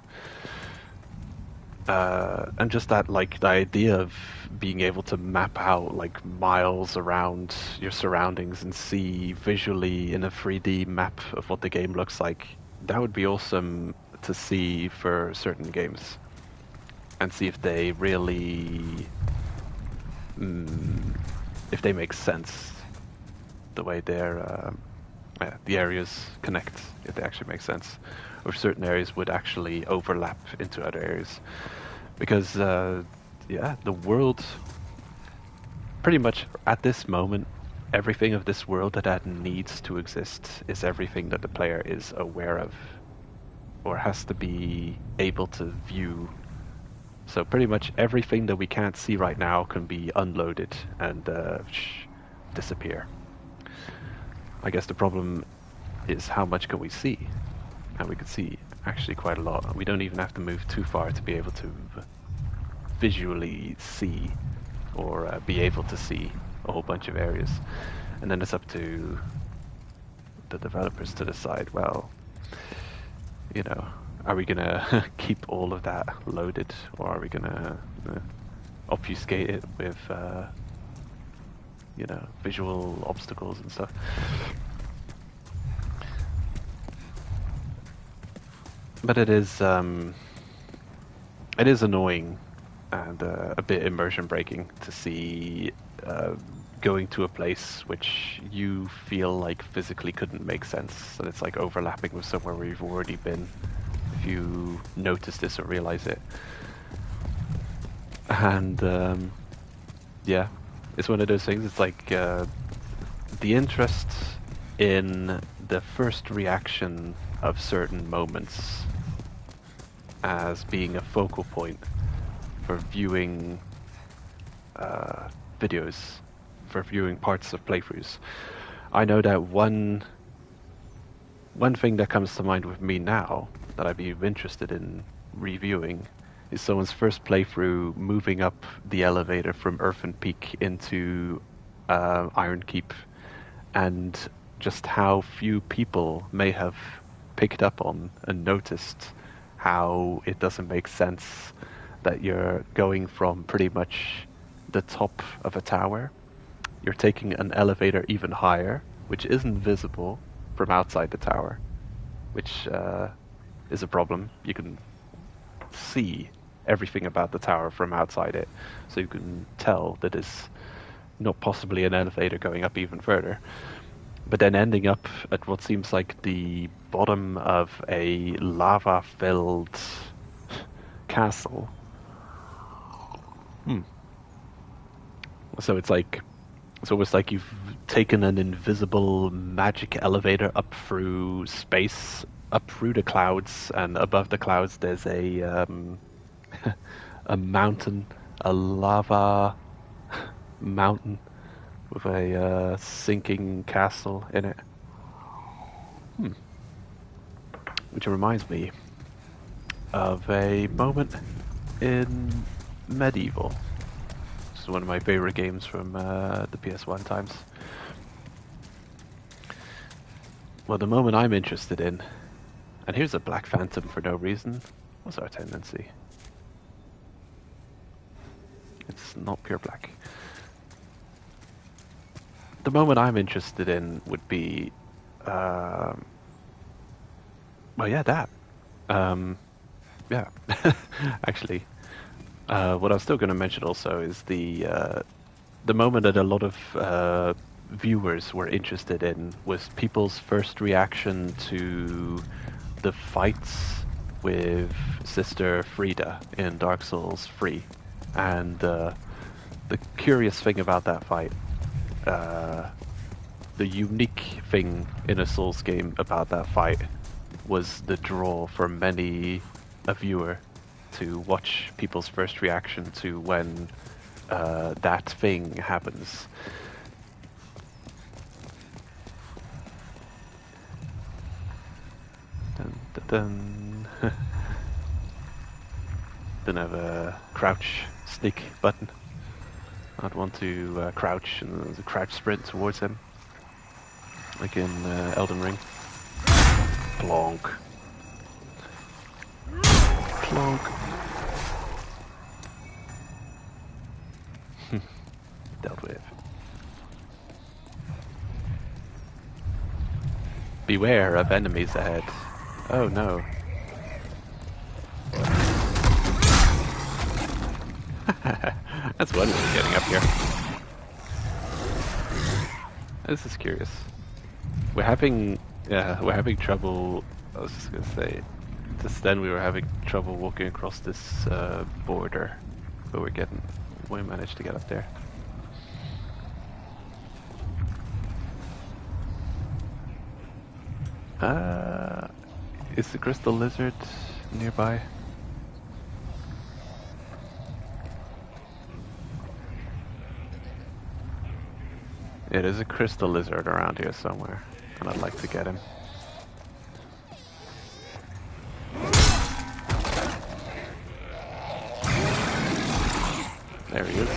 And just that, like, the idea of being able to map out like miles around your surroundings and see visually in a 3D map of what the game looks like, that would be awesome to see for certain games, and see if they really if they make sense, the way the areas connect, if they actually make sense, or certain areas would actually overlap into other areas. Because yeah, the world, pretty much at this moment, everything of this world that needs to exist is everything that the player is aware of or has to be able to view. So pretty much everything that we can't see right now can be unloaded and disappear. I guess the problem is how much can we see? And we can see actually quite a lot. We don't even have to move too far to be able to visually see or be able to see a whole bunch of areas. And then it's up to the developers to decide, well, you know, are we gonna keep all of that loaded, or are we gonna obfuscate it with you know, visual obstacles and stuff? But it is annoying and a bit immersion breaking to see going to a place which you feel like physically couldn't make sense, and it's like overlapping with somewhere where you've already been, if you notice this or realize it. And yeah, it's one of those things. It's like the interest in the first reaction of certain moments as being a focal point for viewing videos, for viewing parts of playthroughs. I know that one thing that comes to mind with me now that I'd be interested in reviewing is someone's first playthrough moving up the elevator from Earthen Peak into Iron Keep, and just how few people may have picked up on and noticed how it doesn't make sense that you're going from pretty much the top of a tower, you're taking an elevator even higher, which isn't visible from outside the tower, which is a problem. You can see everything about the tower from outside it, so you can tell that it's not possibly an elevator going up even further. But then ending up at what seems like the bottom of a lava-filled castle. So it's almost like you've taken an invisible magic elevator up through space, up through the clouds, and above the clouds there's a a mountain, a lava mountain with a sinking castle in it. Which reminds me of a moment in Medieval. This is one of my favorite games from the PS1 times. Well, the moment I'm interested in, and here's a Black Phantom for no reason. What's our tendency? It's not pure black. The moment I'm interested in would be, well, yeah, that. Yeah, actually, what I was still going to mention also is the moment that a lot of viewers were interested in was people's first reaction to the fights with Sister Frida in Dark Souls 3. And the curious thing about that fight, the unique thing in a Souls game about that fight was the draw for many a viewer to watch people's first reaction to when that thing happens. Dun, dun, dun. Don't have a crouch sneak button. I'd want to crouch, and there's a crouch sprint towards him, like in Elden Ring. Plonk. Plonk. Dealt with. Beware of enemies ahead. Oh no. That's one way of getting up here. This is curious. We're having trouble. I was just gonna say, just then we were having trouble walking across this border, but we managed to get up there. Is the crystal lizard nearby? Yeah, there's a crystal lizard around here somewhere, and I'd like to get him. There he is.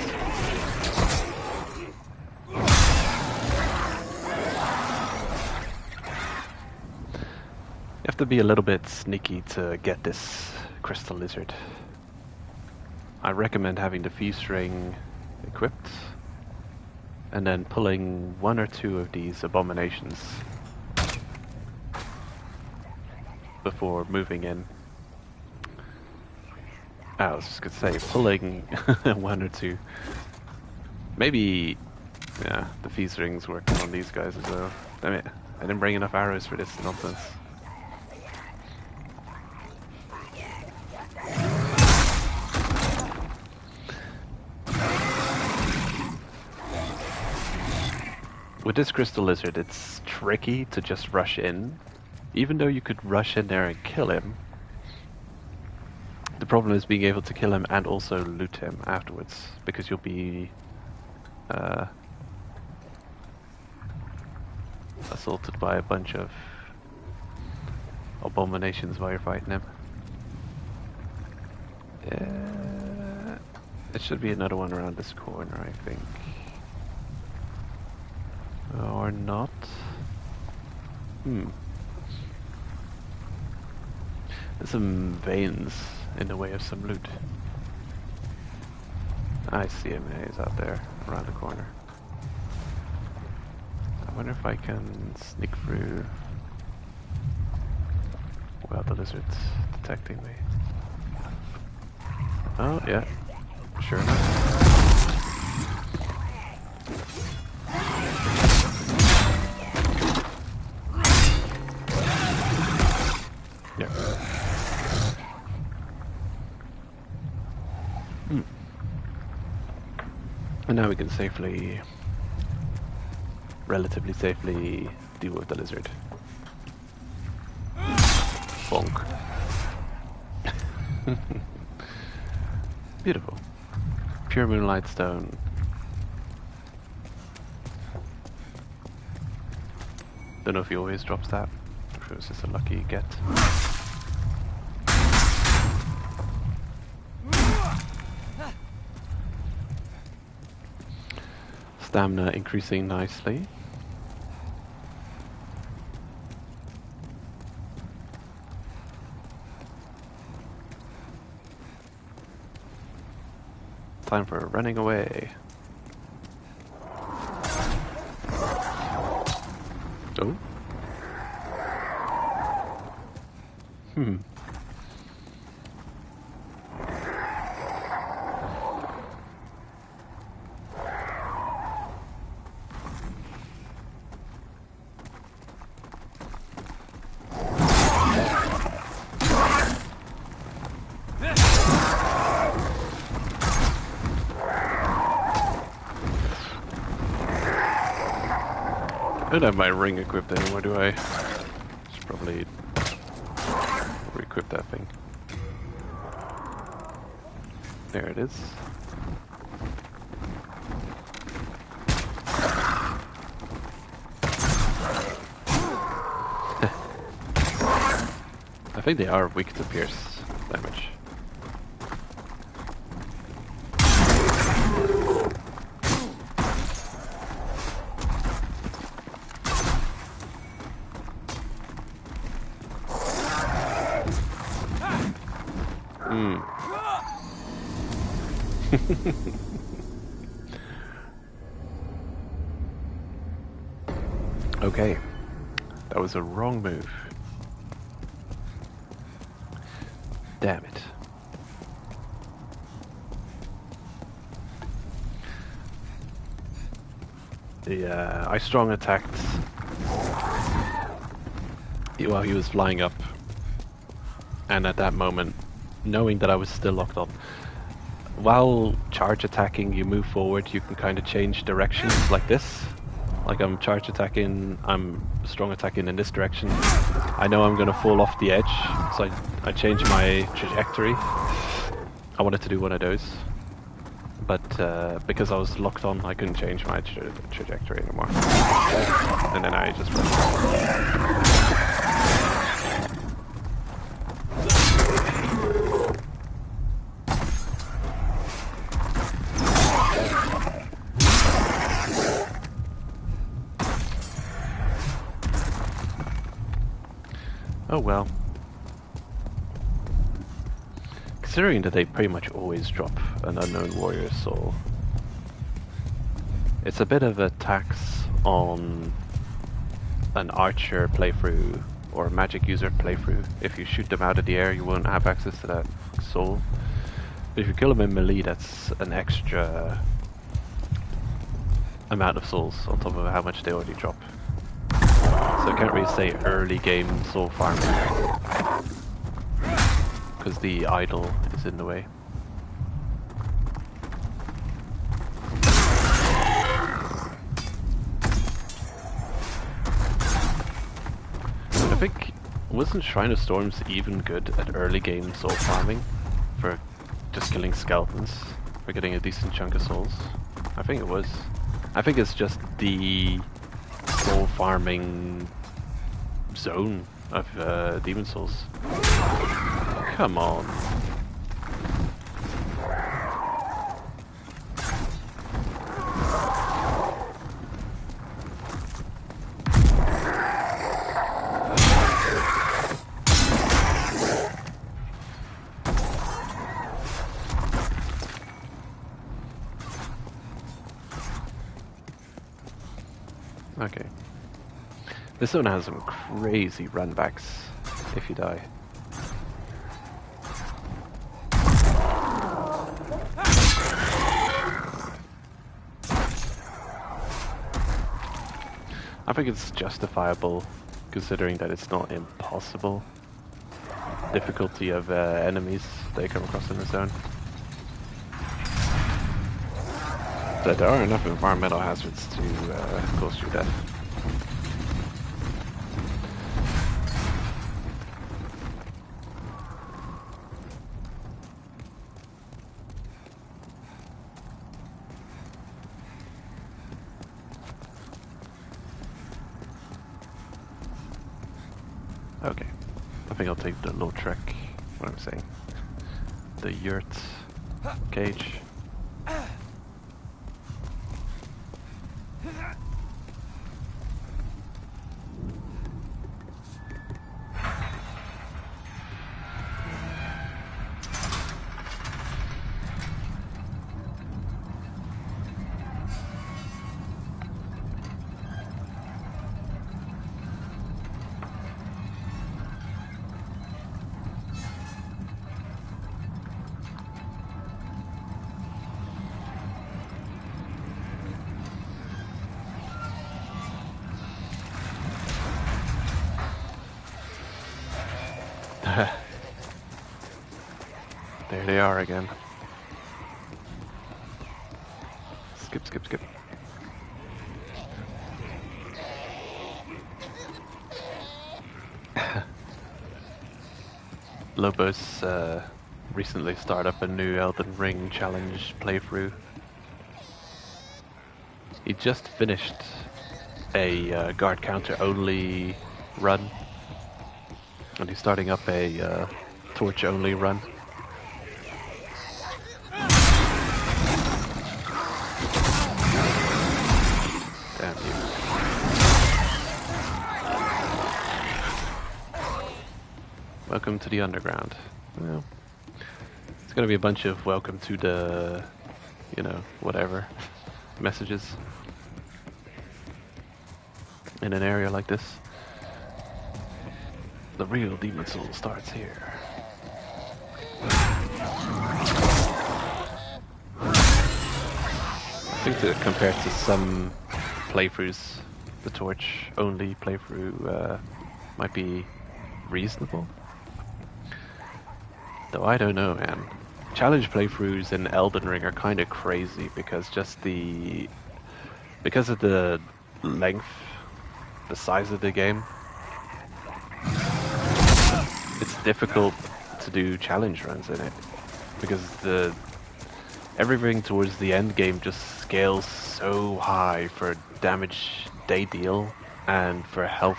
You have to be a little bit sneaky to get this crystal lizard. I recommend having the Feast Ring equipped, and then pulling one or two of these abominations before moving in. I was just gonna say, pulling one or two. Maybe, yeah, the Feast Ring's working on these guys as well. Damn it, I didn't bring enough arrows for this nonsense. With this crystal lizard, it's tricky to just rush in. Even though you could rush in there and kill him, the problem is being able to kill him and also loot him afterwards, because you'll be assaulted by a bunch of abominations while you're fighting him. Yeah, it should be another one around this corner, I think. Or not. There's some veins in the way of some loot. I see him, he's out there, around the corner. I wonder if I can sneak through without the lizards detecting me. Oh, yeah. Sure enough. Yeah. And now we can safely, relatively safely, deal with the lizard. Bonk. Beautiful. Pure moonlight stone. Don't know if he always drops that, or if it was just a lucky get. Stamina increasing nicely. Time for running away. Oh. I don't have my ring equipped anymore, do I? Should probably re-equip that thing. There it is. I think they are weak to pierce damage. Okay, that was a wrong move. Damn it. The Ice Strong attacked while he was flying up, and at that moment, knowing that I was still locked on, while charge attacking, you move forward, you can kind of change directions like this. Like I'm charge attacking, I'm strong attacking in this direction. I know I'm gonna fall off the edge, so I change my trajectory. I wanted to do one of those, but because I was locked on, I couldn't change my trajectory anymore. And then I just oh well. Considering that they pretty much always drop an Unknown Warrior Soul, it's a bit of a tax on an archer playthrough or a magic user playthrough. If you shoot them out of the air, you won't have access to that soul. But if you kill them in melee, that's an extra amount of souls on top of how much they already drop. So I can't really say early game soul farming, because the idol is in the way. think, wasn't Shrine of Storms even good at early game soul farming? For just killing skeletons? For getting a decent chunk of souls? I think it was. I think it's just the soul farming zone of Demon Souls. Come on. Okay. This one has some crazy runbacks if you die. I think it's justifiable considering that it's not impossible. Difficulty of enemies they come across in the zone. But there are enough environmental hazards to cause you death. Okay, I think I'll take the low trek, what I'm saying. The yurt cage. There they are again. Skip, skip, skip. Lobos recently started up a new Elden Ring challenge playthrough. He just finished a guard counter only run, and he's starting up a torch only run. Damn you. Welcome to the underground. Well, it's gonna be a bunch of welcome to the, you know, whatever messages in an area like this. The real Demon Soul starts here. I think that compared to some playthroughs, the torch only playthrough might be reasonable. Though I don't know, man. Challenge playthroughs in Elden Ring are kind of crazy because because of the length, the size of the game, it's difficult to do challenge runs in it because everything towards the end game just scales so high for damage they deal and for health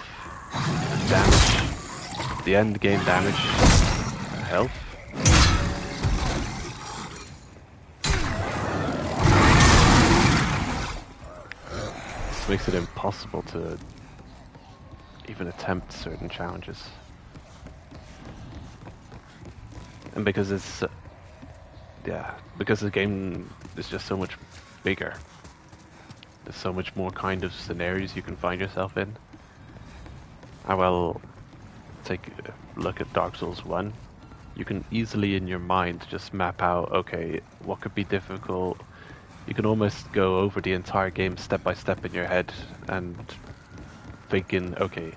damage. The end game damage health. This makes it impossible to even attempt certain challenges. And because it's, because the game is just so much bigger. There's so much more kind of scenarios you can find yourself in. I will take a look at Dark Souls 1. You can easily in your mind just map out, okay, what could be difficult. You can almost go over the entire game step by step in your head and thinking, okay,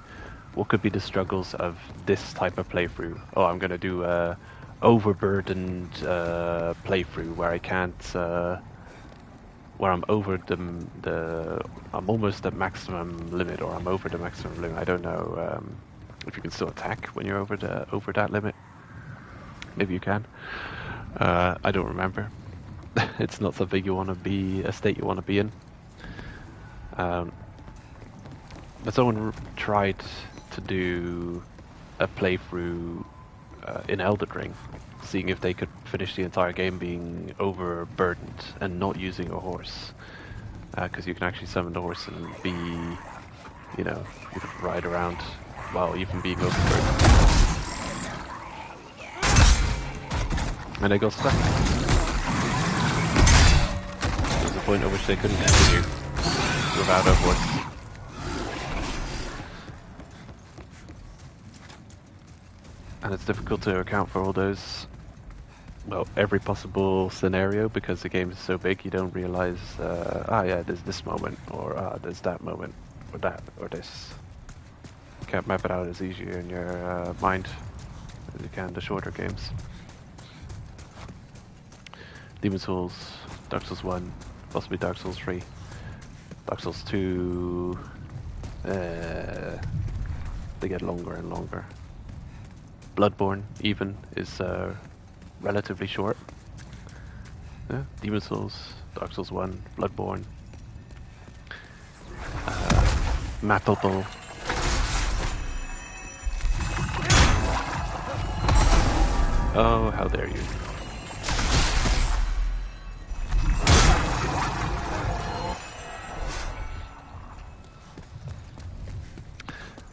what could be the struggles of this type of playthrough? Oh, I'm gonna do a overburdened playthrough where I can't, where I'm over I'm almost at maximum limit, or I'm over the maximum limit. I don't know if you can still attack when you're over that limit. Maybe you can. I don't remember. It's not something you want to be, a state you want to be in. But someone tried to do a playthrough in Elden Ring, seeing if they could finish the entire game being overburdened and not using a horse. Because you can actually summon the horse and be, you know, you can ride around while even being overburdened. And they got stuck. There's a point at which they couldn't continue without a horse. And it's difficult to account for all those, well, every possible scenario, because the game is so big you don't realize, yeah, there's this moment, or there's that moment, or that, or this. You can't map it out as easier in your mind as you can the shorter games. Demon's Souls, Dark Souls 1, possibly Dark Souls 3, Dark Souls 2, they get longer and longer. Bloodborne, even, is relatively short. Yeah, Demon's Souls, Dark Souls 1, Bloodborne, mappable. Oh, how dare you.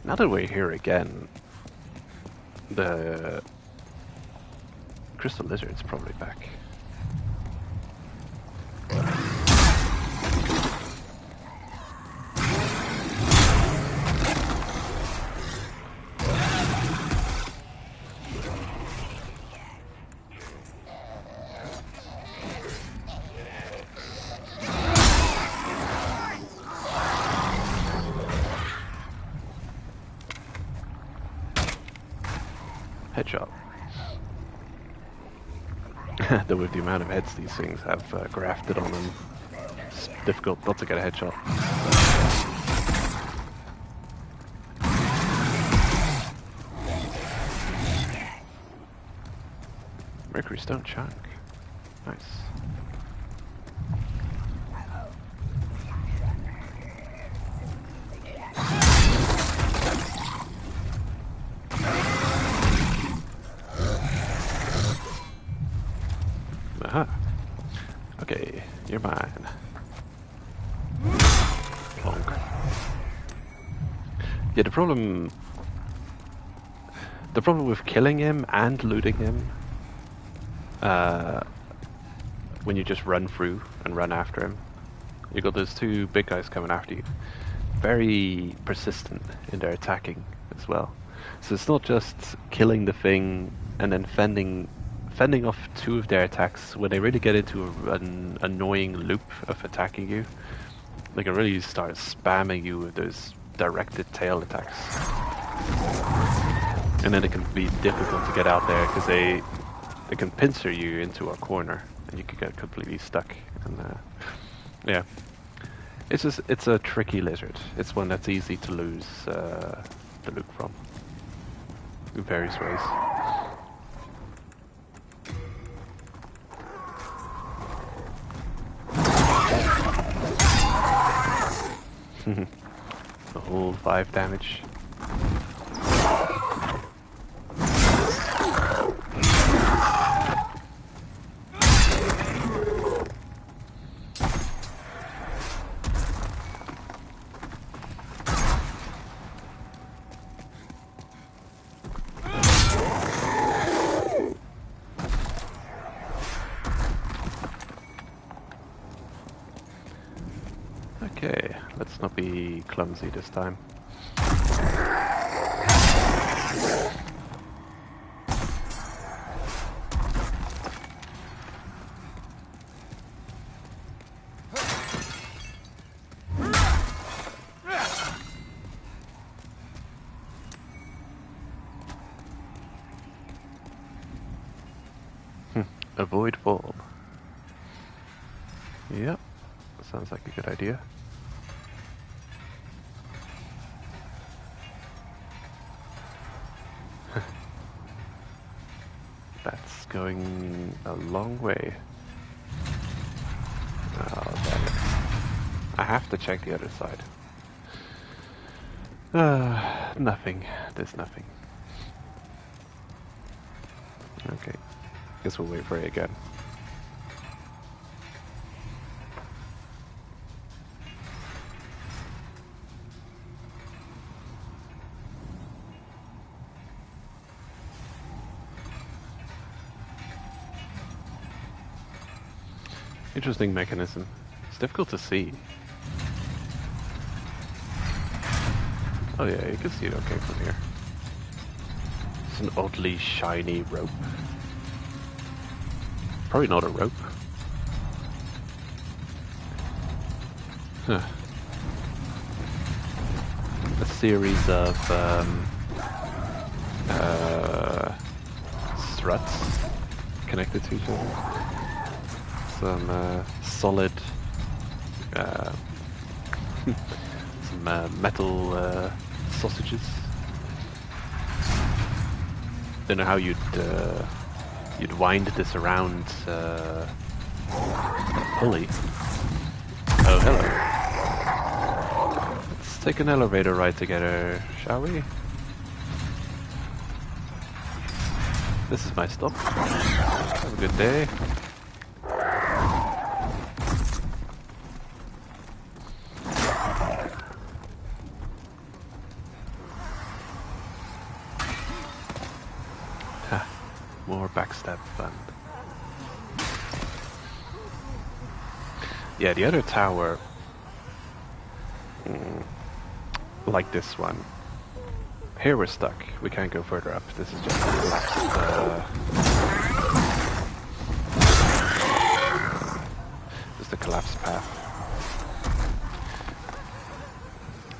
Now that we're here again, the Crystal Lizard's probably back. Headshot. Though with the amount of heads these things have grafted on them, it's difficult not to get a headshot. Mercury Stone Chunk. Nice. Okay, you're mine. Plonk. Yeah, the problem with killing him and looting him, when you just run through and run after him, you got those two big guys coming after you. Very persistent in their attacking as well. So it's not just killing the thing and then fending off two of their attacks. When they really get into an annoying loop of attacking you, they can really start spamming you with those directed tail attacks. And then it can be difficult to get out there because they can pincer you into a corner and you can get completely stuck. And yeah, it's a tricky lizard. It's one that's easy to lose the loop from in various ways. The whole 5 damage. Okay, let's not be clumsy this time. Avoid fall. Yep, sounds like a good idea. going a long way. Oh, damn it. I have to check the other side. Nothing. There's nothing. Okay. Guess we'll wait for it again. Interesting mechanism. It's difficult to see. Oh yeah, you can see it okay from here. It's an oddly shiny rope. Probably not a rope. Huh. A series of struts connected to each other. Some solid, some metal sausages. Don't know how you'd wind this around a pulley. Oh, hello. Let's take an elevator ride together, shall we? This is my stop. Have a good day. More backstab fun. Yeah, the other tower, like this one. Here we're stuck. We can't go further up. This is just a collapsed path.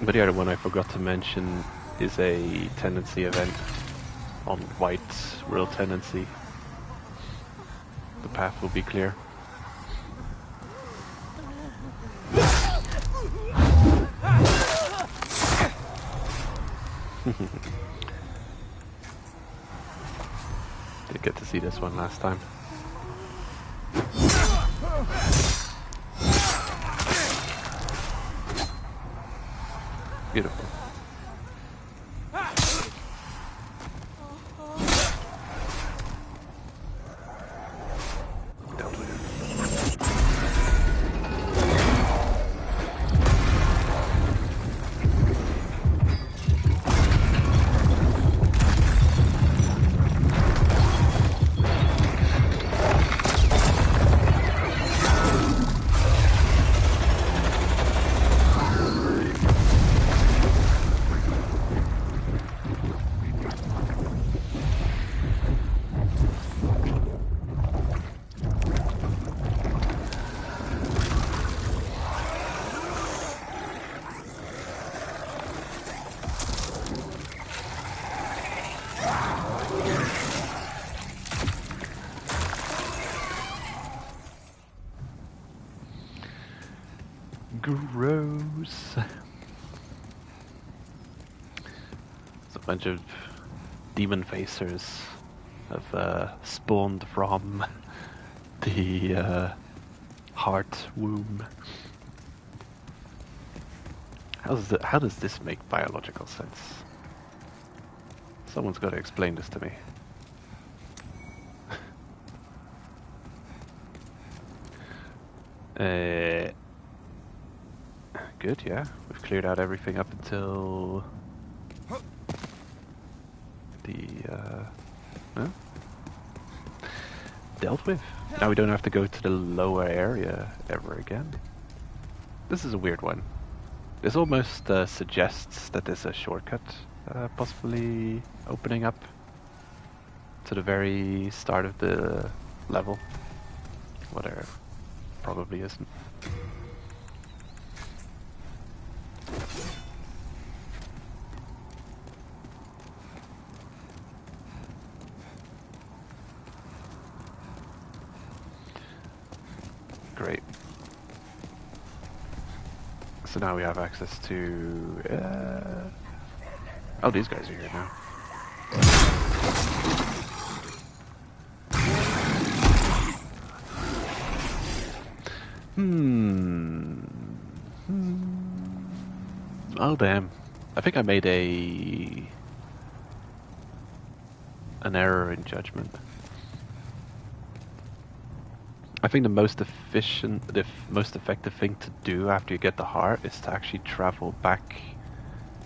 But the other one I forgot to mention is a tendency event on White's real tendency. The path will be clear. Did get to see this one last time. Beautiful. Gross. There's a bunch of demon facers have spawned from the heart womb. How does this make biological sense? Someone's got to explain this to me. Good, yeah. We've cleared out everything up until the dealt with. Now we don't have to go to the lower area ever again. This is a weird one. This almost suggests that there's a shortcut possibly opening up to the very start of the level. Whatever. Probably isn't. Great. So now we have access to... oh, these guys are here now. Oh damn. I think I made an error in judgment. I think the most efficient, the most effective thing to do after you get the heart is to actually travel back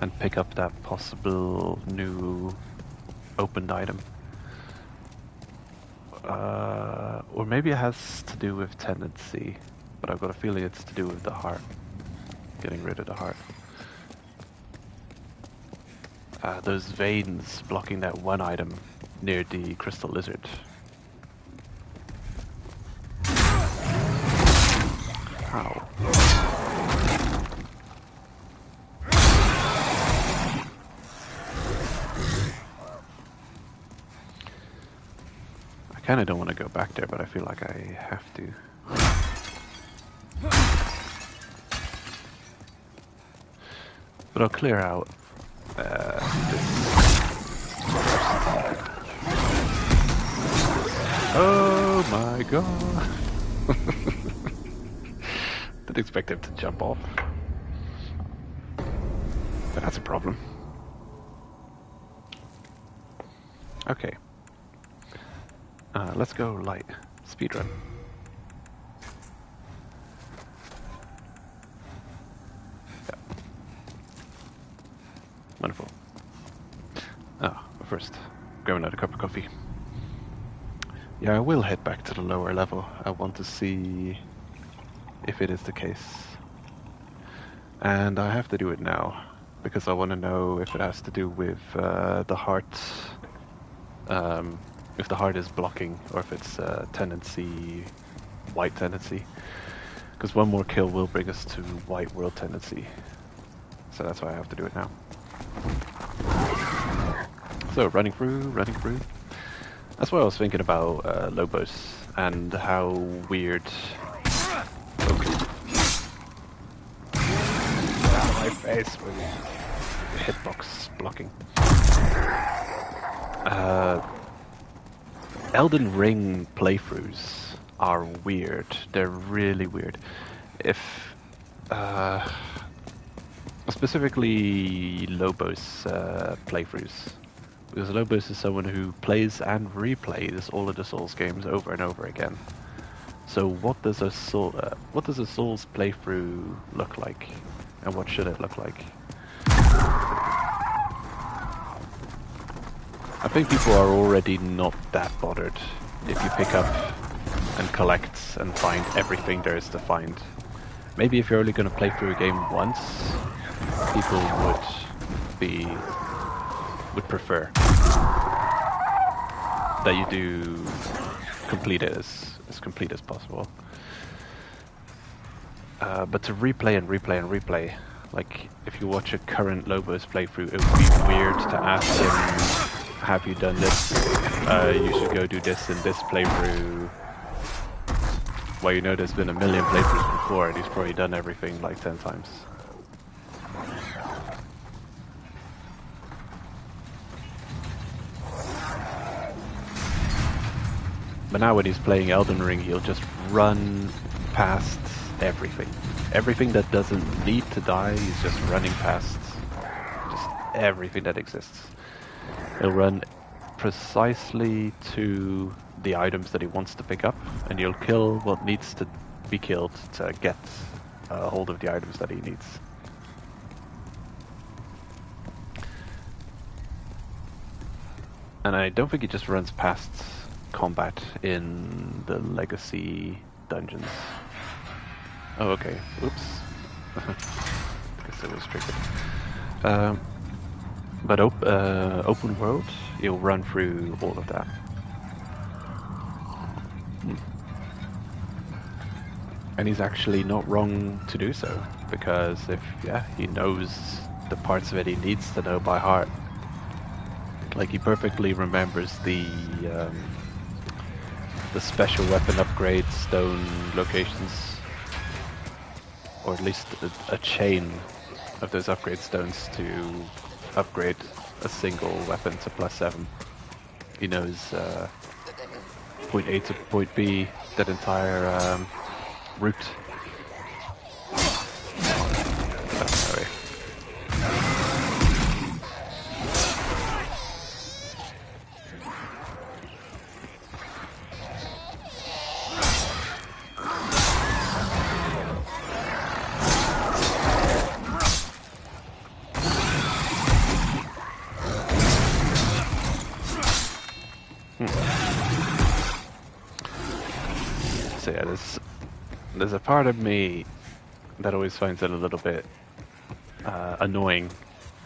and pick up that possible new opened item. Or maybe it has to do with tendency, but I've got a feeling it's to do with the heart. Getting rid of the heart. Those veins blocking that one item near the crystal lizard. How? I kinda don't want to go back there, but I feel like I have to. But I'll clear out this. Oh my god! Didn't expect him to jump off. But that's a problem. Okay. Let's go light. Speedrun. Yeah. Wonderful. But first, grab another cup of coffee. Yeah, I will head back to the lower level. I want to see if it is the case. And I have to do it now, because I want to know if it has to do with the heart, if the heart is blocking, or if it's tendency, white tendency. Because one more kill will bring us to white world tendency. So that's why I have to do it now. So, running through. That's what I was thinking about Lobos, and how weird... Okay. Get out of my face with hitbox blocking. Elden Ring playthroughs are weird. They're really weird. If... specifically Lobos playthroughs. Because Lobos is someone who plays and replays all of the Souls games over and over again. So what does a Souls playthrough look like, and what should it look like? I think people are already not that bothered if you pick up and collect and find everything there is to find. Maybe if you're only going to play through a game once, people would prefer that you do complete it as complete as possible. But to replay and replay, like if you watch a current Lobos playthrough, it would be weird to ask him, have you done this? You should go do this in this playthrough. Well, you know there's been a million playthroughs before and he's probably done everything like 10 times. But now when he's playing Elden Ring, he'll just run past everything. Everything that doesn't need to die, he's just running past just everything that exists. He'll run precisely to the items that he wants to pick up, and he'll kill what needs to be killed to get a hold of the items that he needs. And I don't think he just runs past combat in the legacy dungeons. Oh, okay. Oops. Guess it was triggered. But open world, you'll run through all of that. And he's actually not wrong to do so, because he knows the parts of it he needs to know by heart. Like he perfectly remembers the special weapon upgrade stone locations, or at least a chain of those upgrade stones to upgrade a single weapon to +7. He knows point A to point B, that entire route. say it, there's a part of me that always finds it a little bit annoying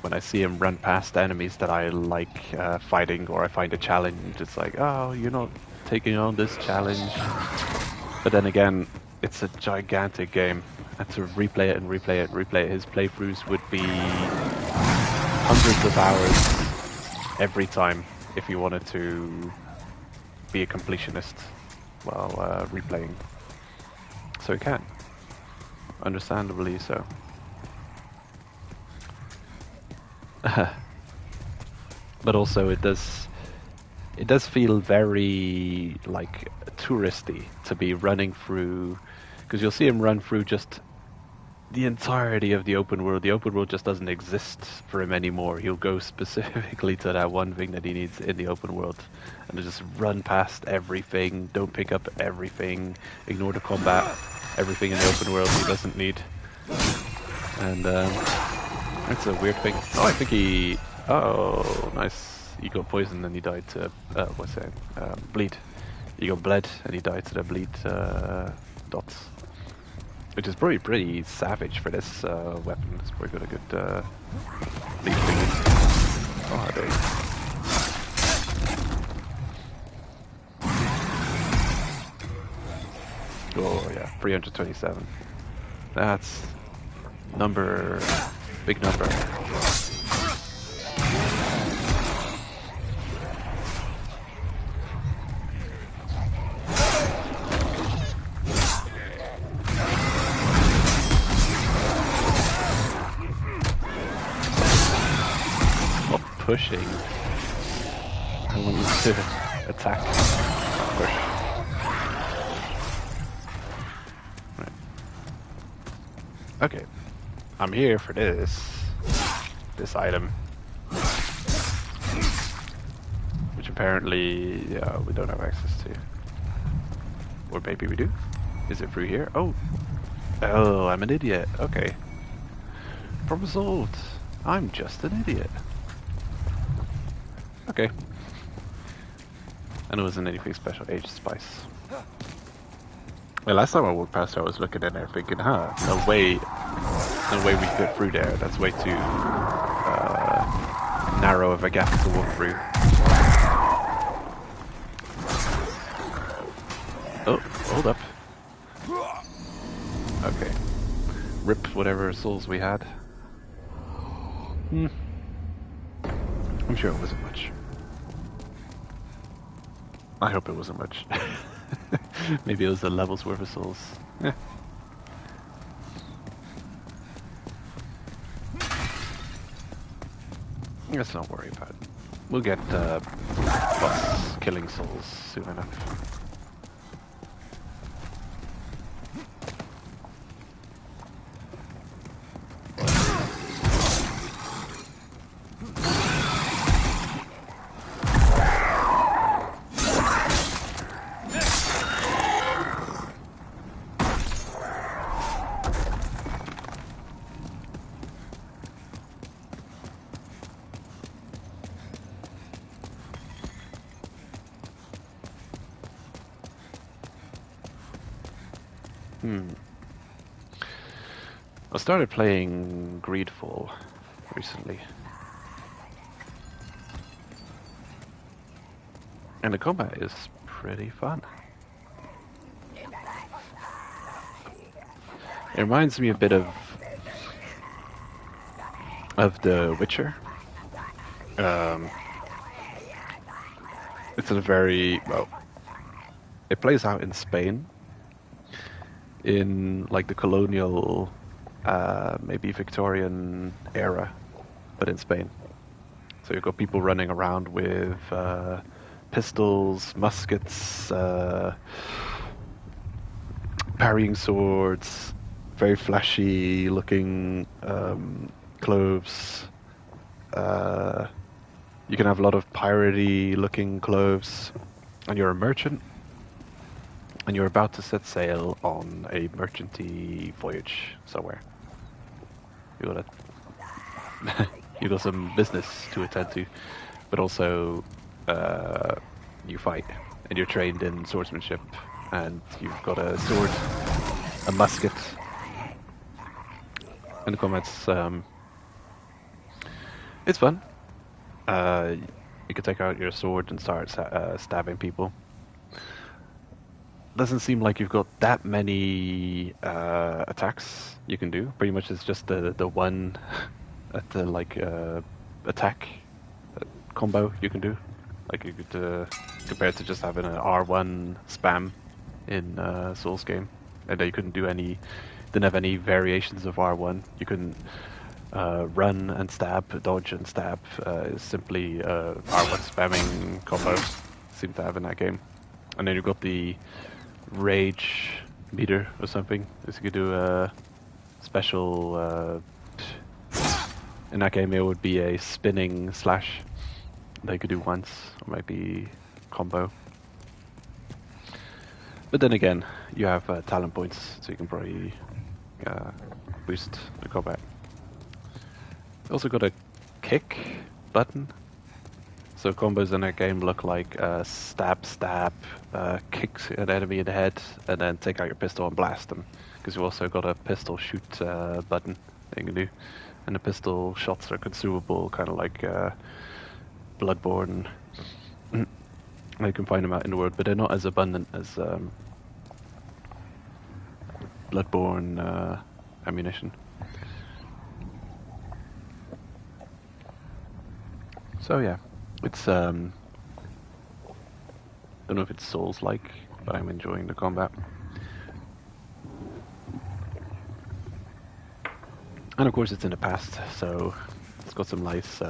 when I see him run past enemies that I like fighting, or I find a challenge. It's like, oh, you're not taking on this challenge. But then again, it's a gigantic game, and to replay it and replay it and replay it, his playthroughs would be hundreds of hours every time if you wanted to be a completionist while replaying. So he can. Understandably so. But also it does feel very like touristy to be running through, because you'll see him run through just the entirety of the open world. The open world just doesn't exist for him anymore. He'll go specifically to that one thing that he needs in the open world and just run past everything, don't pick up everything, ignore the combat, everything in the open world he doesn't need. And that's a weird thing. Oh, I think he... Oh, nice. He got poisoned and he died to... what's that? Bleed. He got bled and he died to the bleed dots. Which is probably pretty savage for this weapon. It's probably got a good bleed thing. Oh, there. Oh, yeah. 327. That's... number... big number. Pushing. I want you to attack. Push. Right. Okay. I'm here for this item. Which apparently, yeah, we don't have access to. Or maybe we do? Is it through here? Oh! Oh, I'm an idiot. Okay. Problem solved. I'm just an idiot. Okay. And it wasn't anything special. Aged spice. Well, last time I walked past, I was looking at there thinking, huh, no way we can get through there. That's way too narrow of a gap to walk through. Oh, hold up. Okay. Rip whatever souls we had. I'm sure it wasn't much. I hope it wasn't much. Maybe it was a level's worth of souls. Yeah. Let's not worry about it. We'll get boss killing souls soon enough. I started playing Greedfall recently. And the combat is pretty fun. It reminds me a bit of The Witcher. It's a very, well, it plays out in Spain, in like the colonial, maybe Victorian era, but in Spain. So you've got people running around with pistols, muskets, parrying swords, very flashy looking clothes. You can have a lot of piratey looking clothes, and you're a merchant, and you're about to set sail on a merchanty voyage somewhere. You got some business to attend to, but also you fight, and you're trained in swordsmanship and you've got a sword, a musket, and the combat's it's fun. You can take out your sword and start stabbing people. Doesn't seem like you've got that many attacks you can do. Pretty much it's just the one at the like attack combo you can do. Like you could compared to just having an R1 spam in Souls game, and you couldn't do any, didn't have any variations of R1. You couldn't run and stab, dodge and stab. It's simply R1 spamming combo seem to have in that game. And then you've got the rage meter or something. So you could do a special. In that game, it would be a spinning slash. They could do once, or maybe combo. But then again, you have talent points, so you can probably boost the combat. Also got a kick button. So combos in that game look like stab, kick an enemy in the head, and then take out your pistol and blast them. Because you also got a pistol shoot button that you can do. And the pistol shots are consumable, kind of like Bloodborne. You can find them out in the world, but they're not as abundant as Bloodborne ammunition. So yeah, it's don't know if it's Souls-like, but I'm enjoying the combat. And of course it's in the past, so it's got some nice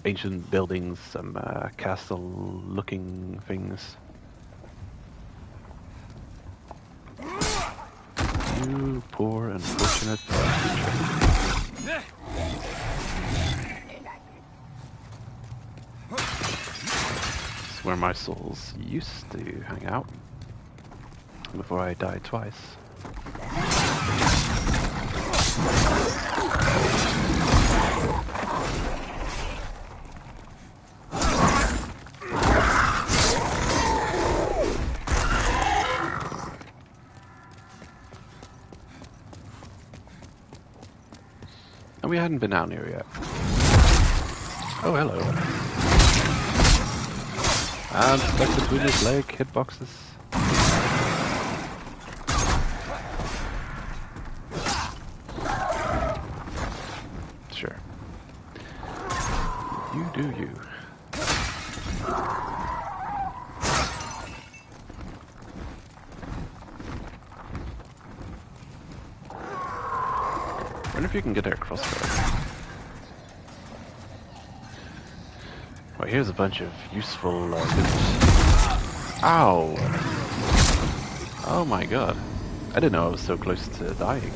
ancient buildings, some castle-looking things. You poor unfortunate creature. It's where my souls used to hang out before I died twice. And we hadn't been down here yet. Oh, hello. I'm stuck between his leg hitboxes. Sure. You do you. I wonder if you can get there crossbow. Well, here's a bunch of useful loot. Ow! Oh my god. I didn't know I was so close to dying.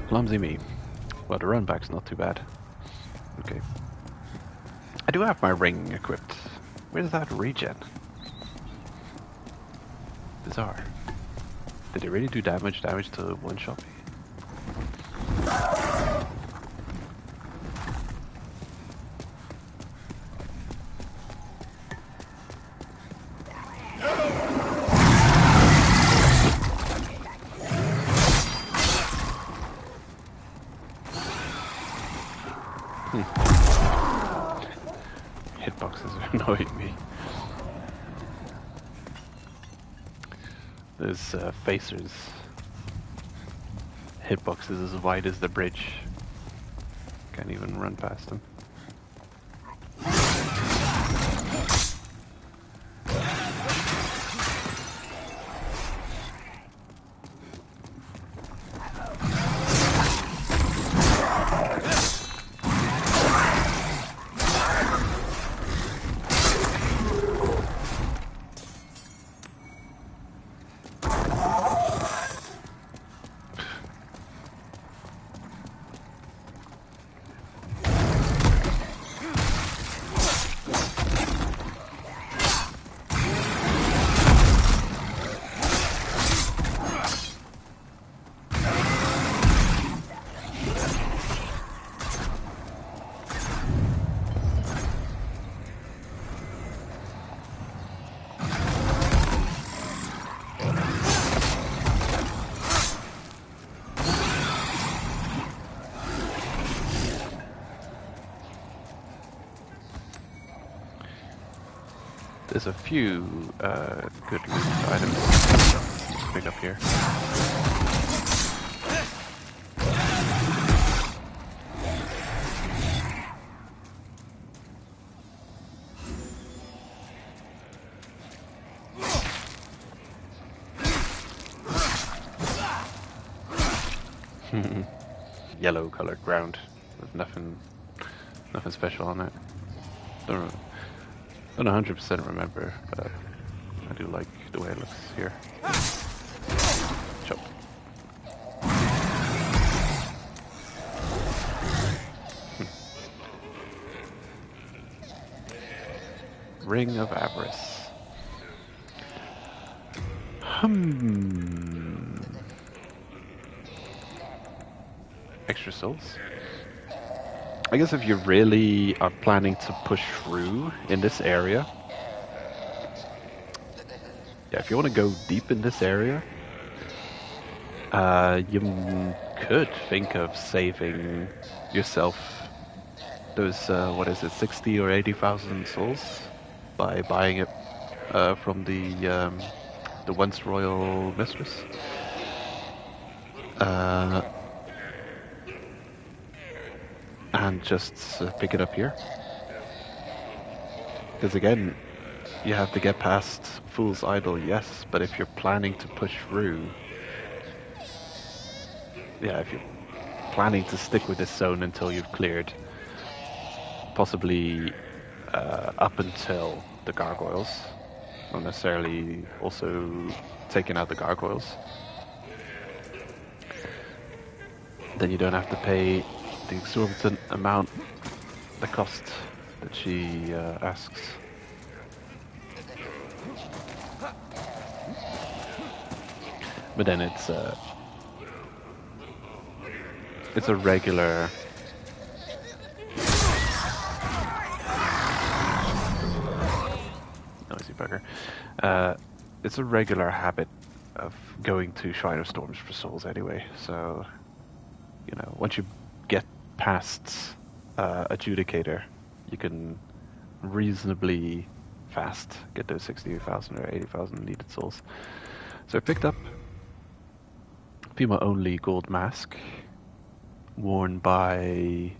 Clumsy me. Well, the run back's not too bad. Okay. I do have my ring equipped. Where's that regen? Bizarre. Did it really do damage to one shot me? Hitboxes are annoying me. There's facers. Hitboxes as wide as the bridge. Can't even run past them. There's a few good loot items to pick up here. Yellow colored ground with nothing special on it. Don't 100% remember, but I do like the way it looks here. Chop. Ring of Avarice. Extra souls. I guess if you really are planning to push through in this area, yeah, if you want to go deep in this area, you could think of saving yourself those, 60 or 80,000 souls by buying it from the once royal mistress. And just pick it up here. Because again, you have to get past Fool's Idol, yes, but if you're planning to push through, yeah, if you're planning to stick with this zone until you've cleared, possibly up until the gargoyles, not necessarily also taking out the gargoyles, then you don't have to pay the exorbitant amount, the cost that she asks. But then it's a regular noisy bugger. It's a regular habit of going to Shrine of Storms for souls anyway. So, you know, once you get past Adjudicator, you can reasonably fast get those 60,000 or 80,000 needed souls. So I picked up female only gold mask worn by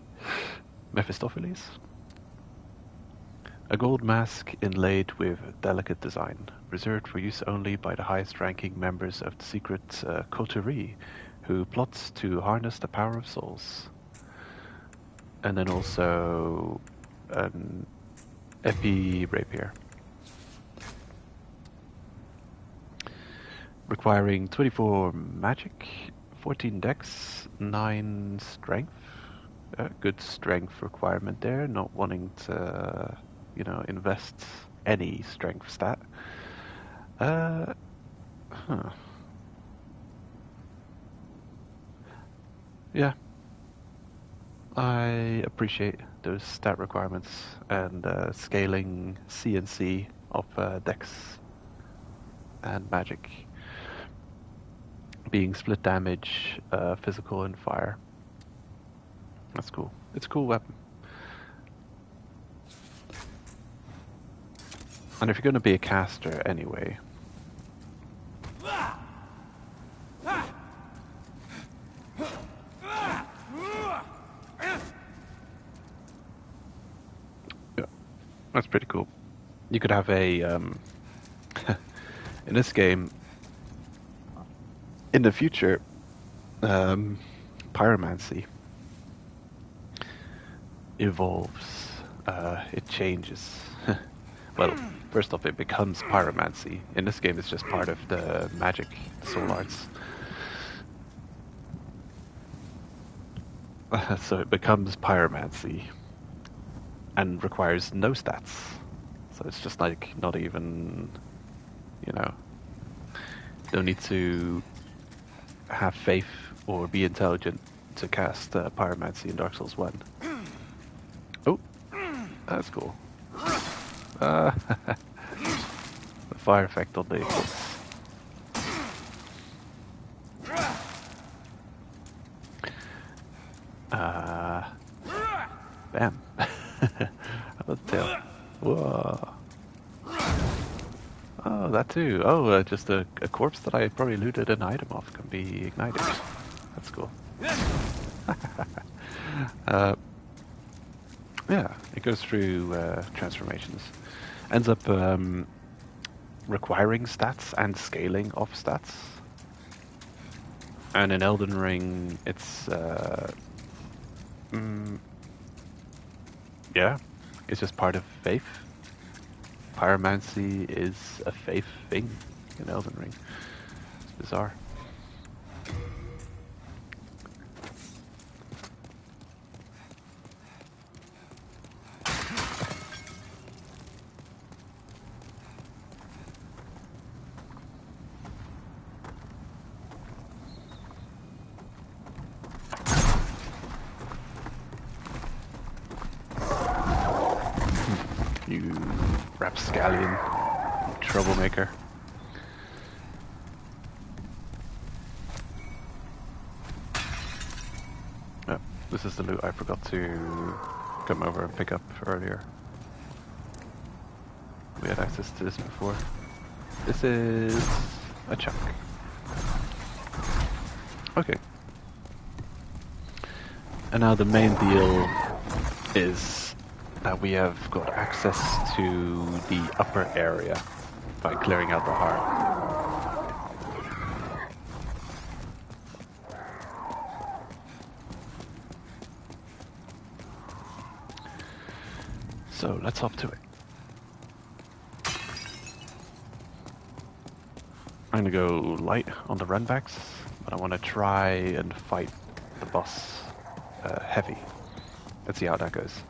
Mephistopheles. A gold mask inlaid with delicate design, reserved for use only by the highest ranking members of the secret coterie who plots to harness the power of souls. And then also an Epi Rapier. Requiring 24 magic, 14 dex, 9 strength. Good strength requirement there, not wanting to, you know, invest any strength stat. Yeah. I appreciate those stat requirements and scaling CNC of dex and magic. Being split damage, physical and fire. That's cool. It's a cool weapon. And if you're going to be a caster anyway, yeah, that's pretty cool. You could have a in this game, in the future, pyromancy evolves. It changes. Well, first off, it becomes pyromancy. In this game, it's just part of the magic, soul arts. So it becomes pyromancy and requires no stats. So it's just like not even, you know, don't need to have faith or be intelligent to cast pyromancy in Dark Souls 1. Oh, that's cool. The fire effect on the bam. How about the tail? Whoa. Oh, that too. Oh, just a corpse that I probably looted an item off can be ignited. That's cool. Yeah, it goes through transformations. Ends up requiring stats and scaling of stats. And in Elden Ring, it's yeah, it's just part of faith. Pyromancy is a faith thing in Elden Ring. It's bizarre. You rapscallion, troublemaker. Oh, this is the loot I forgot to come over and pick up earlier. We had access to this before. This is a chunk. Okay. And now the main deal is that we have got access to the upper area by clearing out the heart. So let's hop to it. I'm gonna go light on the runbacks, but I want to try and fight the boss heavy. Let's see how that goes.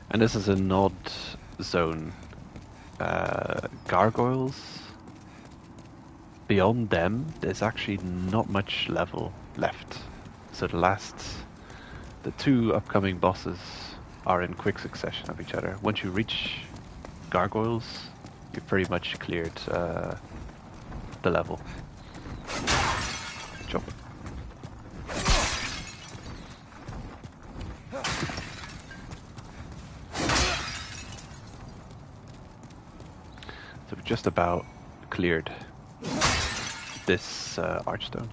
And this is an odd zone. Gargoyles, beyond them, there's actually not much level left. So the two upcoming bosses are in quick succession of each other. Once you reach Gargoyles, you've pretty much cleared the level. Jump. So we've just about cleared this archstone.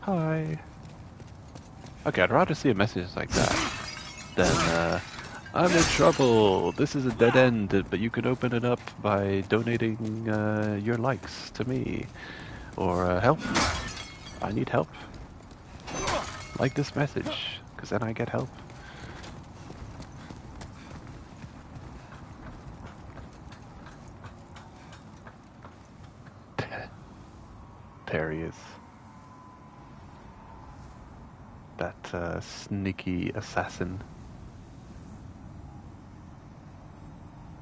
Hi. Okay, I'd rather see a message like that than I'm in trouble. This is a dead end, but you can open it up by donating your likes to me. Or help. I need help. Like this message, because then I get help. There he is. That sneaky assassin.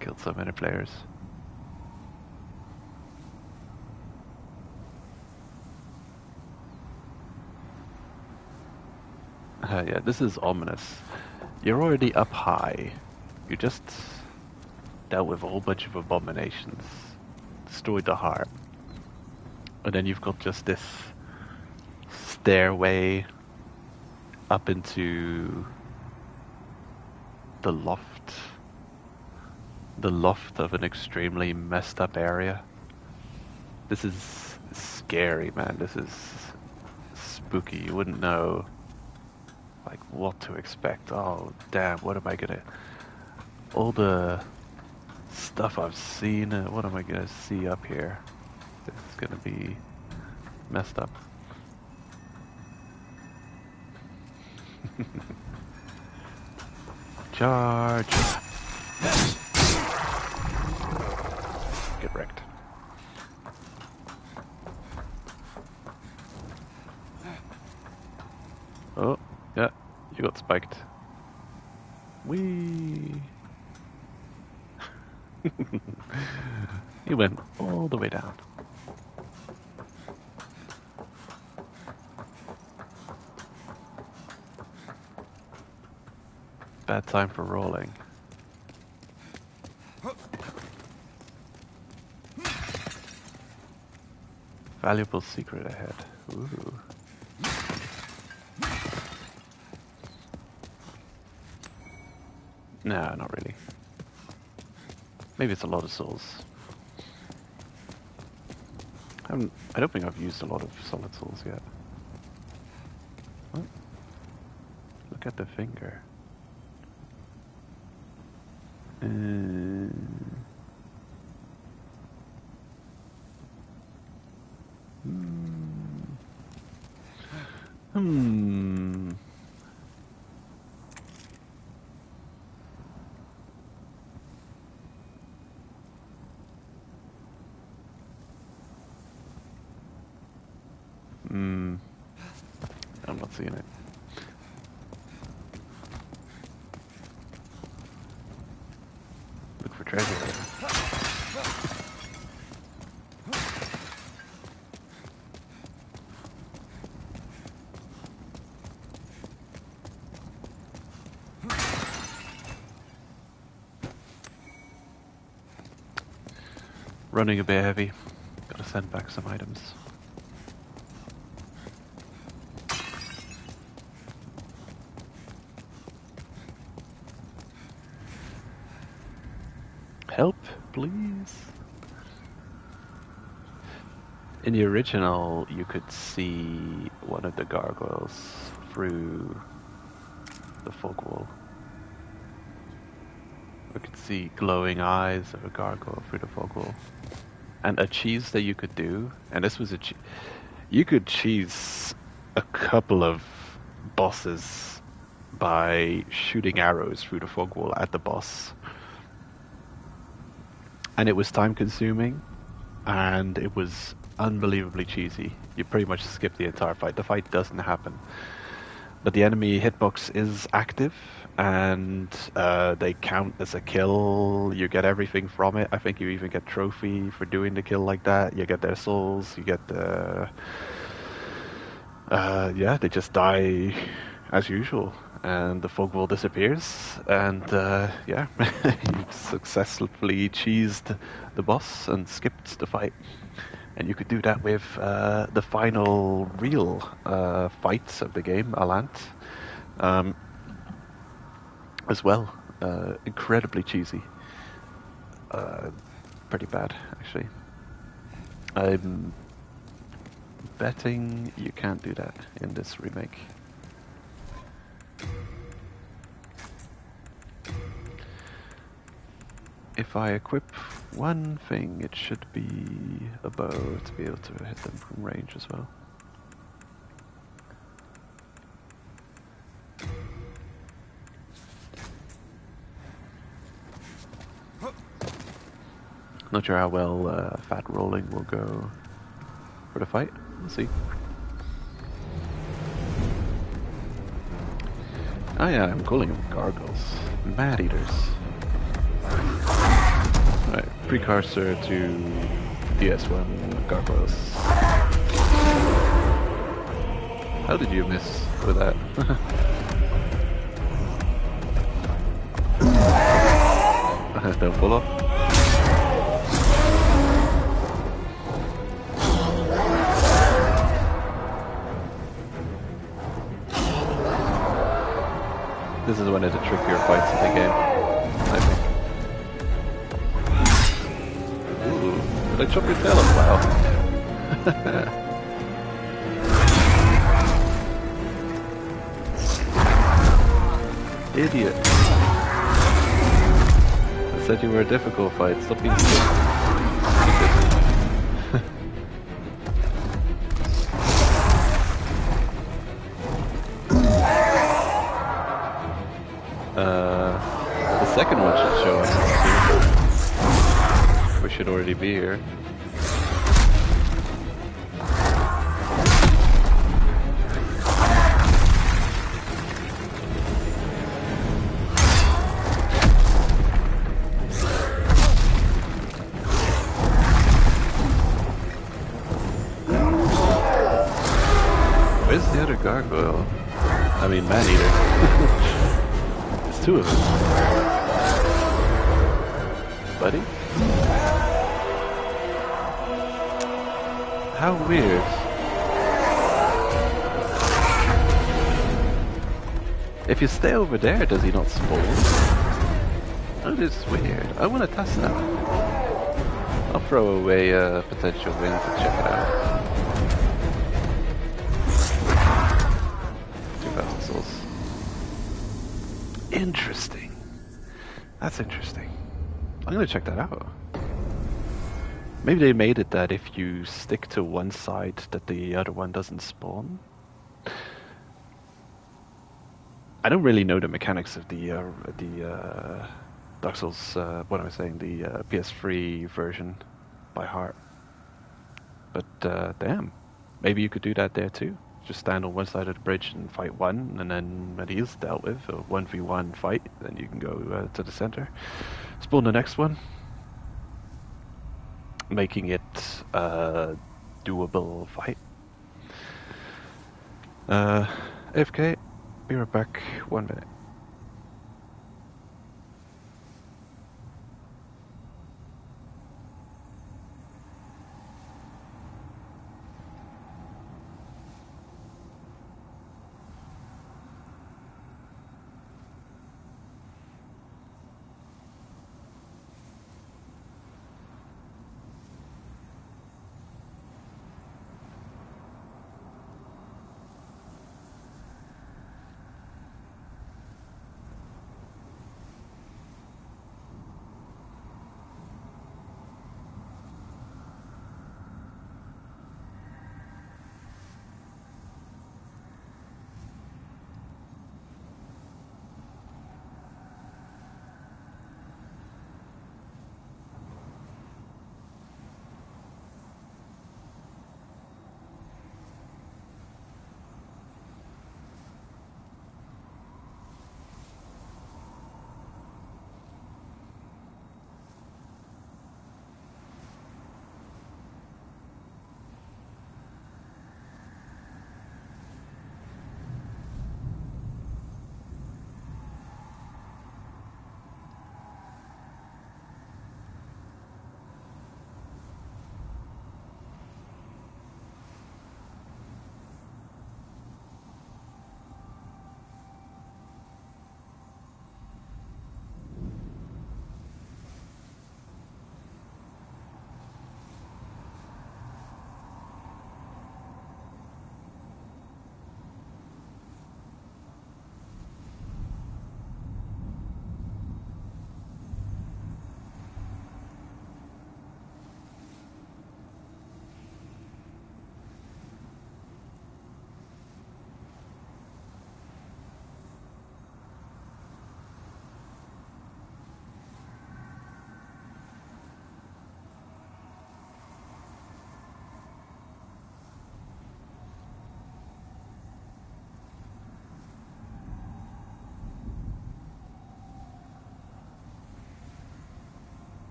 Killed so many players. Yeah, this is ominous. You're already up high. You just dealt with a whole bunch of abominations. Destroyed the heart. And then you've got just this stairway up into the loft. The loft of an extremely messed up area. This is scary, man. This is spooky. You wouldn't know like what to expect. Oh damn, what am I gonna... All the stuff I've seen, what am I gonna see up here? This is gonna be messed up. Charge! Get wrecked. Oh, yeah, you got spiked. Whee! He went all the way down. Bad time for rolling. Valuable secret ahead. Ooh. Nah, not really. Maybe it's a lot of souls. I don't think I've used a lot of solid souls yet. What? Look at the finger. I'm not seeing it. Look for treasure. Running a bit heavy. Gotta send back some items. Help, please. In the original, you could see one of the gargoyles through the fog wall. We could see glowing eyes of a gargoyle through the fog wall. And a cheese that you could do, and this was you could cheese a couple of bosses by shooting arrows through the fog wall at the boss. And it was time consuming, and it was unbelievably cheesy. You pretty much skip the entire fight. The fight doesn't happen. But the enemy hitbox is active, and they count as a kill. You get everything from it. I think you even get trophy for doing the kill like that. You get their souls, you get the... yeah, they just die as usual. And the fog wall disappears, and yeah, you successfully cheesed the boss and skipped the fight. And you could do that with the final real fight of the game, Alant, as well. Incredibly cheesy. Pretty bad, actually. I'm betting you can't do that in this remake. If I equip one thing, it should be a bow to be able to hit them from range as well. Not sure how well fat rolling will go for the fight. We'll see. Oh yeah, I'm calling them gargoyles. Mad eaters. Alright, precursor to DS1 gargoyles. How did you miss with that? Don't fall off. This is one of the trickier fights in the game, I think. Ooh, did I chop your tail off? Wow. Idiot. I said you were a difficult fight, stop being stupid. The second one should show up. We should already be here. Where's the other gargoyle? I mean, man-eater. There's two of them. Buddy? How weird. If you stay over there, does he not spawn? That is weird. I want to test that. I'll throw away a potential win to check it out. 2,000 souls. Interesting. That's interesting. I'm gonna check that out. Maybe they made it that if you stick to one side, that the other one doesn't spawn. I don't really know the mechanics of the Dark Souls. What am I saying? The PS3 version by heart. But damn, maybe you could do that there too. Just stand on one side of the bridge and fight one, and then when he's dealt with, a 1v1 fight, then you can go to the center, spawn the next one, making it a doable fight. AFK. Be right back, 1 minute.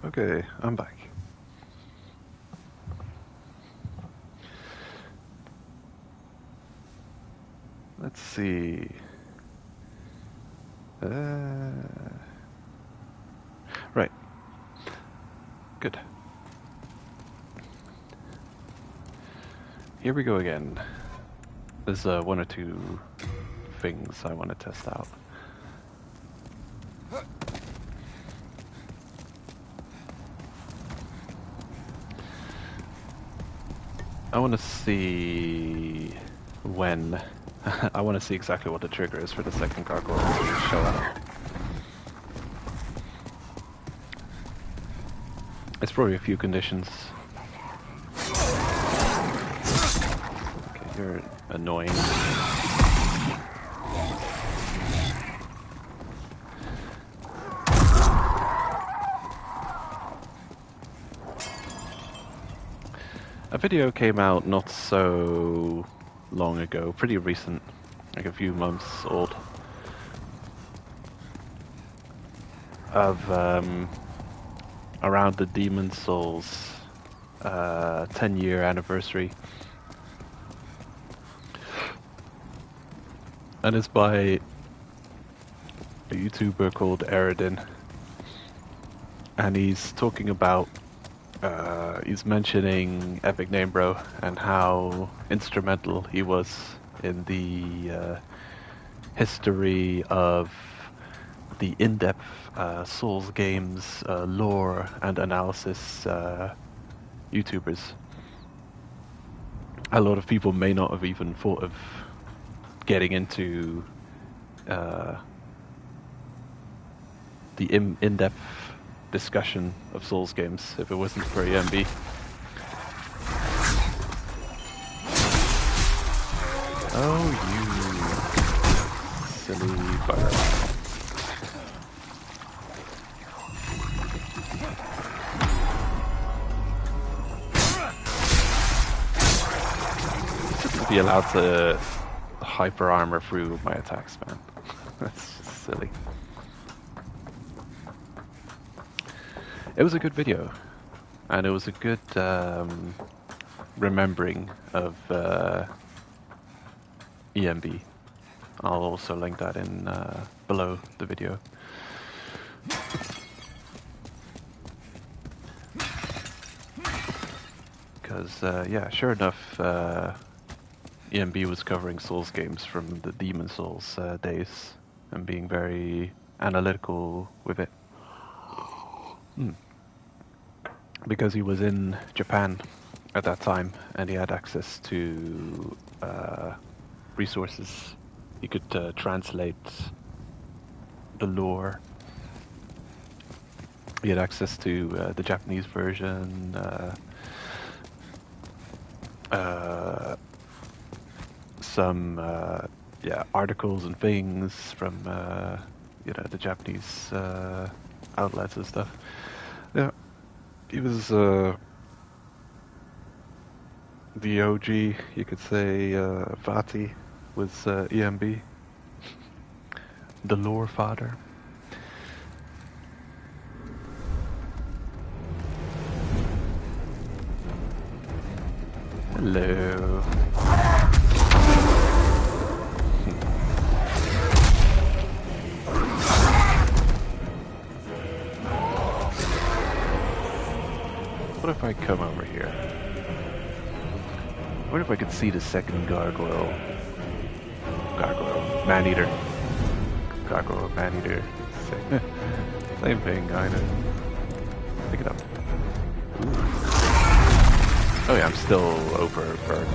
Okay, I'm back. Let's see. Right. Good. Here we go again. There's one or two things I want to test out. I want to see when. I want to see exactly what the trigger is for the second gargoyle to show up. It's probably a few conditions. Okay, you're annoying. A video came out not so long ago, pretty recent, like a few months old, of around the Demon's Souls 10-year anniversary. And it's by a YouTuber called Eridin. And he's talking about, he's mentioning Epic Name Bro and how instrumental he was in the history of the in-depth Souls games lore and analysis YouTubers. A lot of people may not have even thought of getting into the in-depth discussion of Souls games if it wasn't for EMB. Oh, you silly bugger. Shouldn't be allowed to hyper armor through my attacks, man. That's just silly. It was a good video, and it was a good remembering of EMB. I'll also link that in below the video. Because, yeah, sure enough, EMB was covering Souls games from the Demon Souls days and being very analytical with it. Because he was in Japan at that time and he had access to resources. He could translate the lore. He had access to the Japanese version, some yeah, articles and things from you know, the Japanese outlets and stuff. Yeah, he was the OG, you could say. Vati was EMB, the lore father. Hello. What if I come over here? What if I could see the second gargoyle? Gargoyle. Man-eater. Gargoyle, man-eater. Same thing, kinda. Pick it up. Ooh. Oh yeah, I'm still overburdened.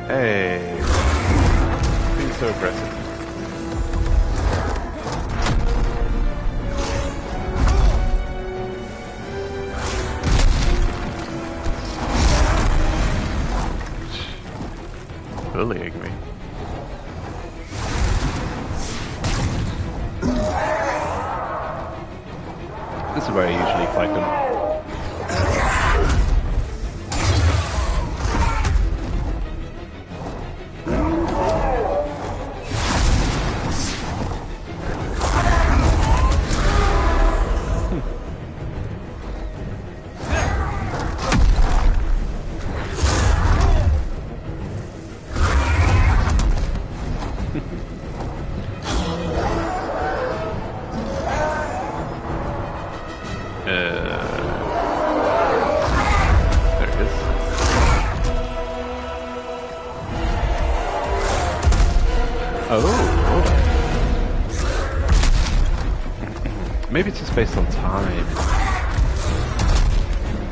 Hey! Being so aggressive. Bullying me. This is where I usually fight them. Maybe it's just based on time.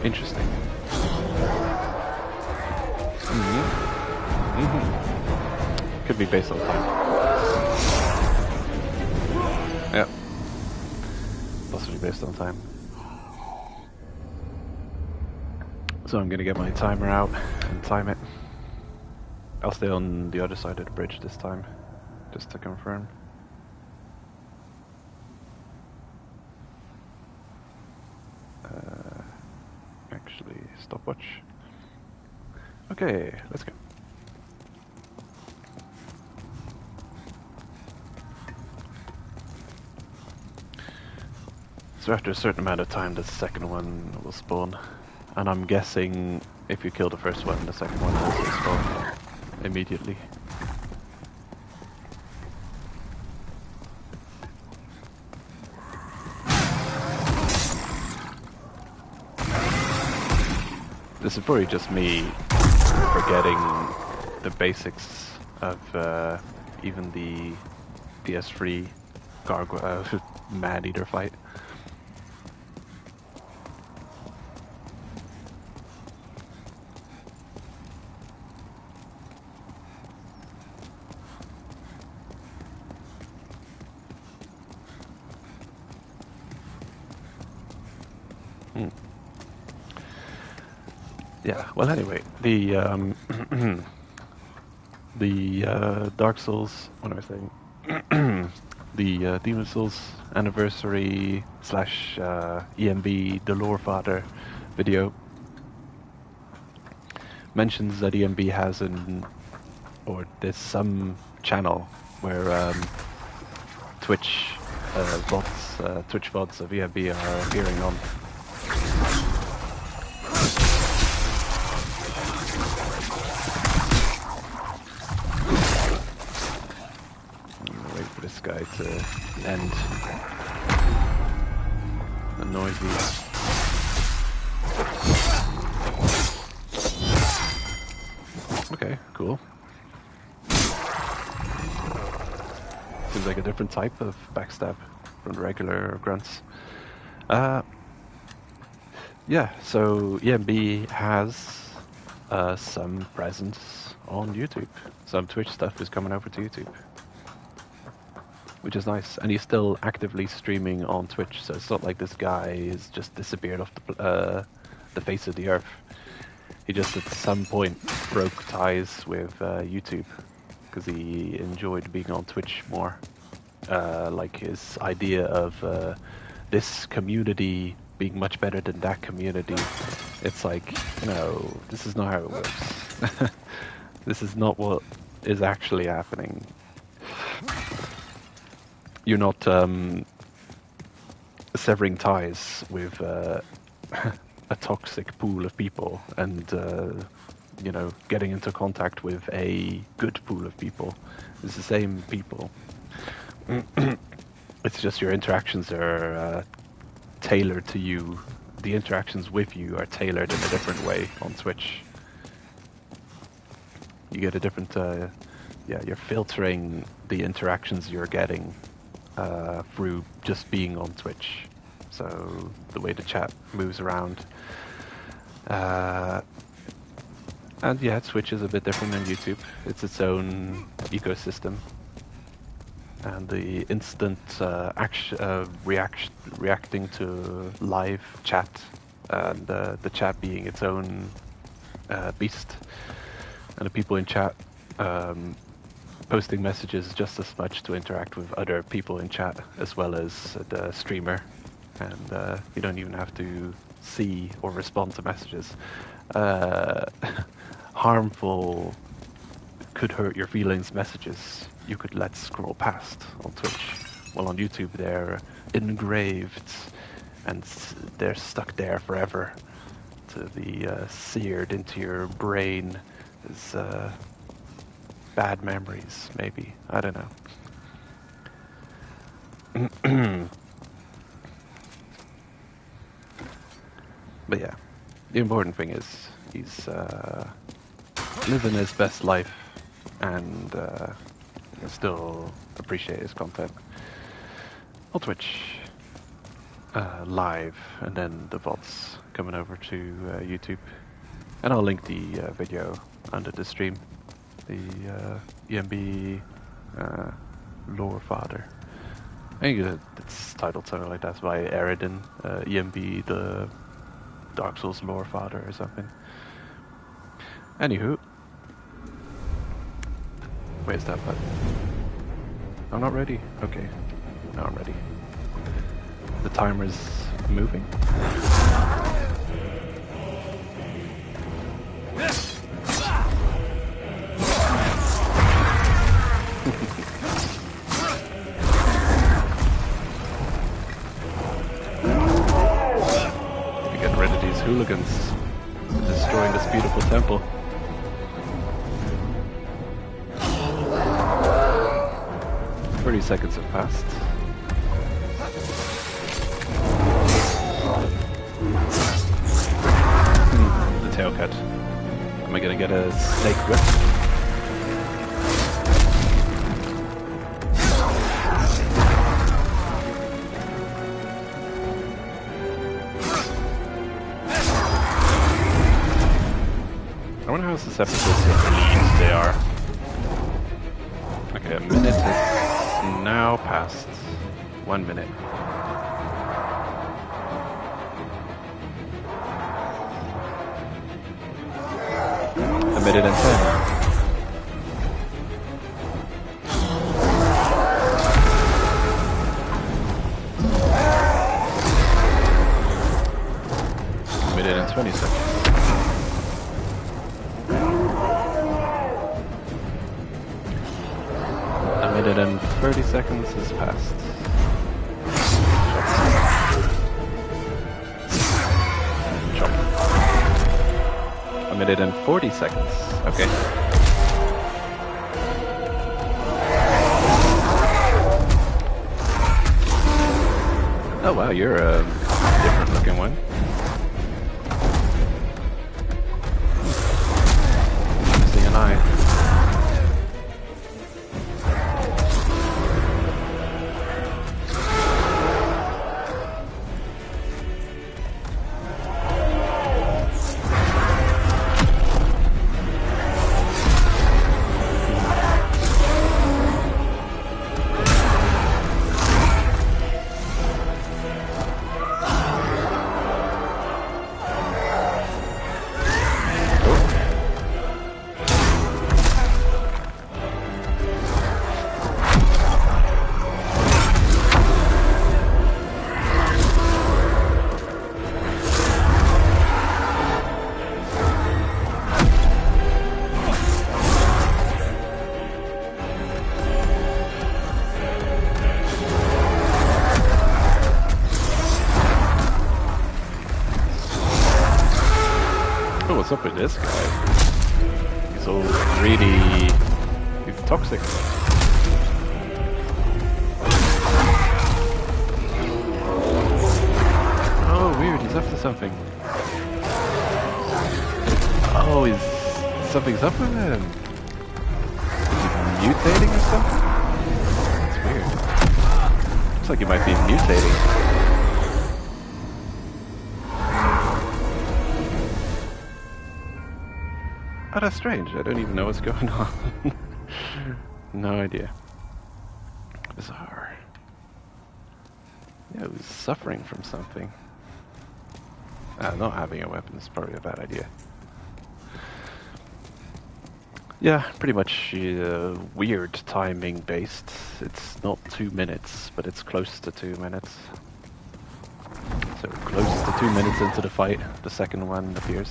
Interesting. Could be based on time. Yep. Possibly based on time. So I'm gonna get my timer out and time it. I'll stay on the other side of the bridge this time, just to confirm. actually stopwatch. Okay, let's go. So after a certain amount of time, the second one will spawn. And I'm guessing if you kill the first one, the second one will also spawn immediately. This is probably just me forgetting the basics of even the PS3 gargoyle man-eater fight. Yeah, well anyway, the Dark Souls, what am I saying? The Demon Souls anniversary / EMB The Lore Father video mentions that EMB has there's some channel where Twitch VODs of EMB are appearing on. This guy to end the noisy. Okay, cool. Seems like a different type of backstab from the regular grunts. Yeah, so EMB has some presence on YouTube. Some Twitch stuff is coming over to YouTube, which is nice, and he's still actively streaming on Twitch, so it's not like this guy has just disappeared off the face of the earth. He just at some point broke ties with YouTube because he enjoyed being on Twitch more. Like his idea of this community being much better than that community. It's like, no, this is not how it works. This is not what is actually happening. You're not severing ties with a toxic pool of people and you know, getting into contact with a good pool of people. It's the same people. It's just your interactions are tailored to you. The interactions with you are tailored in a different way on Twitch. You get a different yeah, you're filtering the interactions you're getting through just being on Twitch. So the way the chat moves around. And yeah, Twitch is a bit different than YouTube. It's its own ecosystem. And the instant reacting to live chat, and the chat being its own beast. And the people in chat posting messages just as much to interact with other people in chat as well as the streamer, and you don't even have to see or respond to messages. Harmful, could hurt your feelings messages you could let scroll past on Twitch. Well, on YouTube they're engraved and they're stuck there forever to be seared into your brain as bad memories, maybe. I don't know. But yeah, the important thing is he's living his best life, and you can still appreciate his content on Twitch live, and then the VODs coming over to YouTube. And I'll link the video under the stream. The EMB Lore Father. I think it's titled something like that by Eridan. EMB the Dark Souls Lore Father or something. Anywho. Where's that button? I'm not ready? Okay. Now I'm ready. The timer's moving. hooligans destroying this beautiful temple. "30 seconds have passed. The tail cut. Am I gonna get a snake whip? I wonder how susceptible to bleed they are. Okay, a minute has now passed. 1 minute. A minute and 10. A minute and 20 seconds. A minute and 30 seconds has passed. Chop. A minute and 40 seconds. Okay. Oh wow, you're a different looking one. Missing an eye. What's up with this guy? He's all really... he's toxic. Oh, weird, he's after something. Oh, something's up with him. Is he mutating or something? That's weird. Looks like he might be mutating. Oh, that's strange. I don't even know what's going on. No idea. Bizarre. Yeah, he's suffering from something. Not having a weapon is probably a bad idea. Yeah, pretty much weird timing based. It's not 2 minutes, but it's close to 2 minutes. So close to 2 minutes into the fight, the second one appears.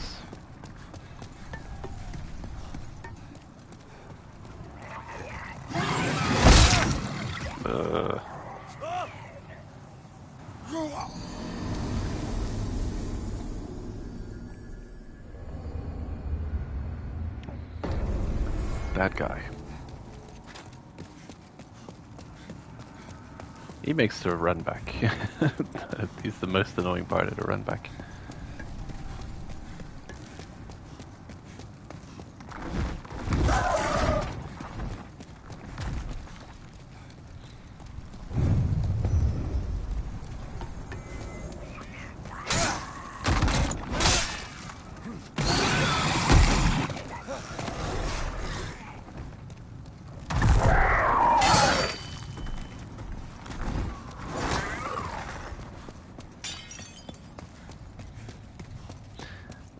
That guy. He makes the run back. He's the most annoying part of the run back.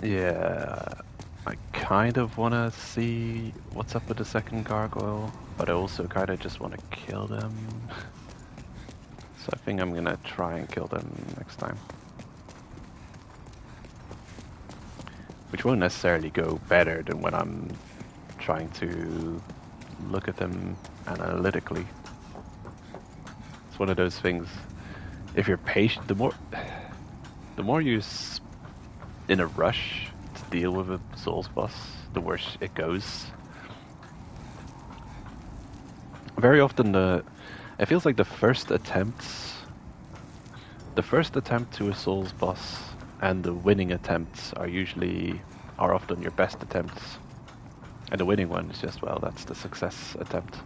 Yeah, I kind of want to see what's up with the second gargoyle, but I also kind of just want to kill them. So I think I'm gonna try and kill them next time. Which won't necessarily go better than when I'm trying to look at them analytically. It's one of those things, if you're patient, the more you in a rush to deal with a Souls boss, the worse it goes. Very often, it feels like the first attempt to a Souls boss and the winning attempts are often your best attempts, and the winning one is just, well, that's the success attempt.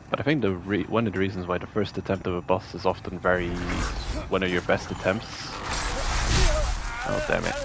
But I think one of the reasons why the first attempt of a boss is often one of your best attempts. Oh, damn it.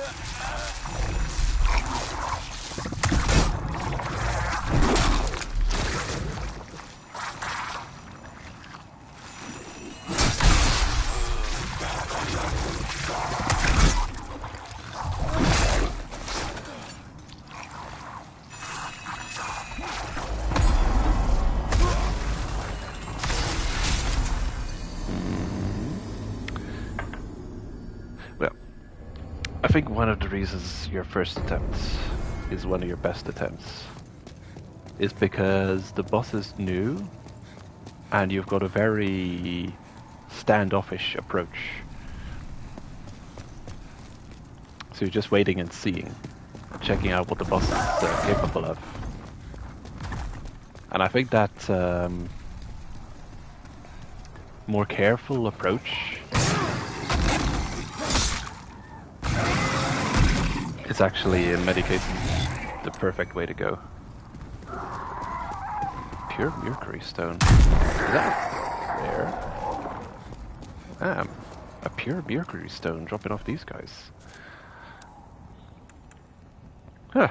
I think one of the reasons your first attempt is one of your best attempts is because the boss is new and you've got a very standoffish approach. So you're just waiting and seeing, checking out what the boss is capable of. And I think that more careful approach is actually, in many cases, the perfect way to go. Pure Mercury Stone. Is that rare? Damn. A pure Mercury Stone dropping off these guys. Huh.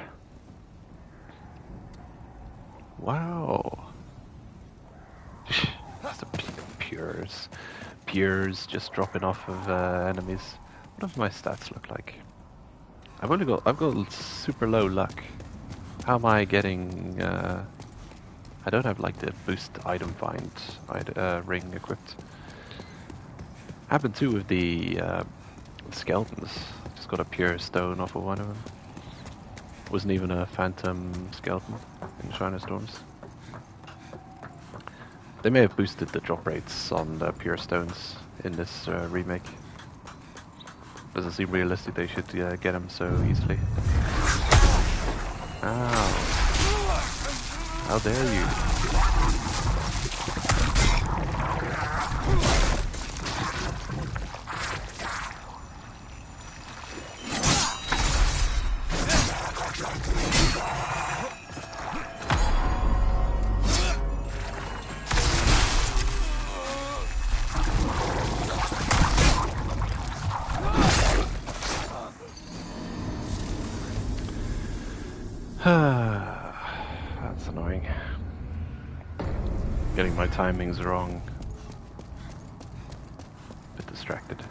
Wow. Just a pures. Pures just dropping off of enemies. What does my stats look like? I've got super low luck. How am I getting, I don't have like the boost item find ring equipped. Happened too with the skeletons. Just got a pure stone off of one of them. Wasn't even a phantom skeleton in Shrine of Storms. They may have boosted the drop rates on the pure stones in this remake. Doesn't seem realistic they should get them so easily. Ow. How dare you? That's annoying. Getting my timings wrong. Bit distracted.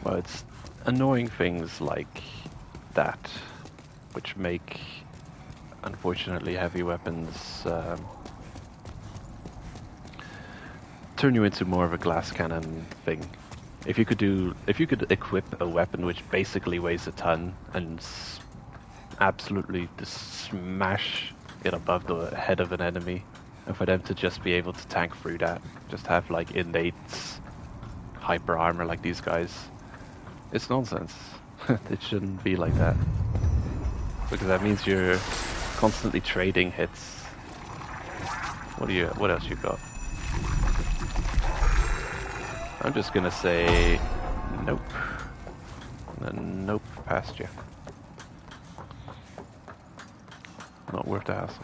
Well, it's annoying things like that, which make, unfortunately, heavy weapons turn you into more of a glass cannon thing. If you could equip a weapon which basically weighs a ton and absolutely just smash it above the head of an enemy, and for them to just be able to tank through that, just have like innate hyper armor like these guys. It's nonsense. It shouldn't be like that. Because that means you're constantly trading hits. What else you got? I'm just gonna say nope. And then nope past you. Not worth the hassle.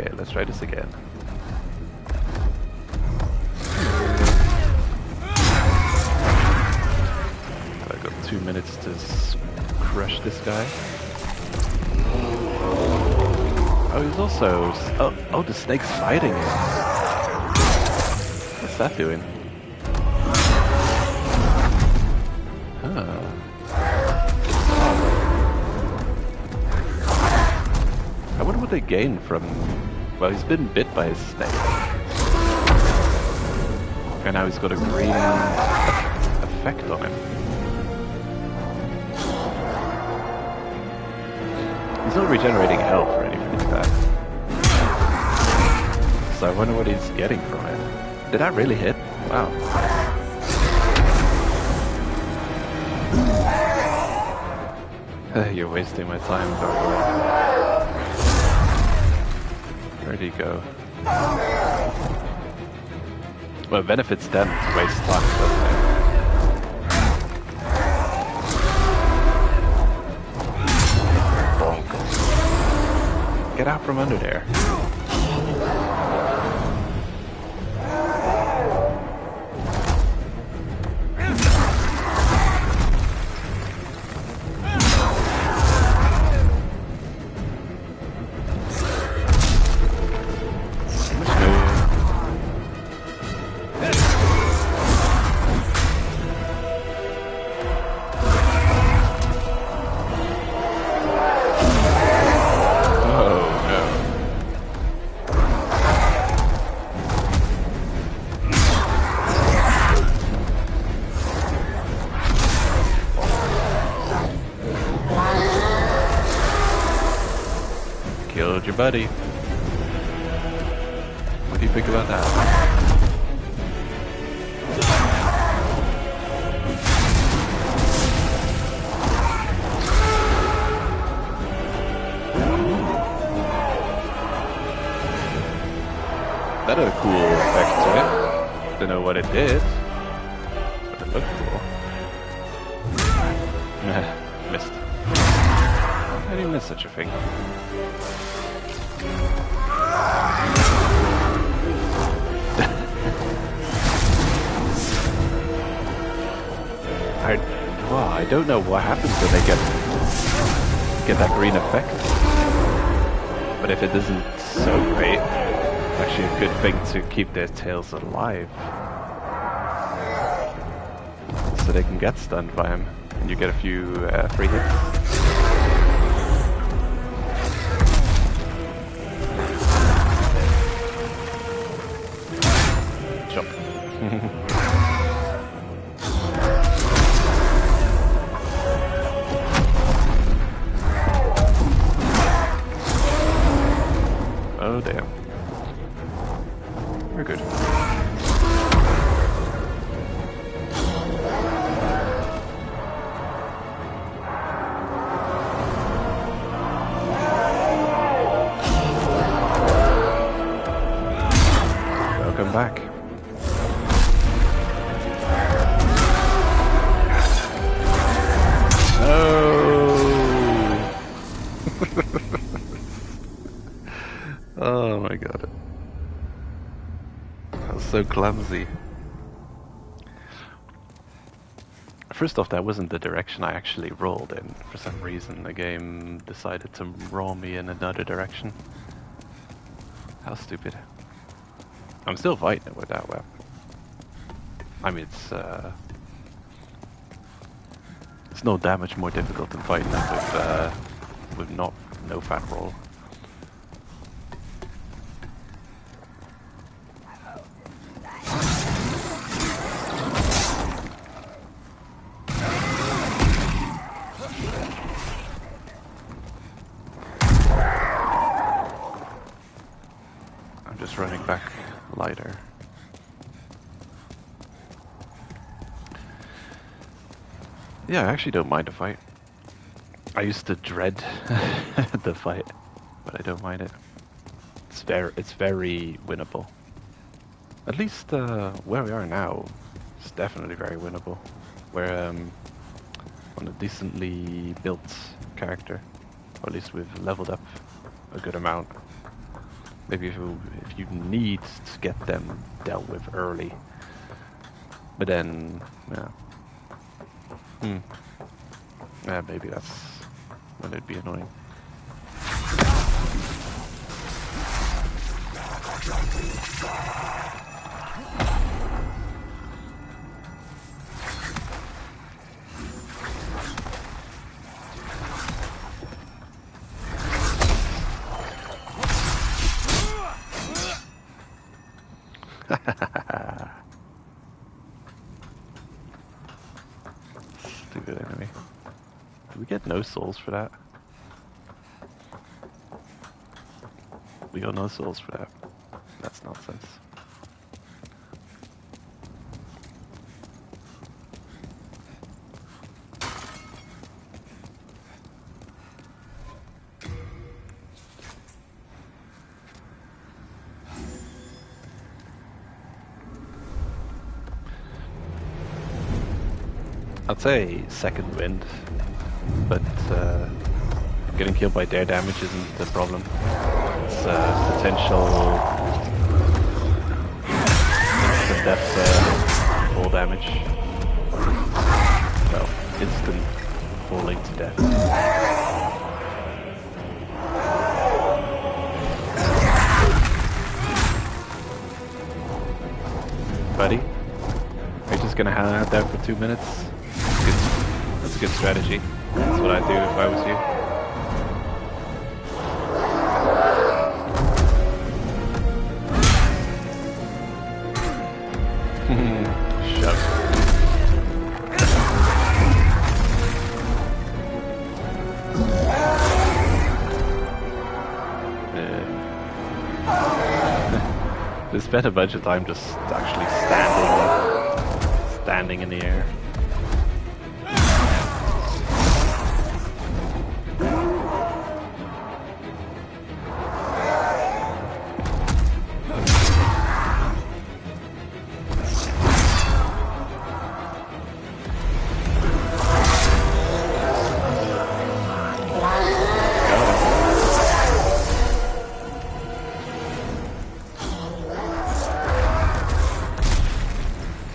Okay, let's try this again. I got 2 minutes to crush this guy. Oh, he's also... Oh, the snake's fighting him. What's that doing? Huh. I wonder what they gain from... Well, he's been bit by a snake. And now he's got a green effect on him. He's not regenerating health or anything like that. So I wonder what he's getting from it. Did that really hit? Wow. You're wasting my time, Dark. Where'd he go? Well, it benefits them to waste time, doesn't it? Get out from under there. Killed your buddy. What do you think about that? That had a cool effect to it. Don't know what it did, but it looked cool. Missed. How do you miss such a thing? I don't know what happens when they get that green effect. But if it isn't so great, it's actually a good thing to keep their tails alive. So they can get stunned by him, and you get a few free hits. Jump. Oh damn. We're good. Welcome back. Oh my god. That was so clumsy. First off, that wasn't the direction I actually rolled in. For some reason, the game decided to roll me in another direction. How stupid. I'm still fighting it with that weapon. I mean, it's no damage more difficult than fighting it with no fat roll. Just running back lighter. Yeah, I actually don't mind a fight. I used to dread the fight, but I don't mind it. It's very winnable. At least where we are now, it's definitely very winnable. We're on a decently built character, or at least we've leveled up a good amount. Maybe if you need to get them dealt with early. But then, yeah. Yeah, maybe that's when it'd be annoying. Stupid enemy. Do we get no souls for that? We got no souls for that. That's nonsense. I'd say second wind, but getting killed by dare damage isn't the problem. It's potential instant death fall damage. Well, instant falling to death. Buddy, are you just gonna hang out there for 2 minutes? That's a good strategy. That's what I'd do if I was you. Shut up. They spent a bunch of time just actually standing in the air.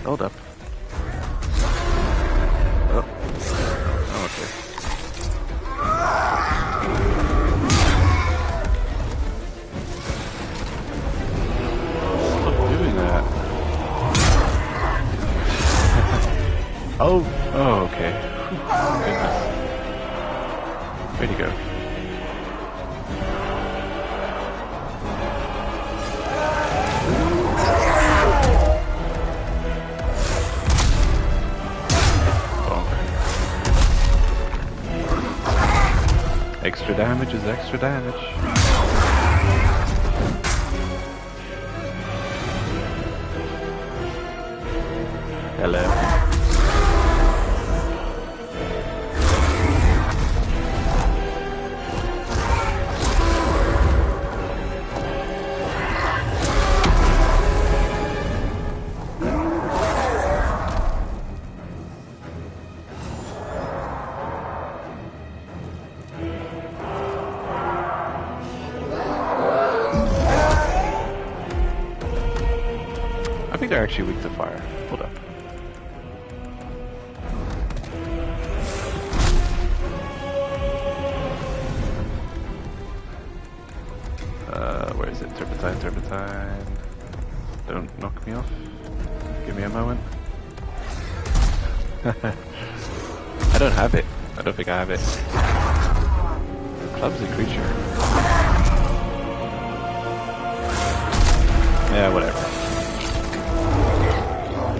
Hold up. Oh. Oh, okay. Stop doing that. Oh, okay. Goodness. Way to go. Extra damage is extra damage. Hello. I think they're actually weak to fire. Hold up. Where is it? Turpentine, turpentine. Don't knock me off. Give me a moment. I don't have it. I don't think I have it. Clumsy creature. Yeah, whatever.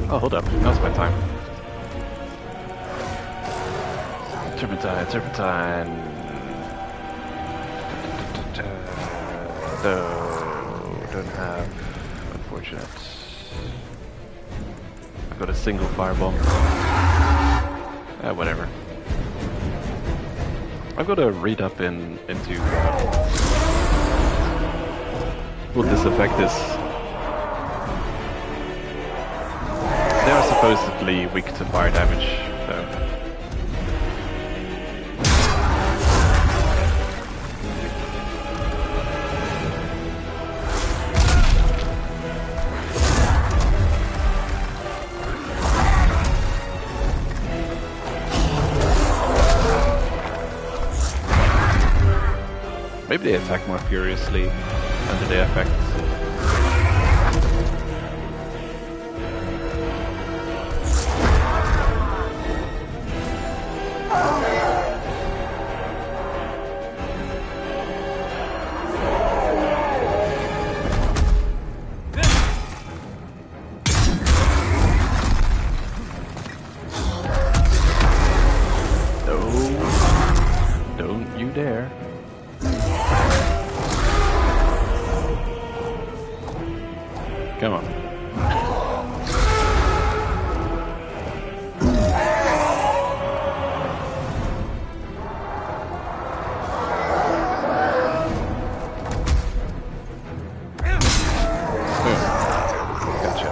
Oh, hold up. Now's my time. Turpentine, turpentine. No, don't have. Unfortunate. I've got a single firebomb. Whatever. I've got to read up into will this affect this? They are supposedly weak to fire damage, so. Maybe they attack more furiously under the effects. Don't you dare. Come on. Gotcha.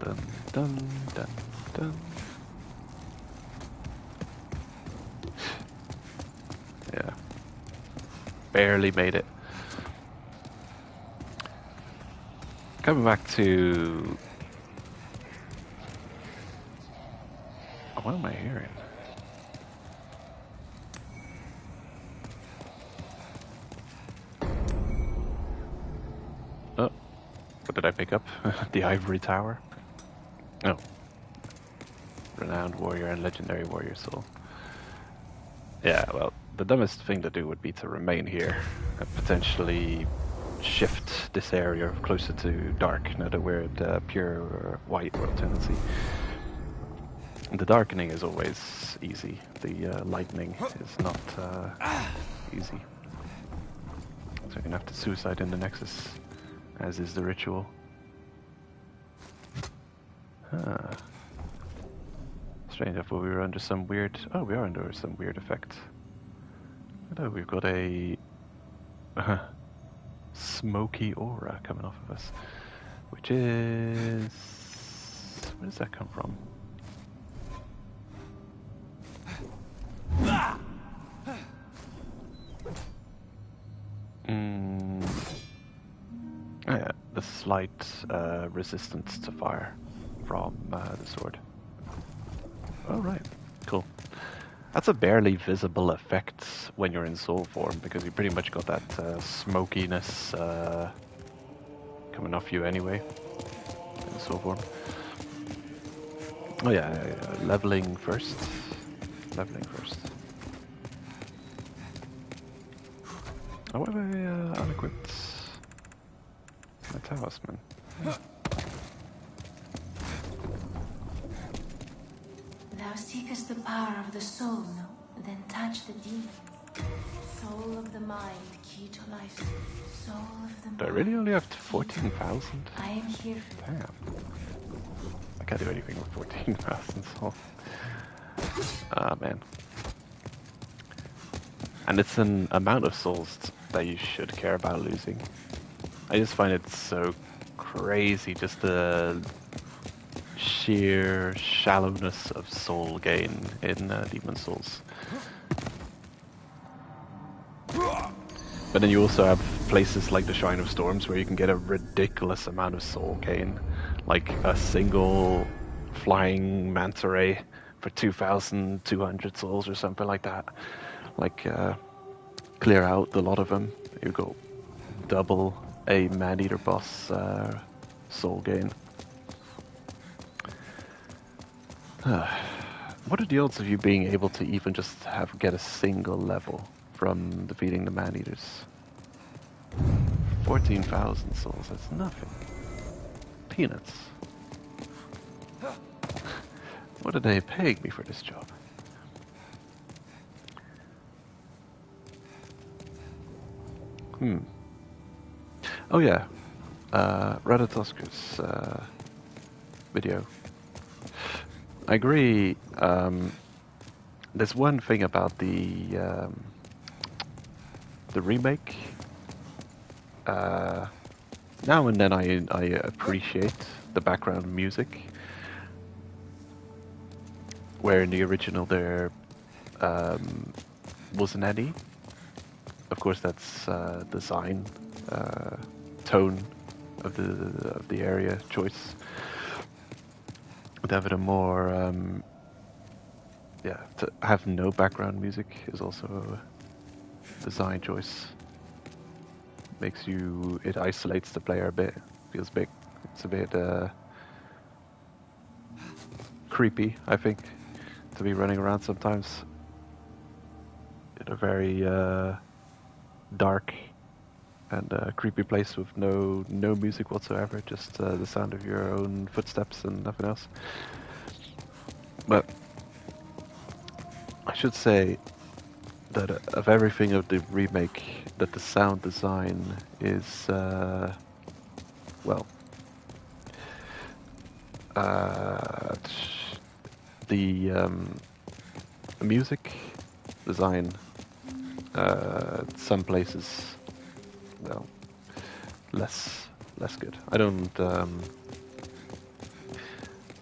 Dun dun dun dun. Yeah. Barely made it. Coming back to... What am I hearing? Oh. What did I pick up? The Ivory Tower? Oh. Renowned warrior and legendary warrior soul. Yeah, well, the dumbest thing to do would be to remain here and potentially shift this area closer to dark now that we're at pure white world tendency. The darkening is always easy. The lightning is not easy. So you're gonna have to suicide in the Nexus, as is the ritual. Huh. Strange, I thought we were under some weird... Oh, we are under some weird effect. Hello, we've got a... smoky aura coming off of us. Which is... Where does that come from? Oh yeah, the slight resistance to fire from the sword. Oh right, cool. That's a barely visible effect when you're in soul form, because you pretty much got that smokiness coming off you anyway in soul form. Oh yeah, leveling first. Leveling first. Oh, what have I unequipped? My talisman. Thou seekest the power of the soul, no? Then touch the demon. Soul of the mind, key to life. Soul of the mind. Do I really only have 14,000? I am here for you. Damn. I can't do anything with 14,000 soul. Ah, man. And it's an amount of souls that you should care about losing. I just find it so crazy, just the sheer shallowness of soul gain in Demon Souls. But then you also have places like the Shrine of Storms where you can get a ridiculous amount of soul gain. Like a single flying manta ray for 2,200 souls or something like that. Like, clear out the lot of them. You go double a man-eater boss soul gain. What are the odds of you being able to even just get a single level from defeating the man-eaters? 14,000 souls, that's nothing. Peanuts. What are they paying me for this job? Oh yeah, Ratatoska's video. I agree. There's one thing about the remake. Now and then I appreciate the background music, where in the original there wasn't any. Of course, that's design, tone of the area choice. To have it a more yeah, to have no background music is also a design choice. Makes you, it isolates the player a bit. Feels big. It's a bit creepy, I think, to be running around sometimes in a very dark and creepy place with no music whatsoever, just the sound of your own footsteps and nothing else. But I should say that of everything of the remake, that the sound design is well, the music design, some places, well, less good. I don't.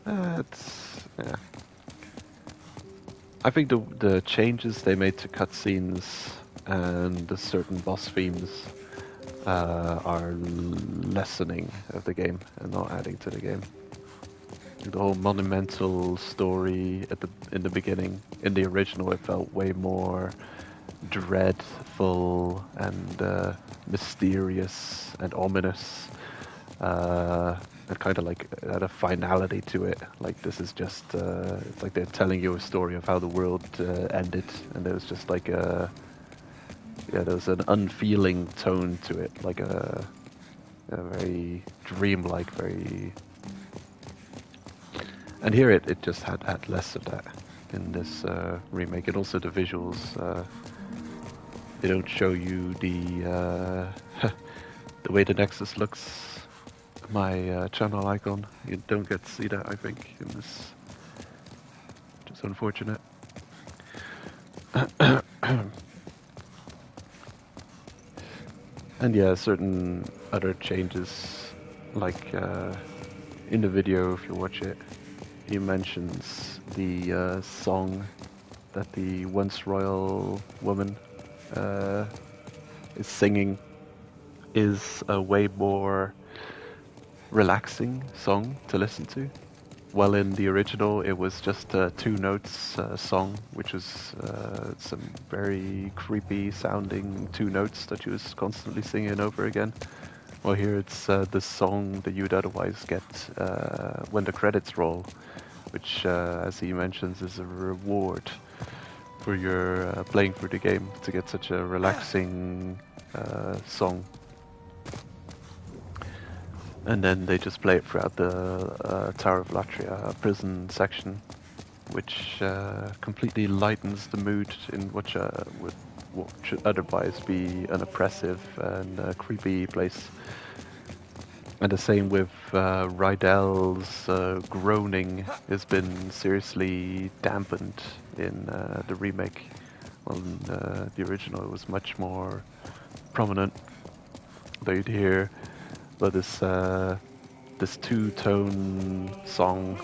It's yeah. I think the changes they made to cutscenes and the certain boss themes are lessening of the game and not adding to the game. The whole monumental story in the beginning, in the original, it felt way more dreadful and mysterious and ominous. It kind of like had a finality to it. Like this is just, it's like they're telling you a story of how the world ended, and there was just like a, yeah, there was an unfeeling tone to it, like a very dreamlike, very. And here it just had less of that in this remake, and also the visuals. They don't show you the the way the Nexus looks. My channel icon, you don't get to see that, I think, in this, which is unfortunate. And yeah, certain other changes, like in the video, if you watch it, he mentions the song that the once royal woman is singing is a way more relaxing song to listen to. While in the original it was just a 2 notes song, which was some very creepy sounding 2 notes that she was constantly singing over again. Well, here it's the song that you'd otherwise get when the credits roll, which as he mentions is a reward for your playing through the game, to get such a relaxing song. And then they just play it throughout the Tower of Latria prison section, which completely lightens the mood in what should otherwise be an oppressive and creepy place. And the same with Rydell's groaning has been seriously dampened in the remake. Well, in the original it was much more prominent. Though you'd hear but this 2-tone song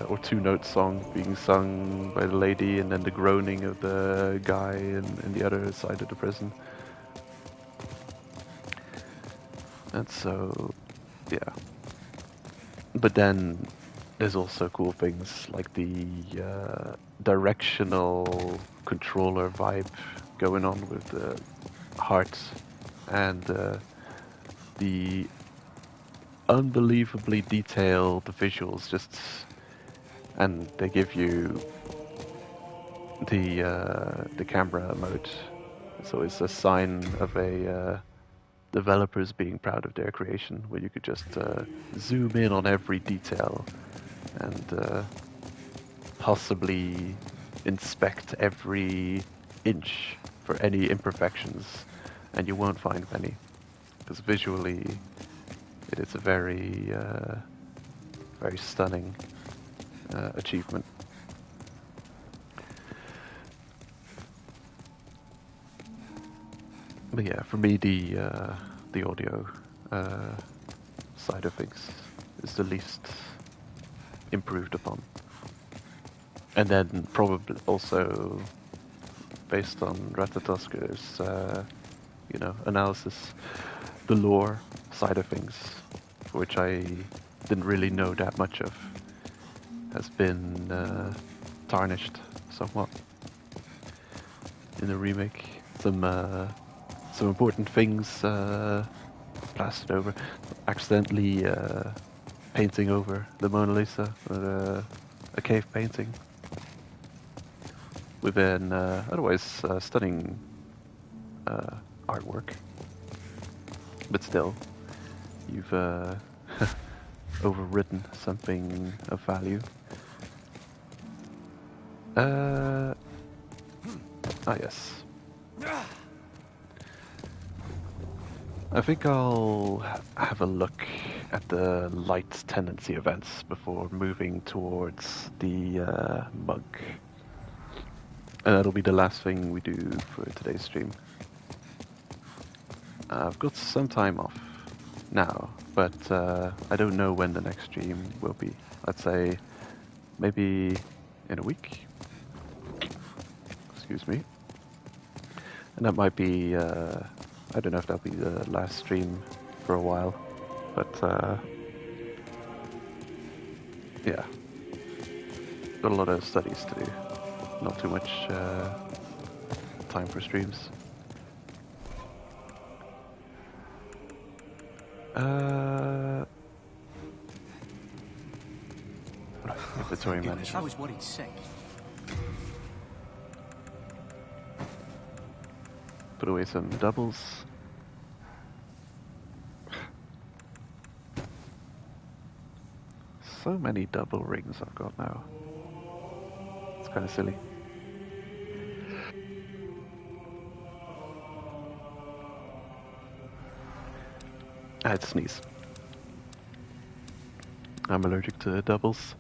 or 2-note song being sung by the lady, and then the groaning of the guy in the other side of the prison. And so, yeah. But then there's also cool things like the directional controller vibe going on with the heart and the unbelievably detailed visuals, and they give you the camera mode, so it's a sign of a developers being proud of their creation, where you could just zoom in on every detail and possibly inspect every inch for any imperfections, and you won't find many, because visually it is a very, very stunning achievement. But yeah, for me, the audio side of things is the least improved upon, and then probably also based on Ratatosk's, analysis, the lore side of things which I didn't really know that much of, has been tarnished somewhat in the remake. Some important things plastered over, accidentally painting over the Mona Lisa, a cave painting, with an otherwise stunning artwork. But still, you've overwritten something of value. Ah yes. I think I'll have a look at the light tendency events before moving towards the mug. And that'll be the last thing we do for today's stream. I've got some time off now, but I don't know when the next stream will be. I'd say maybe in a week. Excuse me. And that might be, I don't know if that'll be the last stream for a while, but yeah. Got a lot of studies to do. Not too much time for streams. Inventory manager. I was worried sick. Put away some doubles. So many double rings I've got now. It's kind of silly. I had to sneeze. I'm allergic to doubles.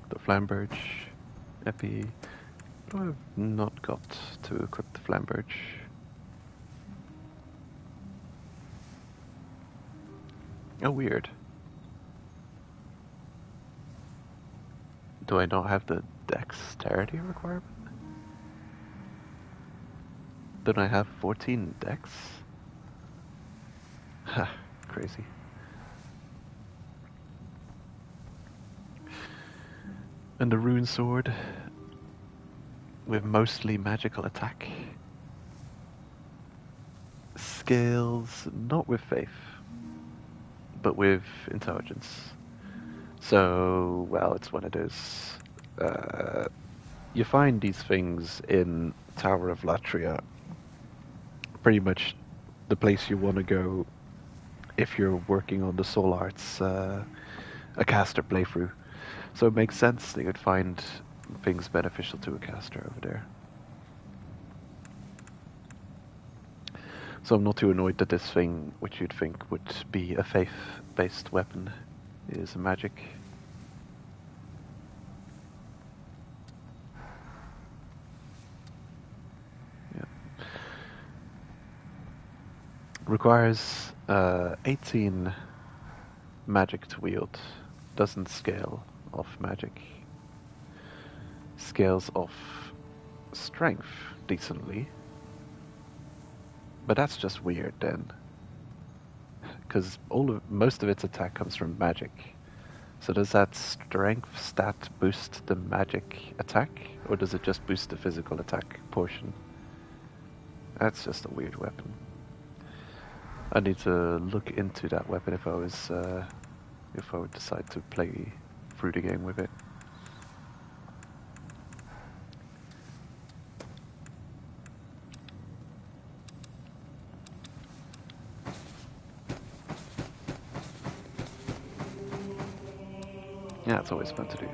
The Flamberge Epi. I've not got to equip the Flamberge. Oh, weird. Do I not have the dexterity requirement? Don't I have 14 dex? Ha, crazy. And the rune sword with mostly magical attack. Scales not with faith, but with intelligence. So, well, it's one of those. You find these things in Tower of Latria. Pretty much the place you want to go if you're working on the Soul Arts, a caster playthrough. So it makes sense that you'd find things beneficial to a caster over there. So I'm not too annoyed that this thing, which you'd think would be a faith-based weapon, is a magic. Yeah. Requires 18 magic to wield. Doesn't scale off magic. Scales off strength decently. But that's just weird then. Because most of its attack comes from magic. So does that strength stat boost the magic attack? Or does it just boost the physical attack portion? That's just a weird weapon. I need to look into that weapon if I would decide to play through the game with it. Yeah, it's always fun to do.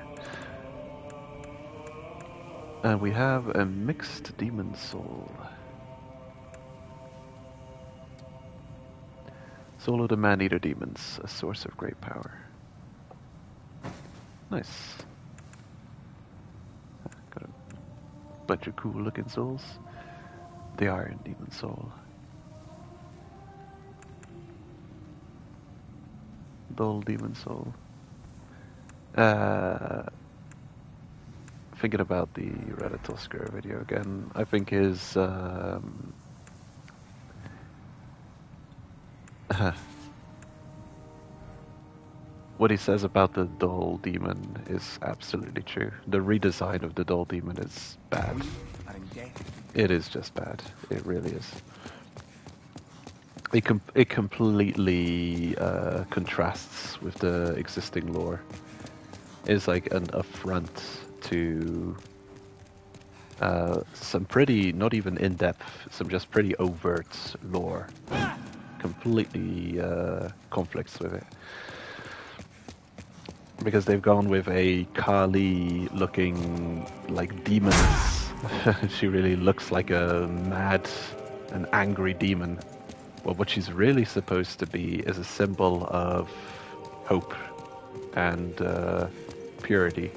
And we have a mixed demon soul. Soul of the Man-Eater Demons, a source of great power. Nice. bunch of cool looking souls. The Iron Demon Soul. Dull Demon Soul. Thinking about the Ratatoskr video again, I think his what he says about the Dull Demon is absolutely true. The redesign of the Dull Demon is bad. Are in debt. It is just bad. It really is. It completely contrasts with the existing lore. It's like an affront to some pretty, not even in-depth, some just pretty overt lore. Completely conflicts with it. Because they've gone with a Kali looking like demons. She really looks like an angry demon. Well, what she's really supposed to be is a symbol of hope and purity.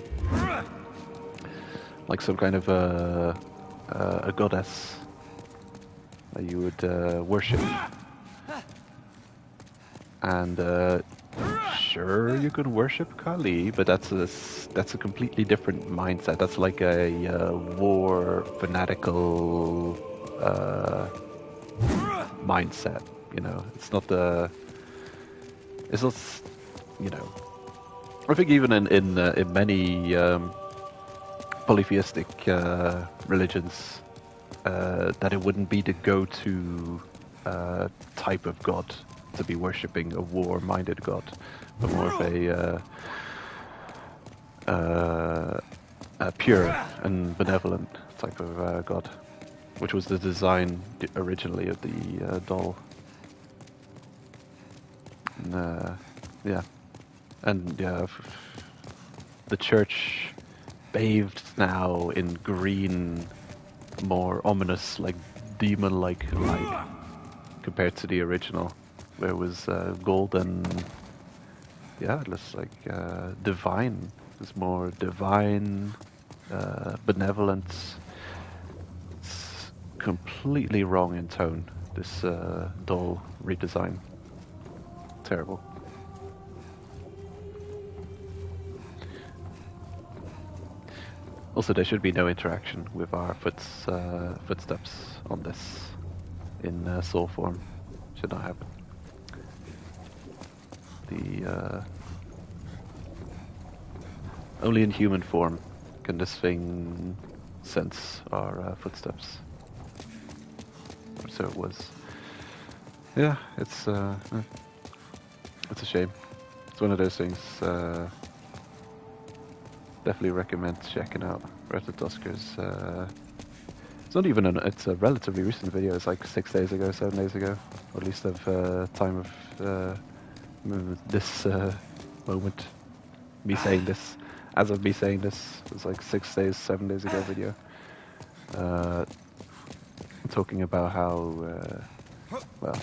Like some kind of a goddess that you would worship. And sure, you can worship Kali, but that's a completely different mindset. That's like a war fanatical mindset. You know, it's not, you know. I think even in many polytheistic religions, that it wouldn't be the go-to type of god to be worshipping, a war-minded god, but more of a pure and benevolent type of god, which was the design originally of the doll. And, yeah. And yeah, the church bathed now in green, more ominous, like demon-like light, compared to the original, where it was golden. Yeah, it looks like divine. It's more divine, benevolence. It's completely wrong in tone, this doll redesign. Terrible. Also, there should be no interaction with our footsteps on this in soul form. Should not happen. Only in human form can this thing sense our footsteps. So it was. Yeah, it's a shame. It's one of those things. Definitely recommend checking out Ratatoskr's. It's not even it's a relatively recent video. It's like 6 days ago, 7 days ago, or at least of time of this moment. Me saying this, as of me saying this, it was like 6 days, 7 days ago video. Talking about how well,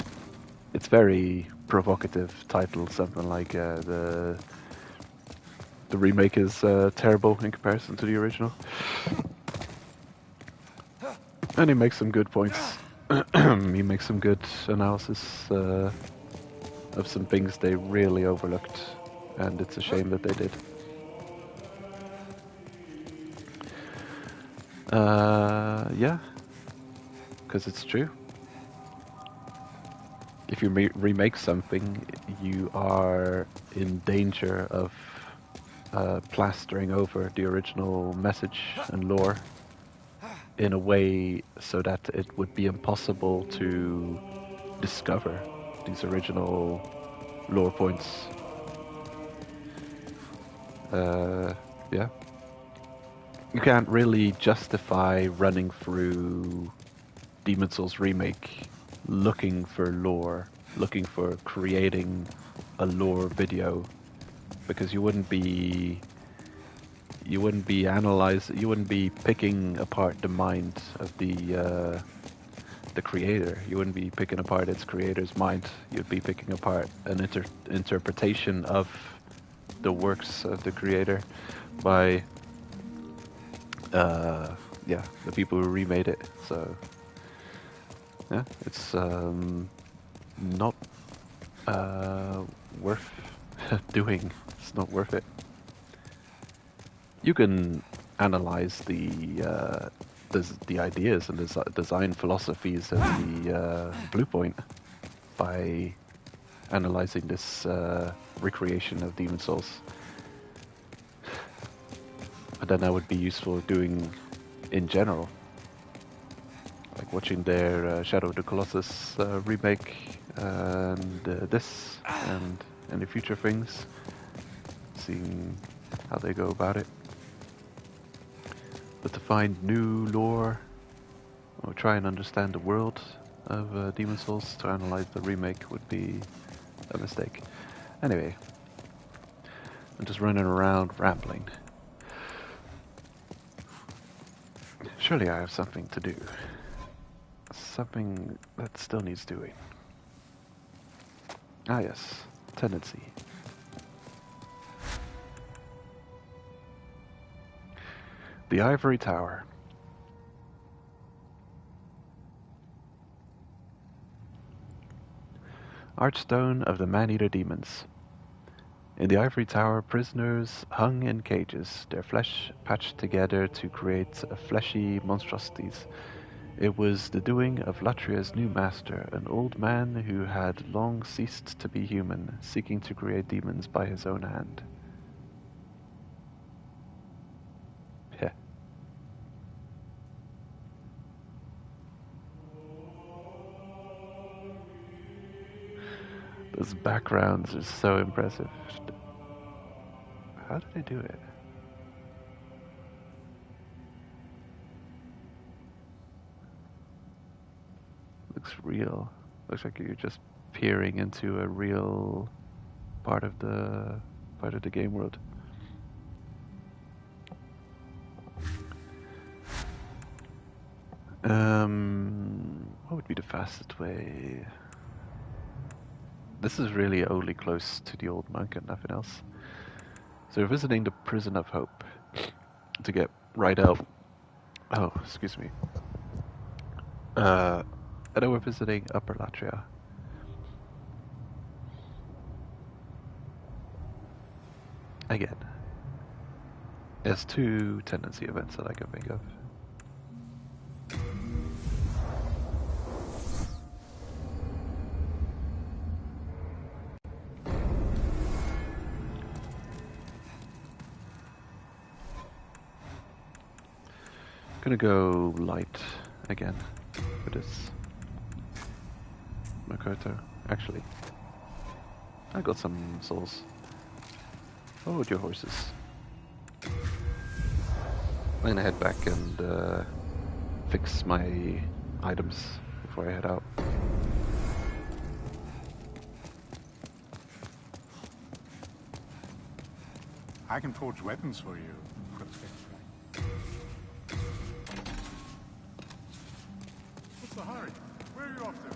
it's very provocative title, something like the remake is terrible in comparison to the original. And he makes some good points. He makes some good analysis of some things they really overlooked, and it's a shame that they did. Yeah, because it's true. If you remake something, you are in danger of plastering over the original message and lore in a way so that it would be impossible to discover these original lore points. Yeah. You can't really justify running through Demon's Souls Remake looking for lore, looking for creating a lore video, because you wouldn't be picking apart the mind of the creator. You wouldn't be picking apart its creator's mind. You'd be picking apart an interpretation of the works of the creator by yeah, the people who remade it. So yeah, it's not worth doing. It's not worth it. You can analyze the ideas and design philosophies of the Blue Point by analyzing this recreation of Demon Souls. But then that would be useful doing in general. Like watching their Shadow of the Colossus remake and this and any future things. Seeing how they go about it. But to find new lore or try and understand the world of Demon Souls to analyze the remake would be a mistake. Anyway, I'm just running around rambling. Surely I have something to do. Something that still needs doing. Ah yes, tendency. The Ivory Tower. Archstone of the Man-Eater Demons. In the Ivory Tower, prisoners hung in cages, their flesh patched together to create fleshy monstrosities. It was the doing of Latria's new master, an old man who had long ceased to be human, seeking to create demons by his own hand. Heh. Those backgrounds are so impressive. How did they do it? Looks real. Looks like you're just peering into a real part of the game world. What would be the fastest way? This is really only close to the old monk and nothing else. So we're visiting the Prison of Hope to get right out. Oh, excuse me. And then we're visiting Upper Latria. Again. There's 2 tendency events that I can think of. Gonna go light again for this Makoto. Actually, I got some souls. Oh, with your horses. I'm gonna head back and fix my items before I head out. I can forge weapons for you. What's the hurry? Where are you off to?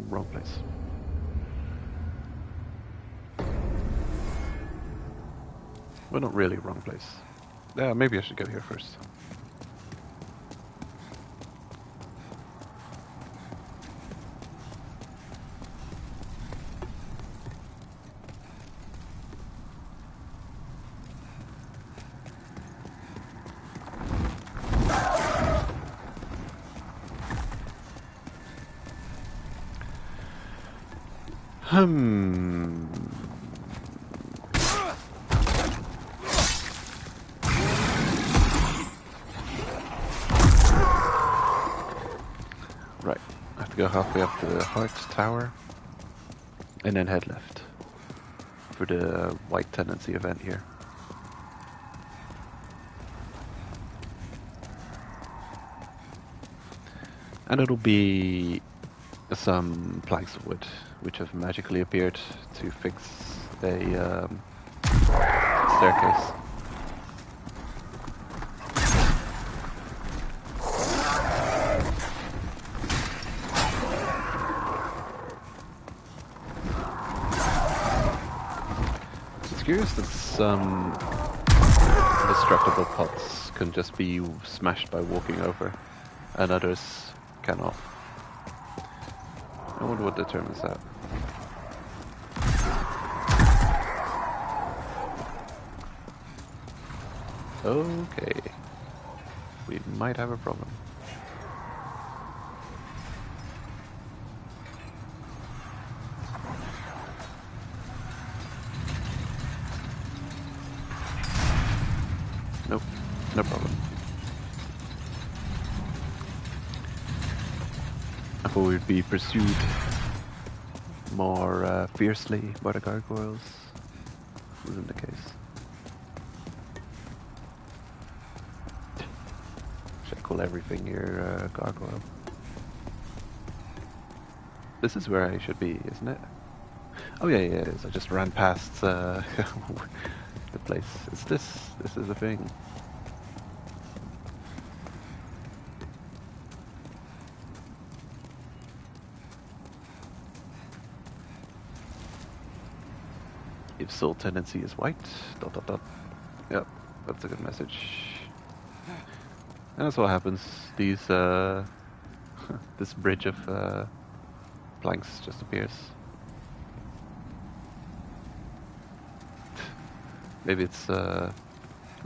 Wrong place. Well, not really wrong place. Yeah, maybe I should go here first. Right, I have to go halfway up to the Heart Tower and then head left for the White Tendency event here. And it'll be some planks of wood which have magically appeared to fix a staircase. curious that some destructible pots can just be smashed by walking over, and others cannot. I wonder what determines that. Okay. We might have a problem. Nope, no problem. I thought we'd be pursued more fiercely by the gargoyles. Wasn't the case. Should I call everything here gargoyle? This is where I should be, isn't it? Oh yeah, it is. I just ran past the place. It's this. This is the thing. If soul tendency is white, ... Yep, that's a good message. And that's what happens. These, this bridge of planks just appears. Maybe it's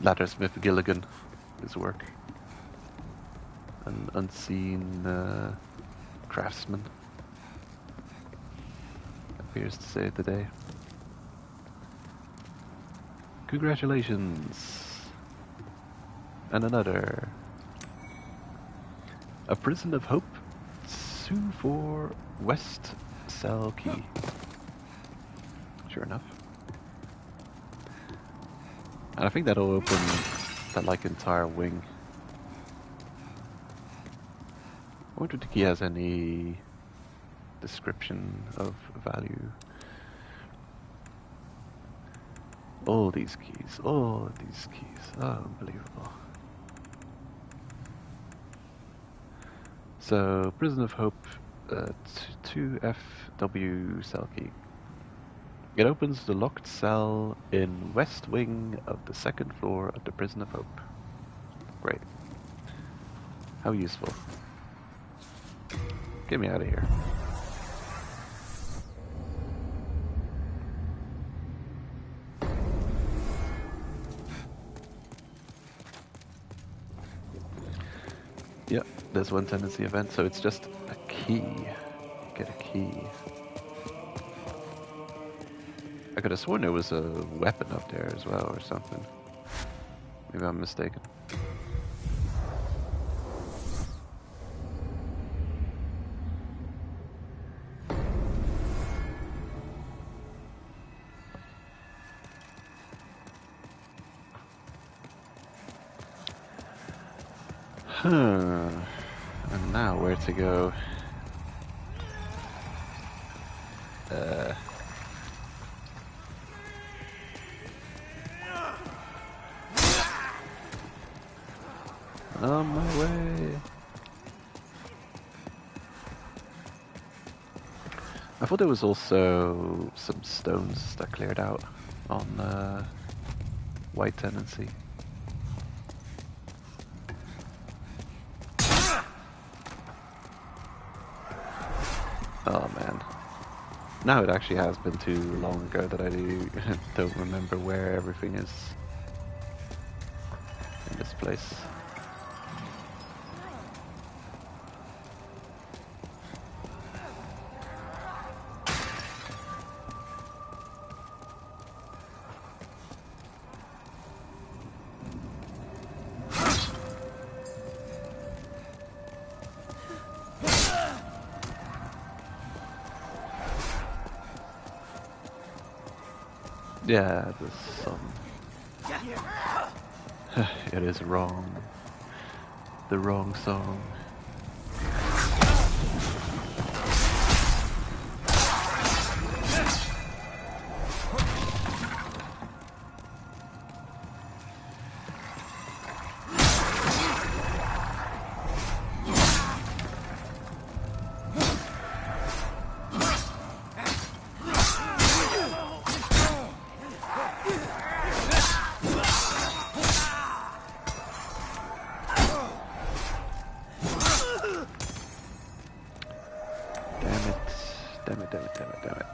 Laddersmith Gilligan, his work. An unseen craftsman appears to save the day. Congratulations! And another. A Prison of Hope, Sue for West Cell Key. Sure enough. And I think that'll open that like entire wing. I wonder if the key has any description of value. All these keys, oh, unbelievable. So, Prison of Hope, 2FW cell key. It opens the locked cell in west wing of the second floor of the Prison of Hope. Great. How useful. Get me out of here. Yep, there's one tendency event, so it's just a key. Get a key. I could have sworn there was a weapon up there as well or something. Maybe I'm mistaken. And now where to go? On my way. I thought there was also some stones that cleared out on White Tendency. Oh man. Now it actually has been too long ago that I don't remember where everything is in this place. Yeah, the sun. It is wrong. The wrong song. damn it, damn it, damn it.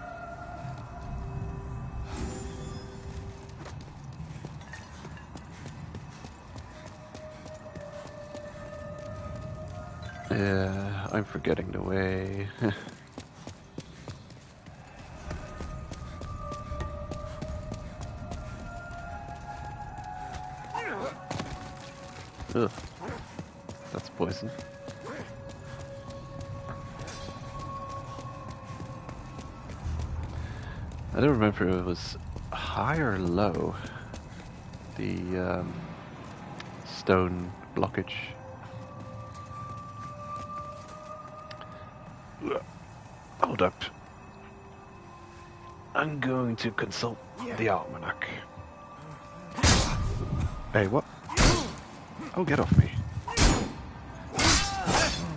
Yeah, I'm forgetting the way. Ugh, that's poison. I don't remember if it was high or low, the stone blockage. Ugh. Hold up. I'm going to consult the almanac. Hey, what? Oh, get off me. Oh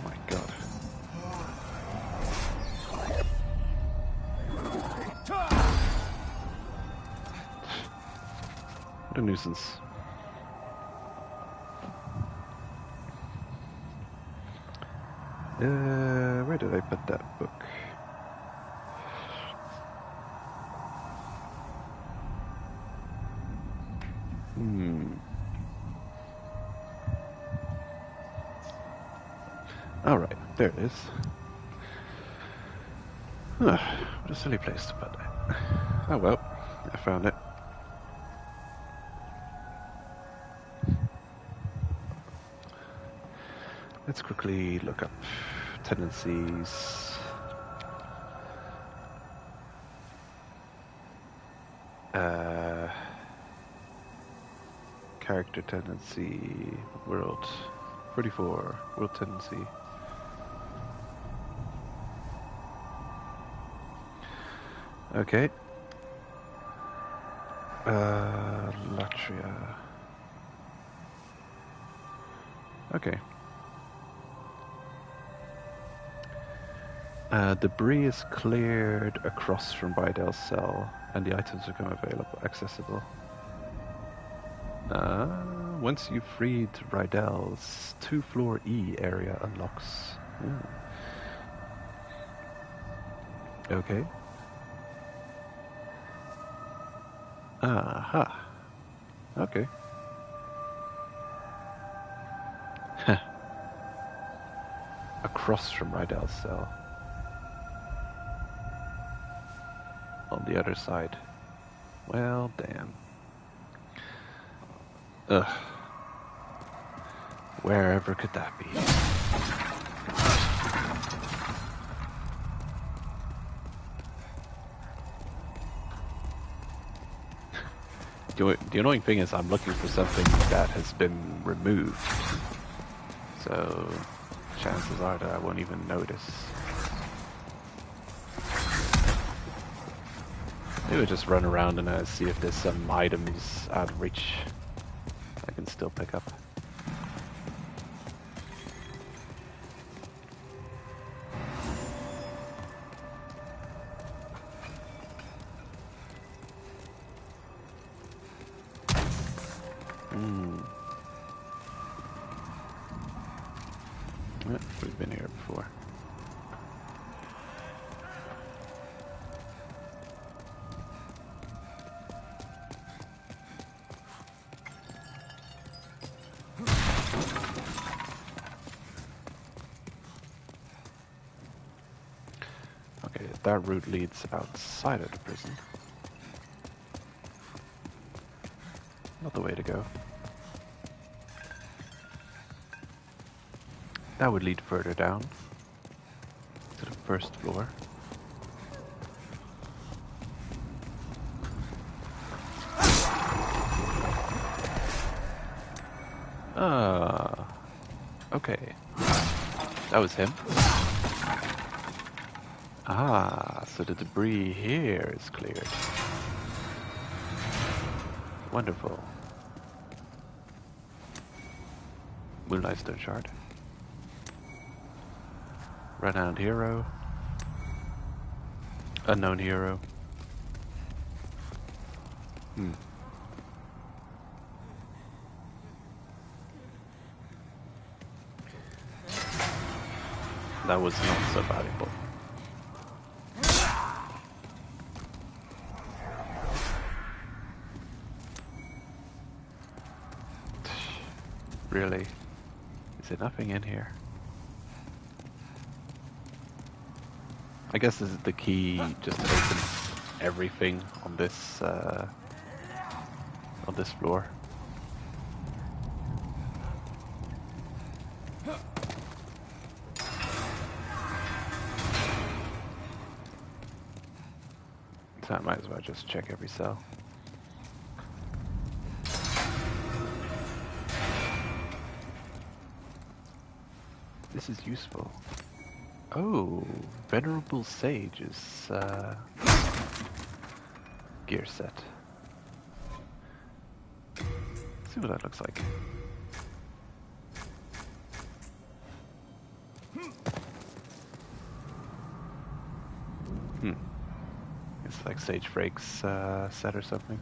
my god. What a nuisance. Where did I put that book? Alright, there it is. What a silly place to put it. Oh well, I found it. Let's quickly look up tendencies. Character tendency, world 44, world tendency. Okay. Latria. Okay. Debris is cleared across from Rydel's cell, and the items become accessible. Once you've freed Rydel's 2-floor E area unlocks. Okay. Aha. Okay. Across from Rydel's cell. On the other side. Well, damn. Ugh. Wherever could that be? The annoying thing is I'm looking for something that has been removed. So, chances are that I won't even notice. Maybe just run around and see if there's some items out of reach I can still pick up. We've been here before. Okay, that route leads outside of the prison. Not the way to go. That would lead further down to the first floor. Okay. That was him. So the debris here is cleared. Wonderful. Moonlight Stone Shard. Renowned hero. Unknown hero. That was not so valuable. really. Is there nothing in here? I guess this is the key, just to open everything on this floor. So I might as well just check every cell. This is useful. Oh, Venerable Sage's gear set. Let's see what that looks like. It's like Sage Frake's set or something.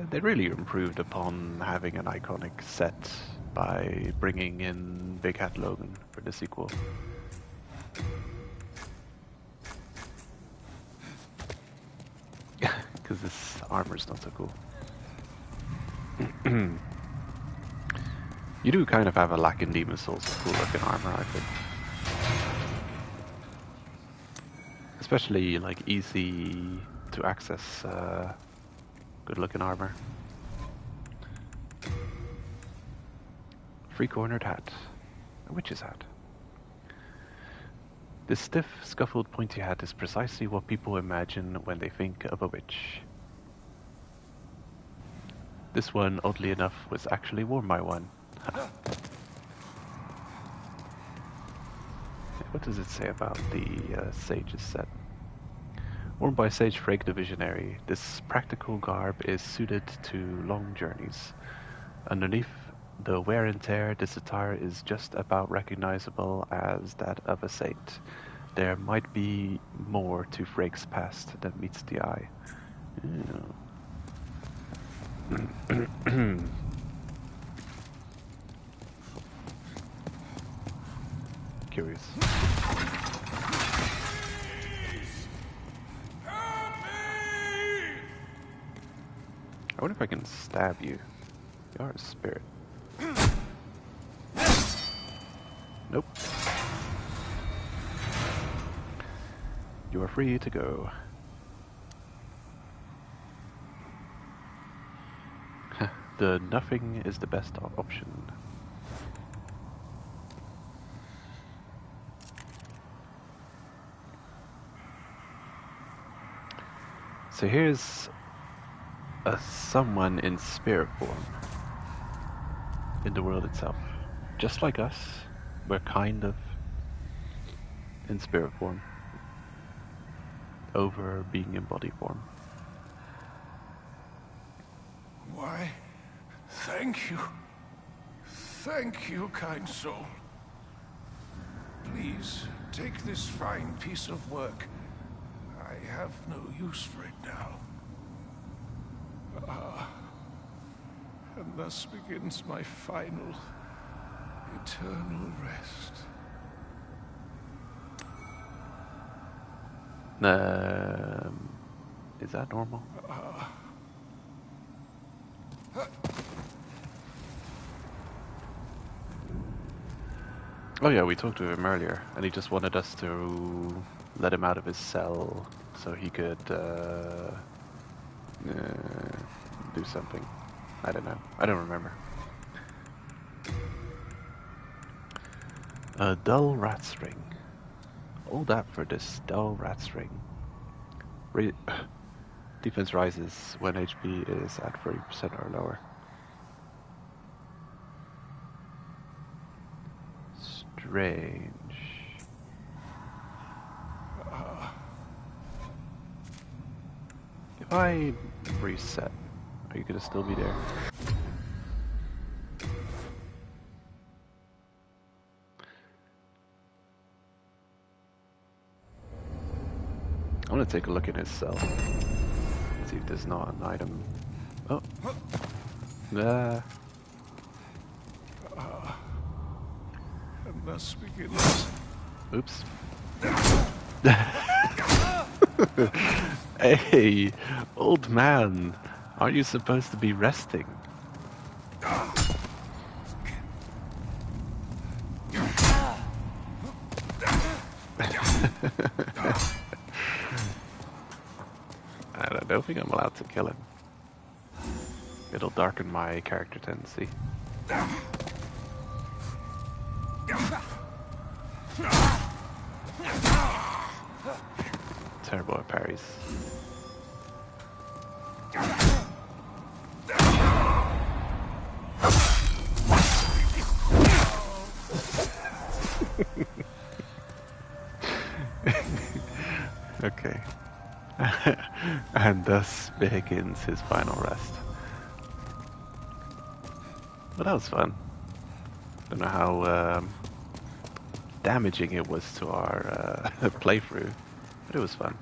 They really improved upon having an iconic set by bringing in Big Hat Logan for the sequel. Because this armor's not so cool. You do kind of have a lack in Demon Souls of cool looking armor, I think. Especially like easy to access good looking armor. Three-cornered hat. A witch's hat. This stiff, scuffled, pointy hat is precisely what people imagine when they think of a witch. This one, oddly enough, was actually worn by one. What does it say about the Sage's set? Worn by Sage Frake the Visionary, this practical garb is suited to long journeys. Underneath the wear and tear, this attire is just about recognizable as that of a saint. There might be more to Frake's past than meets the eye. Curious. I wonder if I can stab you. You are a spirit. Nope. You are free to go. The nothing is the best option. So here's someone in spirit form in the world itself. Just like us, we're kind of in spirit form over being in body form. Why, thank you. Thank you, kind soul. Please, take this fine piece of work. I have no use for it now. And thus begins my final, eternal rest. Is that normal? Oh yeah, we talked to him earlier, and he just wanted us to let him out of his cell so he could do something. I don't know. I don't remember. A dull rat's ring. All that for this dull rat's ring. Defense rises when HP is at 30% or lower. Strange. If I reset, are you gonna still be there? I want to take a look in his cell. See if there's not an item. Oh. And thus begins. Oops. Hey, old man. Aren't you supposed to be resting? don't think I'm allowed to kill him. It'll darken my character tendency. Terrible at parries. Okay. And thus begins his final rest. But that was fun. Don't know how damaging it was to our playthrough, but it was fun.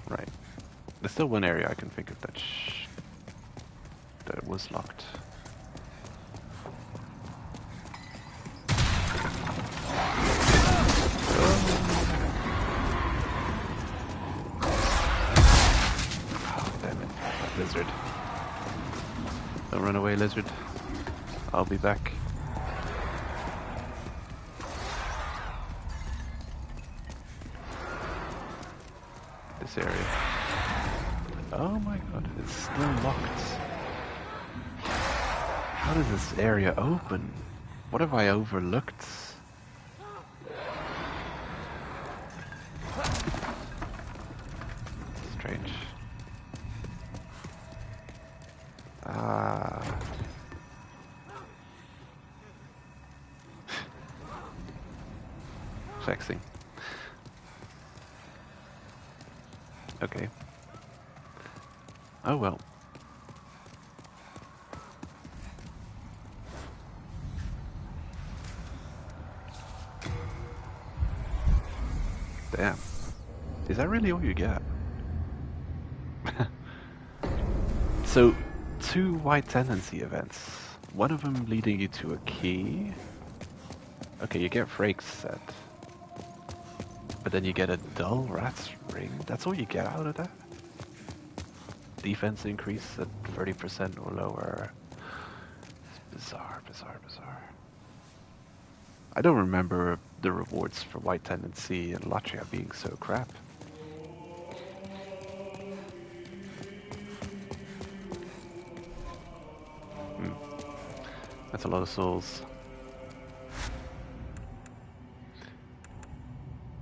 Right. There's still one area I can think of that that was locked. Oh, damn it. Lizard. Don't run away, lizard. I'll be back. This area. Oh my god, it's still locked. How does this area open? What have I overlooked? Strange. Vexing. Okay. Oh well. Damn. Is that really all you get? So, 2 white tendency events. One of them leading you to a key. Okay, you get Frake's set. But then you get a dull rat's ring. That's all you get out of that? Defense increase at 30% or lower. It's bizarre, bizarre, bizarre. I don't remember the rewards for White Tendency and Latria being so crap. That's a lot of souls.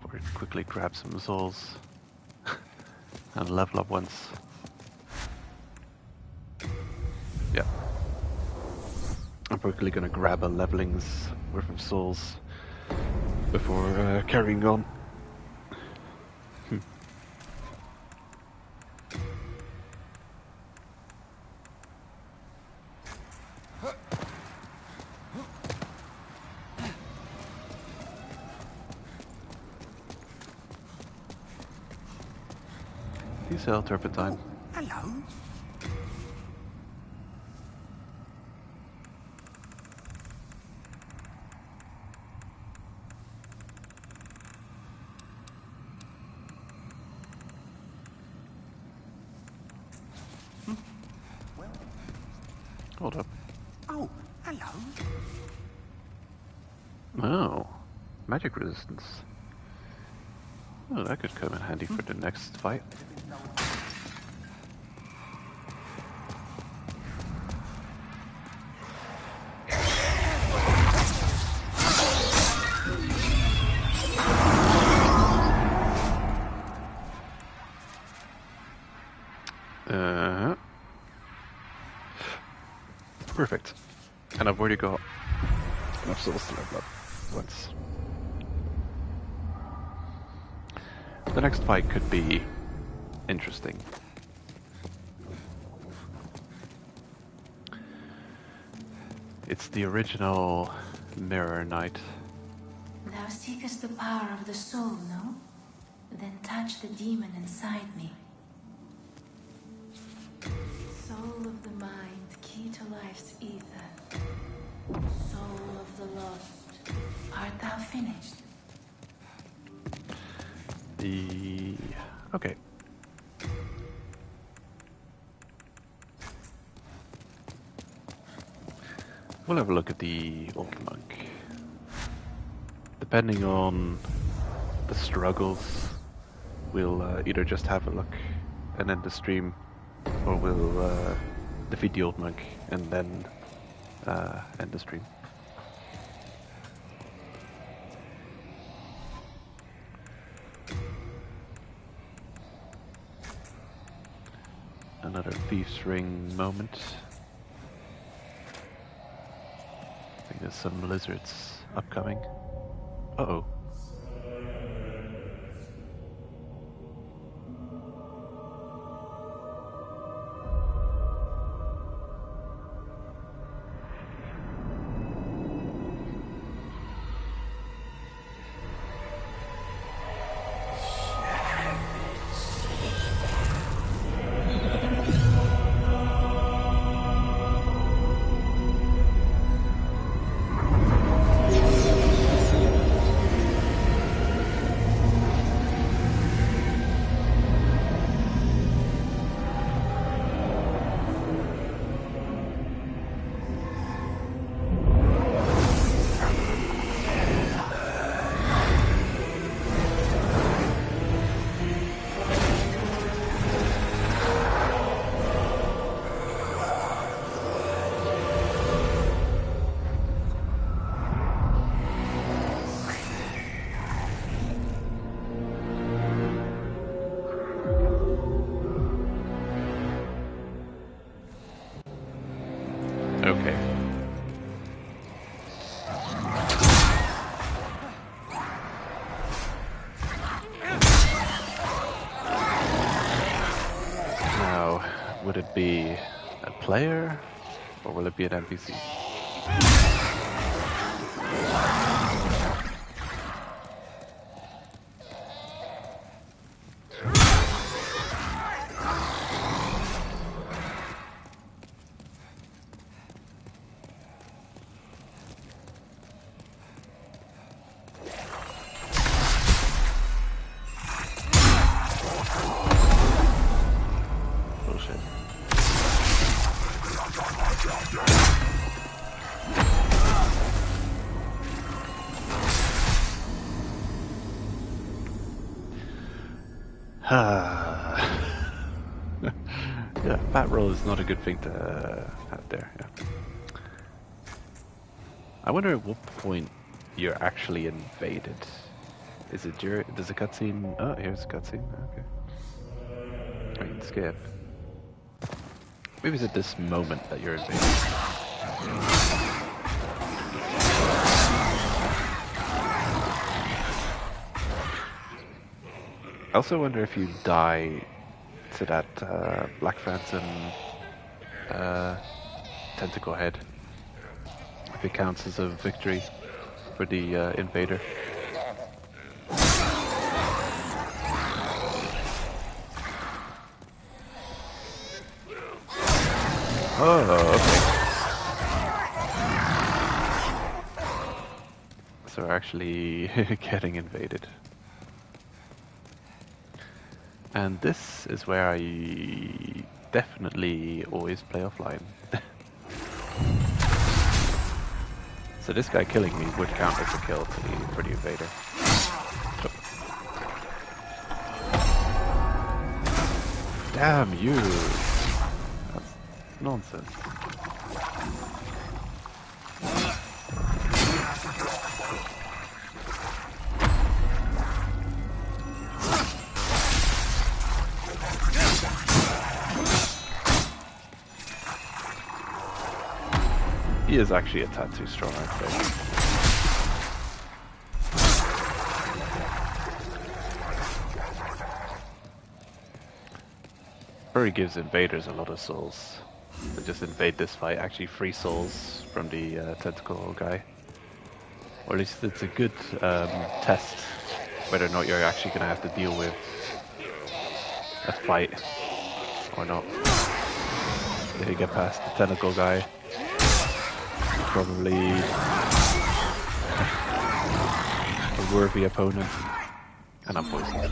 We'll quickly grab some souls and level up once. Yeah. I'm quickly gonna grab a leveling's worth of souls before carrying on. You sell turpentine. Hello? Hold up. Oh, hello. Oh, magic resistance. Oh, that could come in handy for the next fight. Perfect. And I've already got enough souls to level up once. The next fight could be interesting. It's the original Mirror Knight. Thou seekest the power of the soul, no? Then touch the demon inside me. Soul of the mind, key to life's ether. Soul of the lost, art thou finished? Okay. We'll have a look at the Old Monk. Depending on the struggles, we'll either just have a look and end the stream, or we'll defeat the Old Monk and then end the stream. Another Thief's Ring moment. I think there's some lizards upcoming. Uh-oh. Okay. Now, would it be a player or will it be an NPC? Yeah, fat roll is not a good thing to have there. Yeah. I wonder at what point you're actually invaded. Is it does a cutscene? Oh, here's a cutscene. Okay. I can skip. Maybe it's at this moment that you're invaded. I also wonder if you die to that Black Phantom tentacle head, if it counts as a victory for the invader. Oh, okay. So we're actually getting invaded. And this is where I definitely always play offline. So this guy killing me would count as a kill for the invader. Damn you! That's nonsense. He is actually a tad too strong, I'd say. Furry gives invaders a lot of souls. They just invade this fight, actually free souls from the tentacle guy. Or at least it's a good test whether or not you're actually going to have to deal with a fight or not. If you get past the tentacle guy, probably a worthy opponent. And I'm poisoned.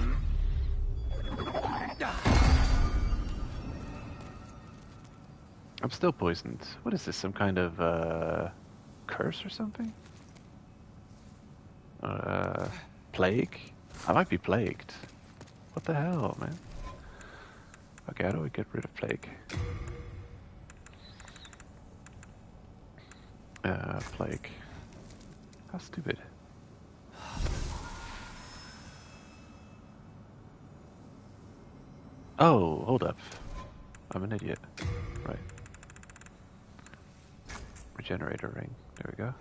I'm still poisoned. What is this? Some kind of curse or something? Plague? I might be plagued. What the hell, man? Okay, how do we get rid of plague? Plague. How stupid. Oh, hold up. I'm an idiot. Right. Regenerator ring. There we go.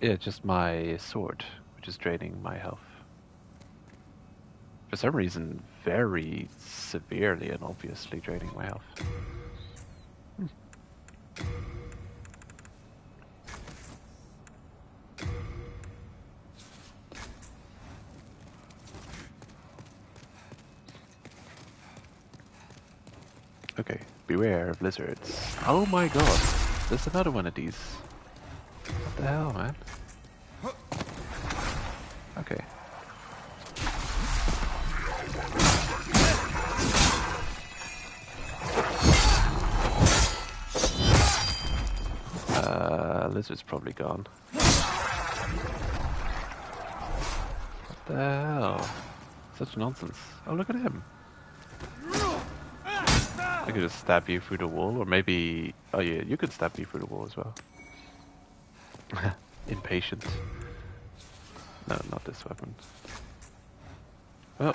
Yeah, just my sword, which is draining my health. For some reason, very severely and obviously draining my health. Okay, beware of lizards. Oh my god, there's another one of these. What the hell, man? Okay. Lizard's probably gone. What the hell? Such nonsense. Oh, look at him. I could just stab you through the wall, or maybe... Oh yeah, you could stab me through the wall as well. Impatient. No, not this weapon. Well,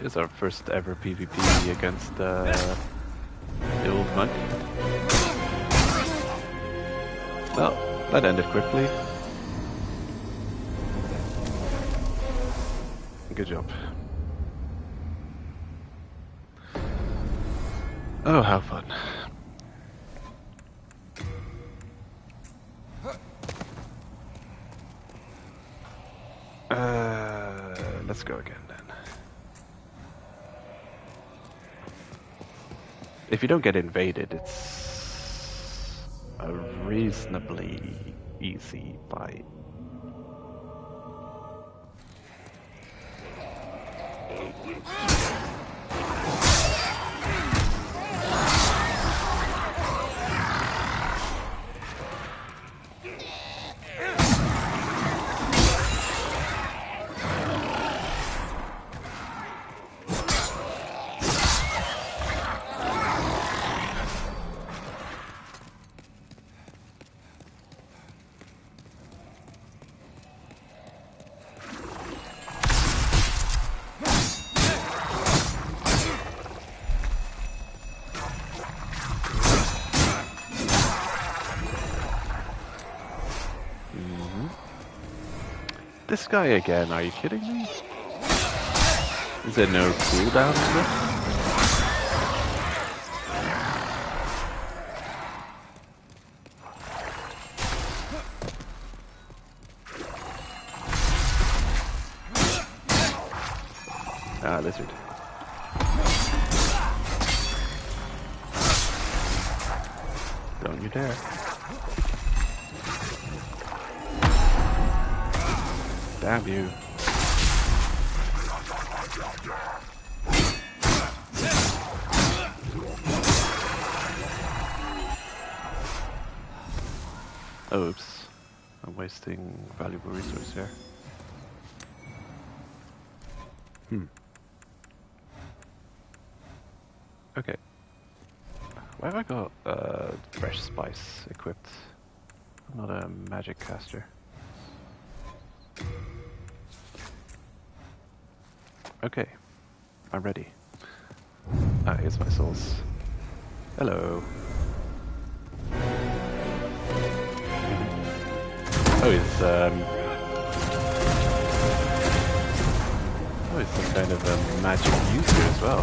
it's our first ever PvP against the old monk. Well, that ended quickly. Good job. Oh, how fun. Let's go again then. If you don't get invaded, it's a reasonably easy fight. This guy again, are you kidding me? Is there no cooldown on this? Ah, lizard. Don't you dare. Damn you. Oops. I'm wasting valuable resource here. Okay. Why have I got fresh spice equipped? I'm not a magic caster. Okay, I'm ready. Ah, here's my souls. Hello. Oh, he's some kind of a magic user as well.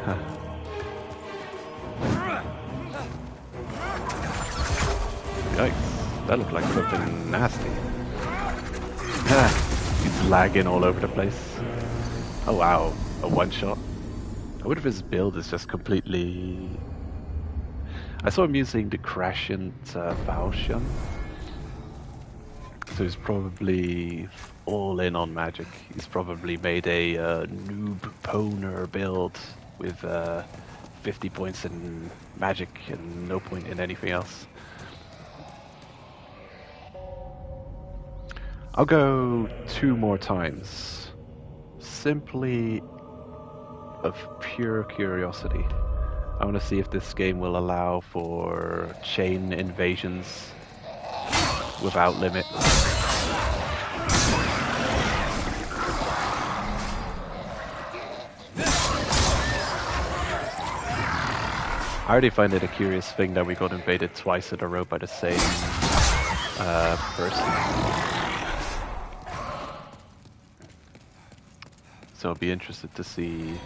Huh. Yikes, that looked like something nasty. He's lagging all over the place. Oh wow, a one shot. I wonder if his build is just completely... I saw him using the Crascent Valshan. So he's probably all in on magic. He's probably made a noob poner build with 50 points in magic and no point in anything else. I'll go 2 more times, simply of pure curiosity. I want to see if this game will allow for chain invasions without limit. I already find it a curious thing that we got invaded twice in a row by the same person. So I'll be interested to see...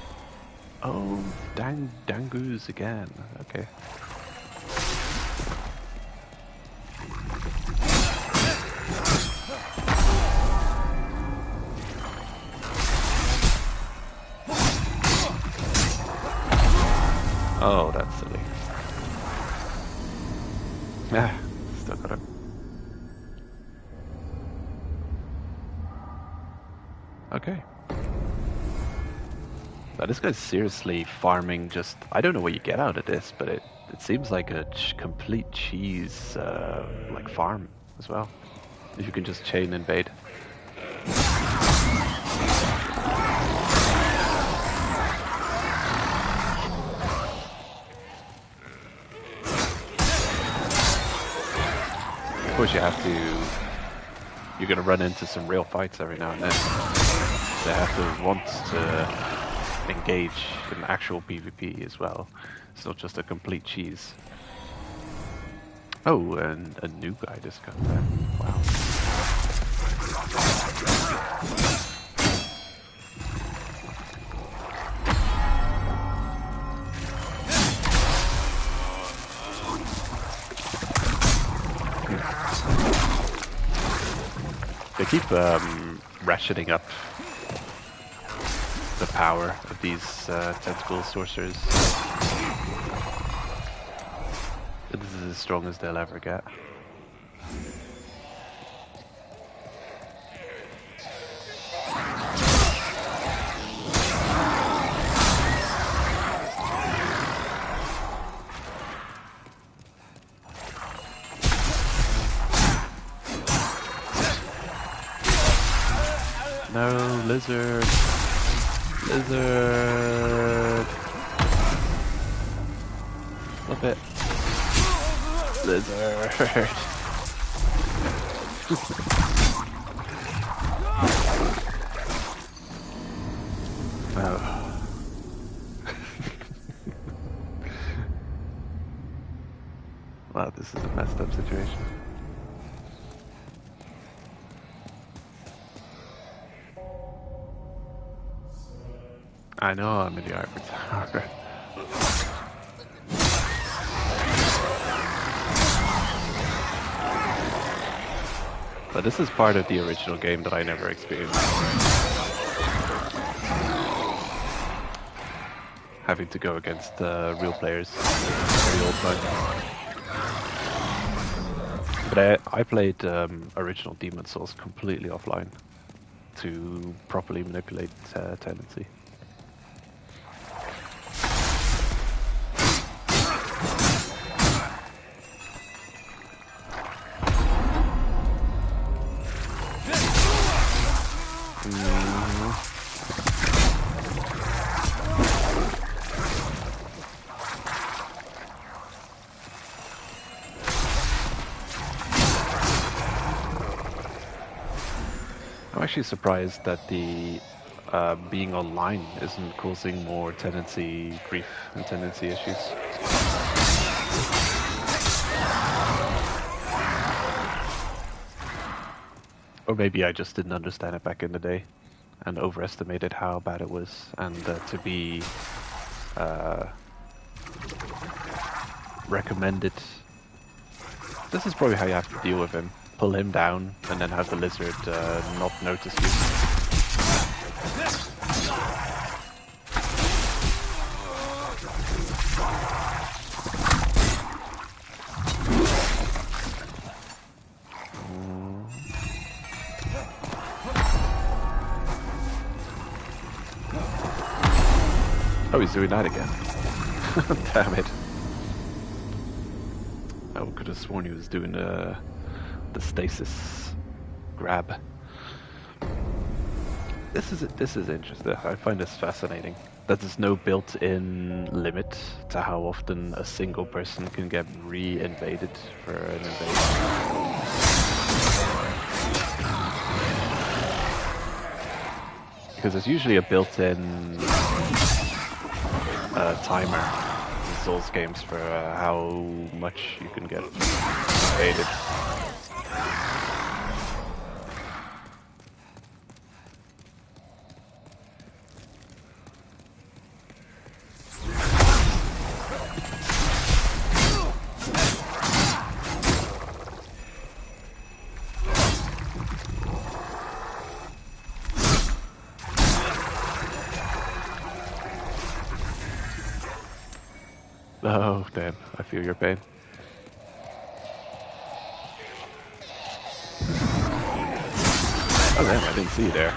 Oh, Dangus again. Okay. Oh, that's silly. Ah, still got him. Okay. Now, this guy's seriously farming just... I don't know what you get out of this, but it seems like a complete cheese like farm as well. If you can just chain invade. Of course you have to... You're going to run into some real fights every now and then. They have to want to engage in actual PvP as well. It's not just a complete cheese. Oh, and a new guy just got there. Wow. They keep ratcheting up the power of these tentacle sorcerers. This is as strong as they'll ever get. No, lizard. Lizard. Flip it. Lizard. Oh. Wow, this is a messed up situation. I know I'm in the Ivory Tower. But this is part of the original game that I never experienced. Having to go against real players. Very old fun. But I played original Demon Souls completely offline to properly manipulate Tendency. I'm actually surprised that the being online isn't causing more tendency grief and tendency issues. Or maybe I just didn't understand it back in the day and overestimated how bad it was, and to be recommended. This is probably how you have to deal with him. Pull him down and then have the lizard not notice you. Oh, he's doing that again. Damn it. I could have sworn he was doing the stasis grab. This is interesting. I find this fascinating. That there's no built-in limit to how often a single person can get re-invaded for an invasion. Because there's usually a built-in timer in Souls games for how much you can get invaded. Oh, damn. I feel your pain. Oh, damn. I didn't see you there.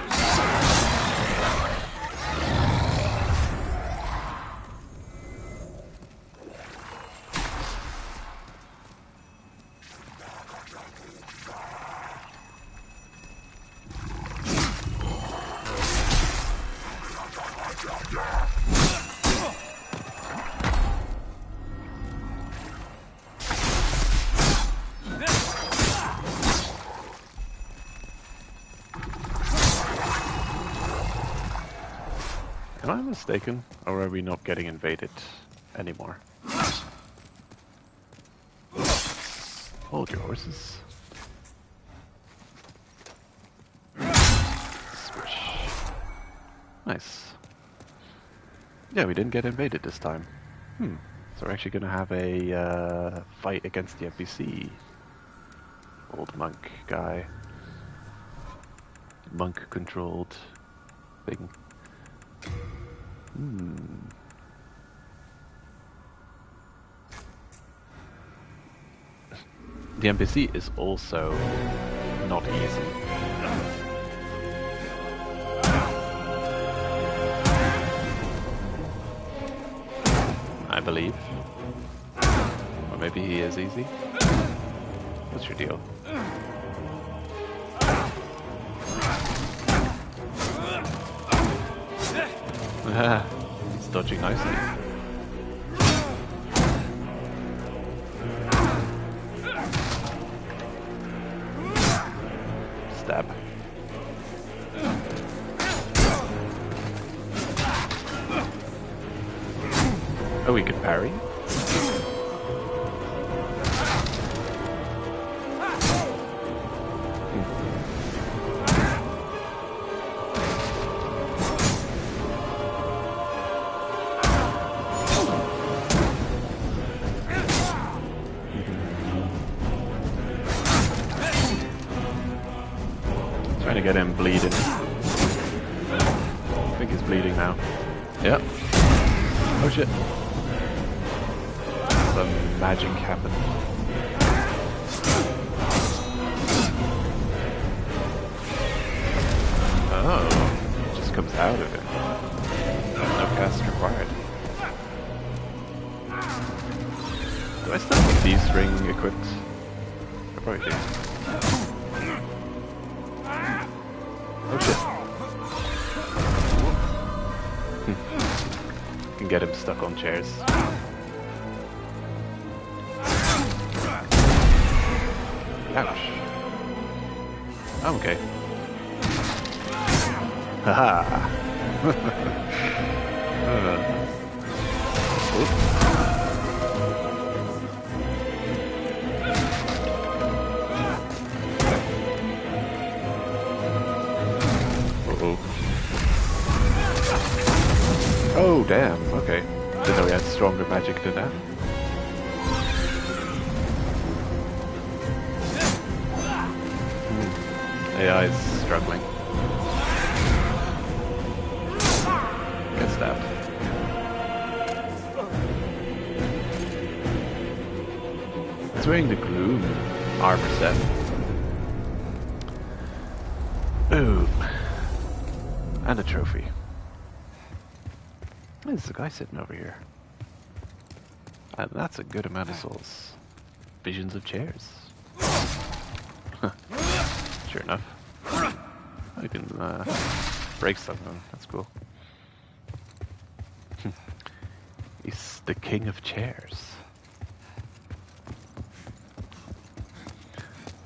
Am I mistaken, or are we not getting invaded anymore? Hold your horses. Swish. Nice. Yeah, we didn't get invaded this time. So we're actually going to have a fight against the NPC. Old monk guy. Monk-controlled thing. The NPC is also not easy. I believe. Or maybe he is easy. What's your deal? He's dodging nicely. Stab. Oh, we can parry? Trying to get him bleeding. I think he's bleeding now. Yep. Oh shit. Some magic happened. Oh, it just comes out of it. No cast required. Do I still have these ring equipped? I probably do. Oh shit. Can get him stuck on chairs. Ouch. I'm okay. Haha. Oh, damn. Okay. Didn't know he had stronger magic than that. AI is struggling. Get stabbed. He's wearing the Gloom armor set. Ooh. And a trophy. There's a guy sitting over here. And that's a good amount of souls. Visions of chairs. Sure enough. I can break something. That's cool. He's the king of chairs.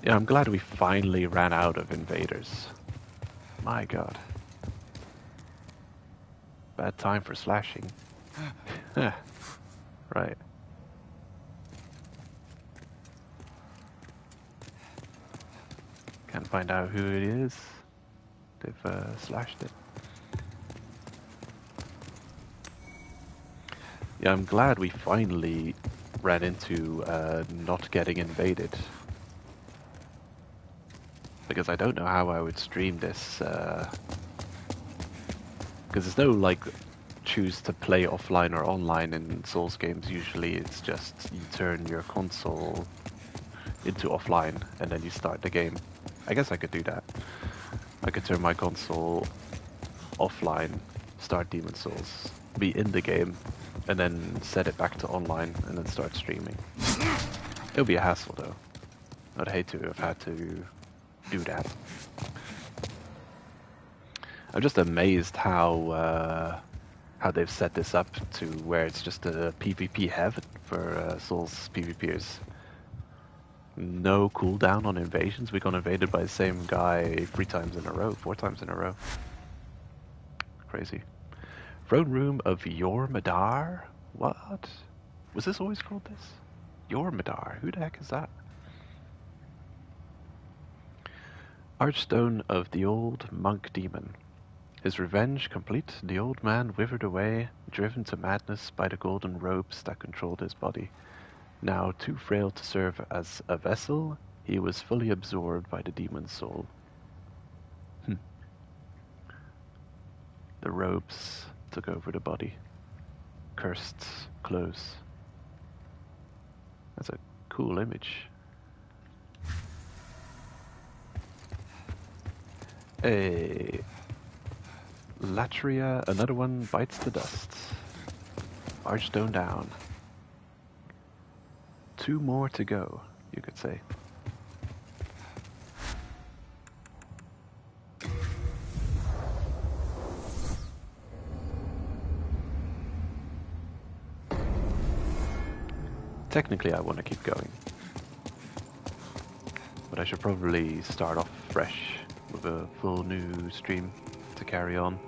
Yeah, I'm glad we finally ran out of invaders. My god. Bad time for slashing. Right. Can't find out who it is. They've slashed it. Yeah, I'm glad we finally ran into not getting invaded. Because I don't know how I would stream this. Because there's no like choose to play offline or online in Souls games. Usually it's just you turn your console into offline and then you start the game. I guess I could do that. I could turn my console offline, start Demon's Souls, be in the game, and then set it back to online and then start streaming. It'll be a hassle though. I'd hate to have had to do that. I'm just amazed how they've set this up to where it's just a PvP heaven for Souls PvPers. No cooldown on invasions. We got invaded by the same guy 4 times in a row. Crazy. Throne Room of Jormungandr? What? Was this always called this? Jormungandr? Who the heck is that? Archstone of the Old Monk Demon. His revenge complete, the old man withered away, driven to madness by the golden ropes that controlled his body. Now too frail to serve as a vessel, he was fully absorbed by the demon's soul. The ropes took over the body. Cursed clothes. That's a cool image. Hey. Latria, another one bites the dust. Archstone down. 2 more to go, you could say. Technically I want to keep going. But I should probably start off fresh with a full new stream to carry on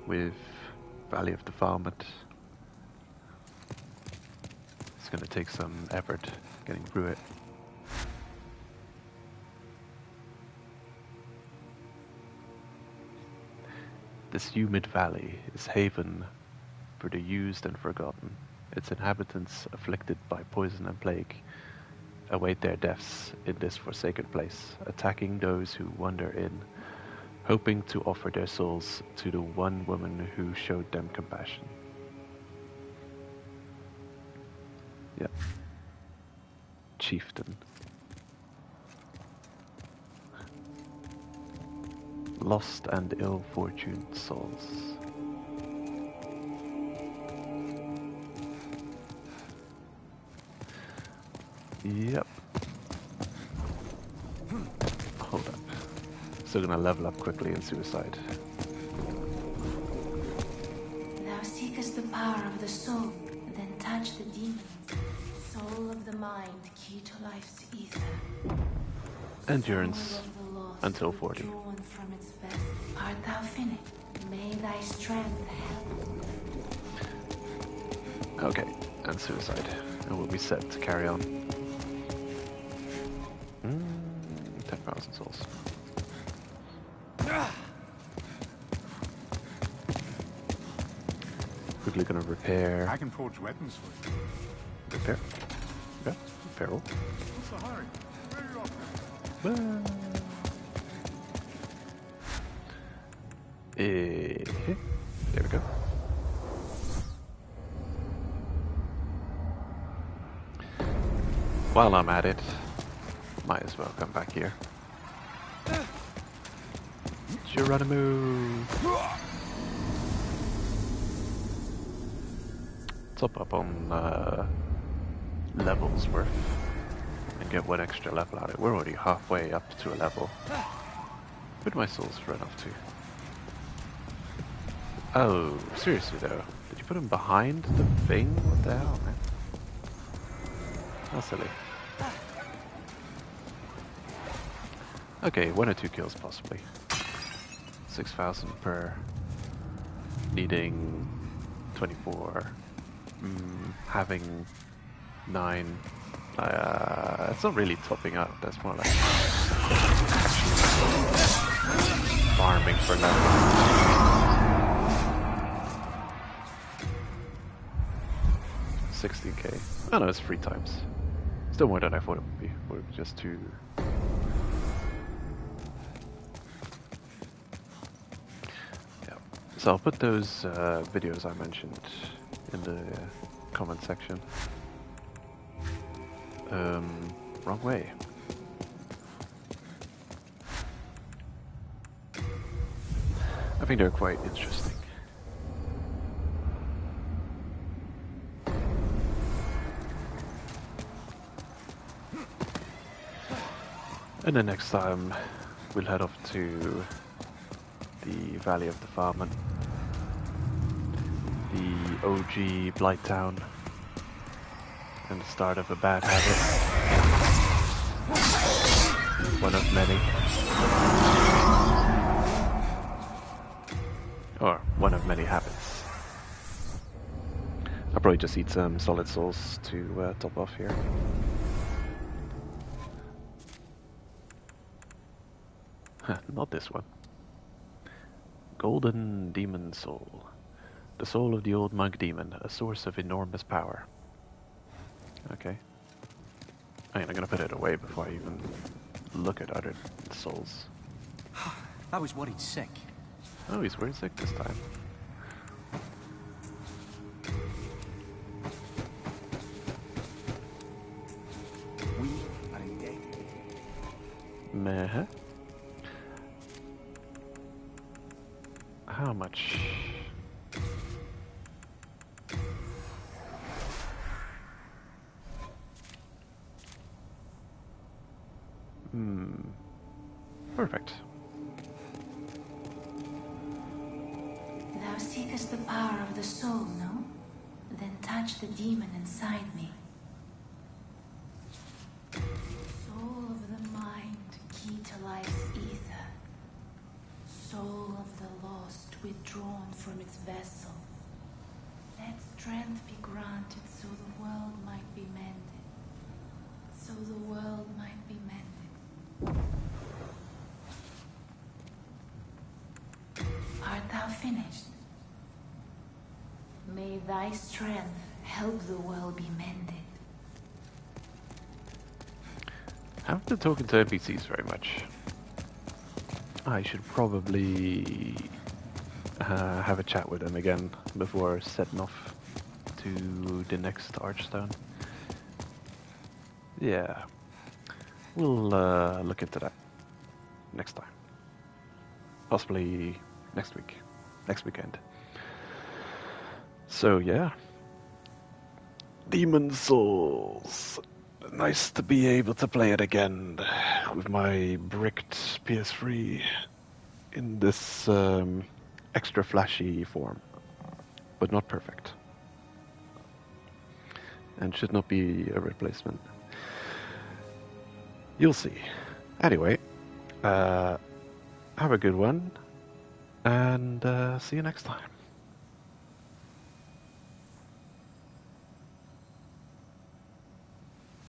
with Valley of Defilement. It's going to take some effort getting through it. This humid valley is haven for the used and forgotten. Its inhabitants, afflicted by poison and plague, await their deaths in this forsaken place, attacking those who wander in, hoping to offer their souls to the one woman who showed them compassion. Yep. Chieftain. Lost and ill-fortuned souls. Yep. Hold up. Still gonna level up quickly in Suicide. Thou seekest the power of the soul, then touch the demons. Soul of the mind, key to life's ether. Endurance until 40. Drawn from its vessel. Art thou finished? May thy strength help. Okay, and Suicide. And we'll be set to carry on. 10,000 souls. Quickly gonna repair. I can forge weapons for you. Repair. Okay. Repair. What's the hurry? Where are you off now? There we go. While I'm at it, might as well come back here. Geronimo! top up on levels worth and get one extra level out of it. We're already halfway up to a level. Where'd my souls run off to? Oh, seriously though, did you put him behind the thing? What the hell, man? How silly. Okay, 1 or 2 kills possibly. 6,000 per. Needing 24. Having 9. It's not really topping up, that's more like farming for now. 16k. Oh no, it's 3 times. Still more than I thought it would be. We're just too... Yeah. So I'll put those videos I mentioned in the comment section. Wrong way. I think they're quite interesting. And then next time we'll head off to the Valley of the Farman, the OG Blight Town, and the start of a bad habit. One of many. Or one of many habits. I'll probably just eat some solid souls to top off here. Not this one. Golden Demon Soul. The soul of the old monk demon, a source of enormous power. Okay. I'm gonna put it away before I even look at other souls. I was worried sick. Oh, he's worried sick this time. We are in debt. Meh. How much? Perfect. Thou seekest the power of the soul, no? Then touch the demon inside me. Soul of the mind, key to life's ether. Soul of the lost, withdrawn from its vessel. Let strength be granted so the world might be mended. So the world might be mended. Art thou finished? May thy strength help the world be mended. I haven't been talking to NPCs very much. I should probably have a chat with them again before setting off to the next Archstone. Yeah, we'll look into that next time. Possibly next week, next weekend. So yeah, Demon Souls. Nice to be able to play it again with my bricked PS3 in this extra flashy form, but not perfect, and should not be a replacement. You'll see. Anyway, have a good one, and see you next time.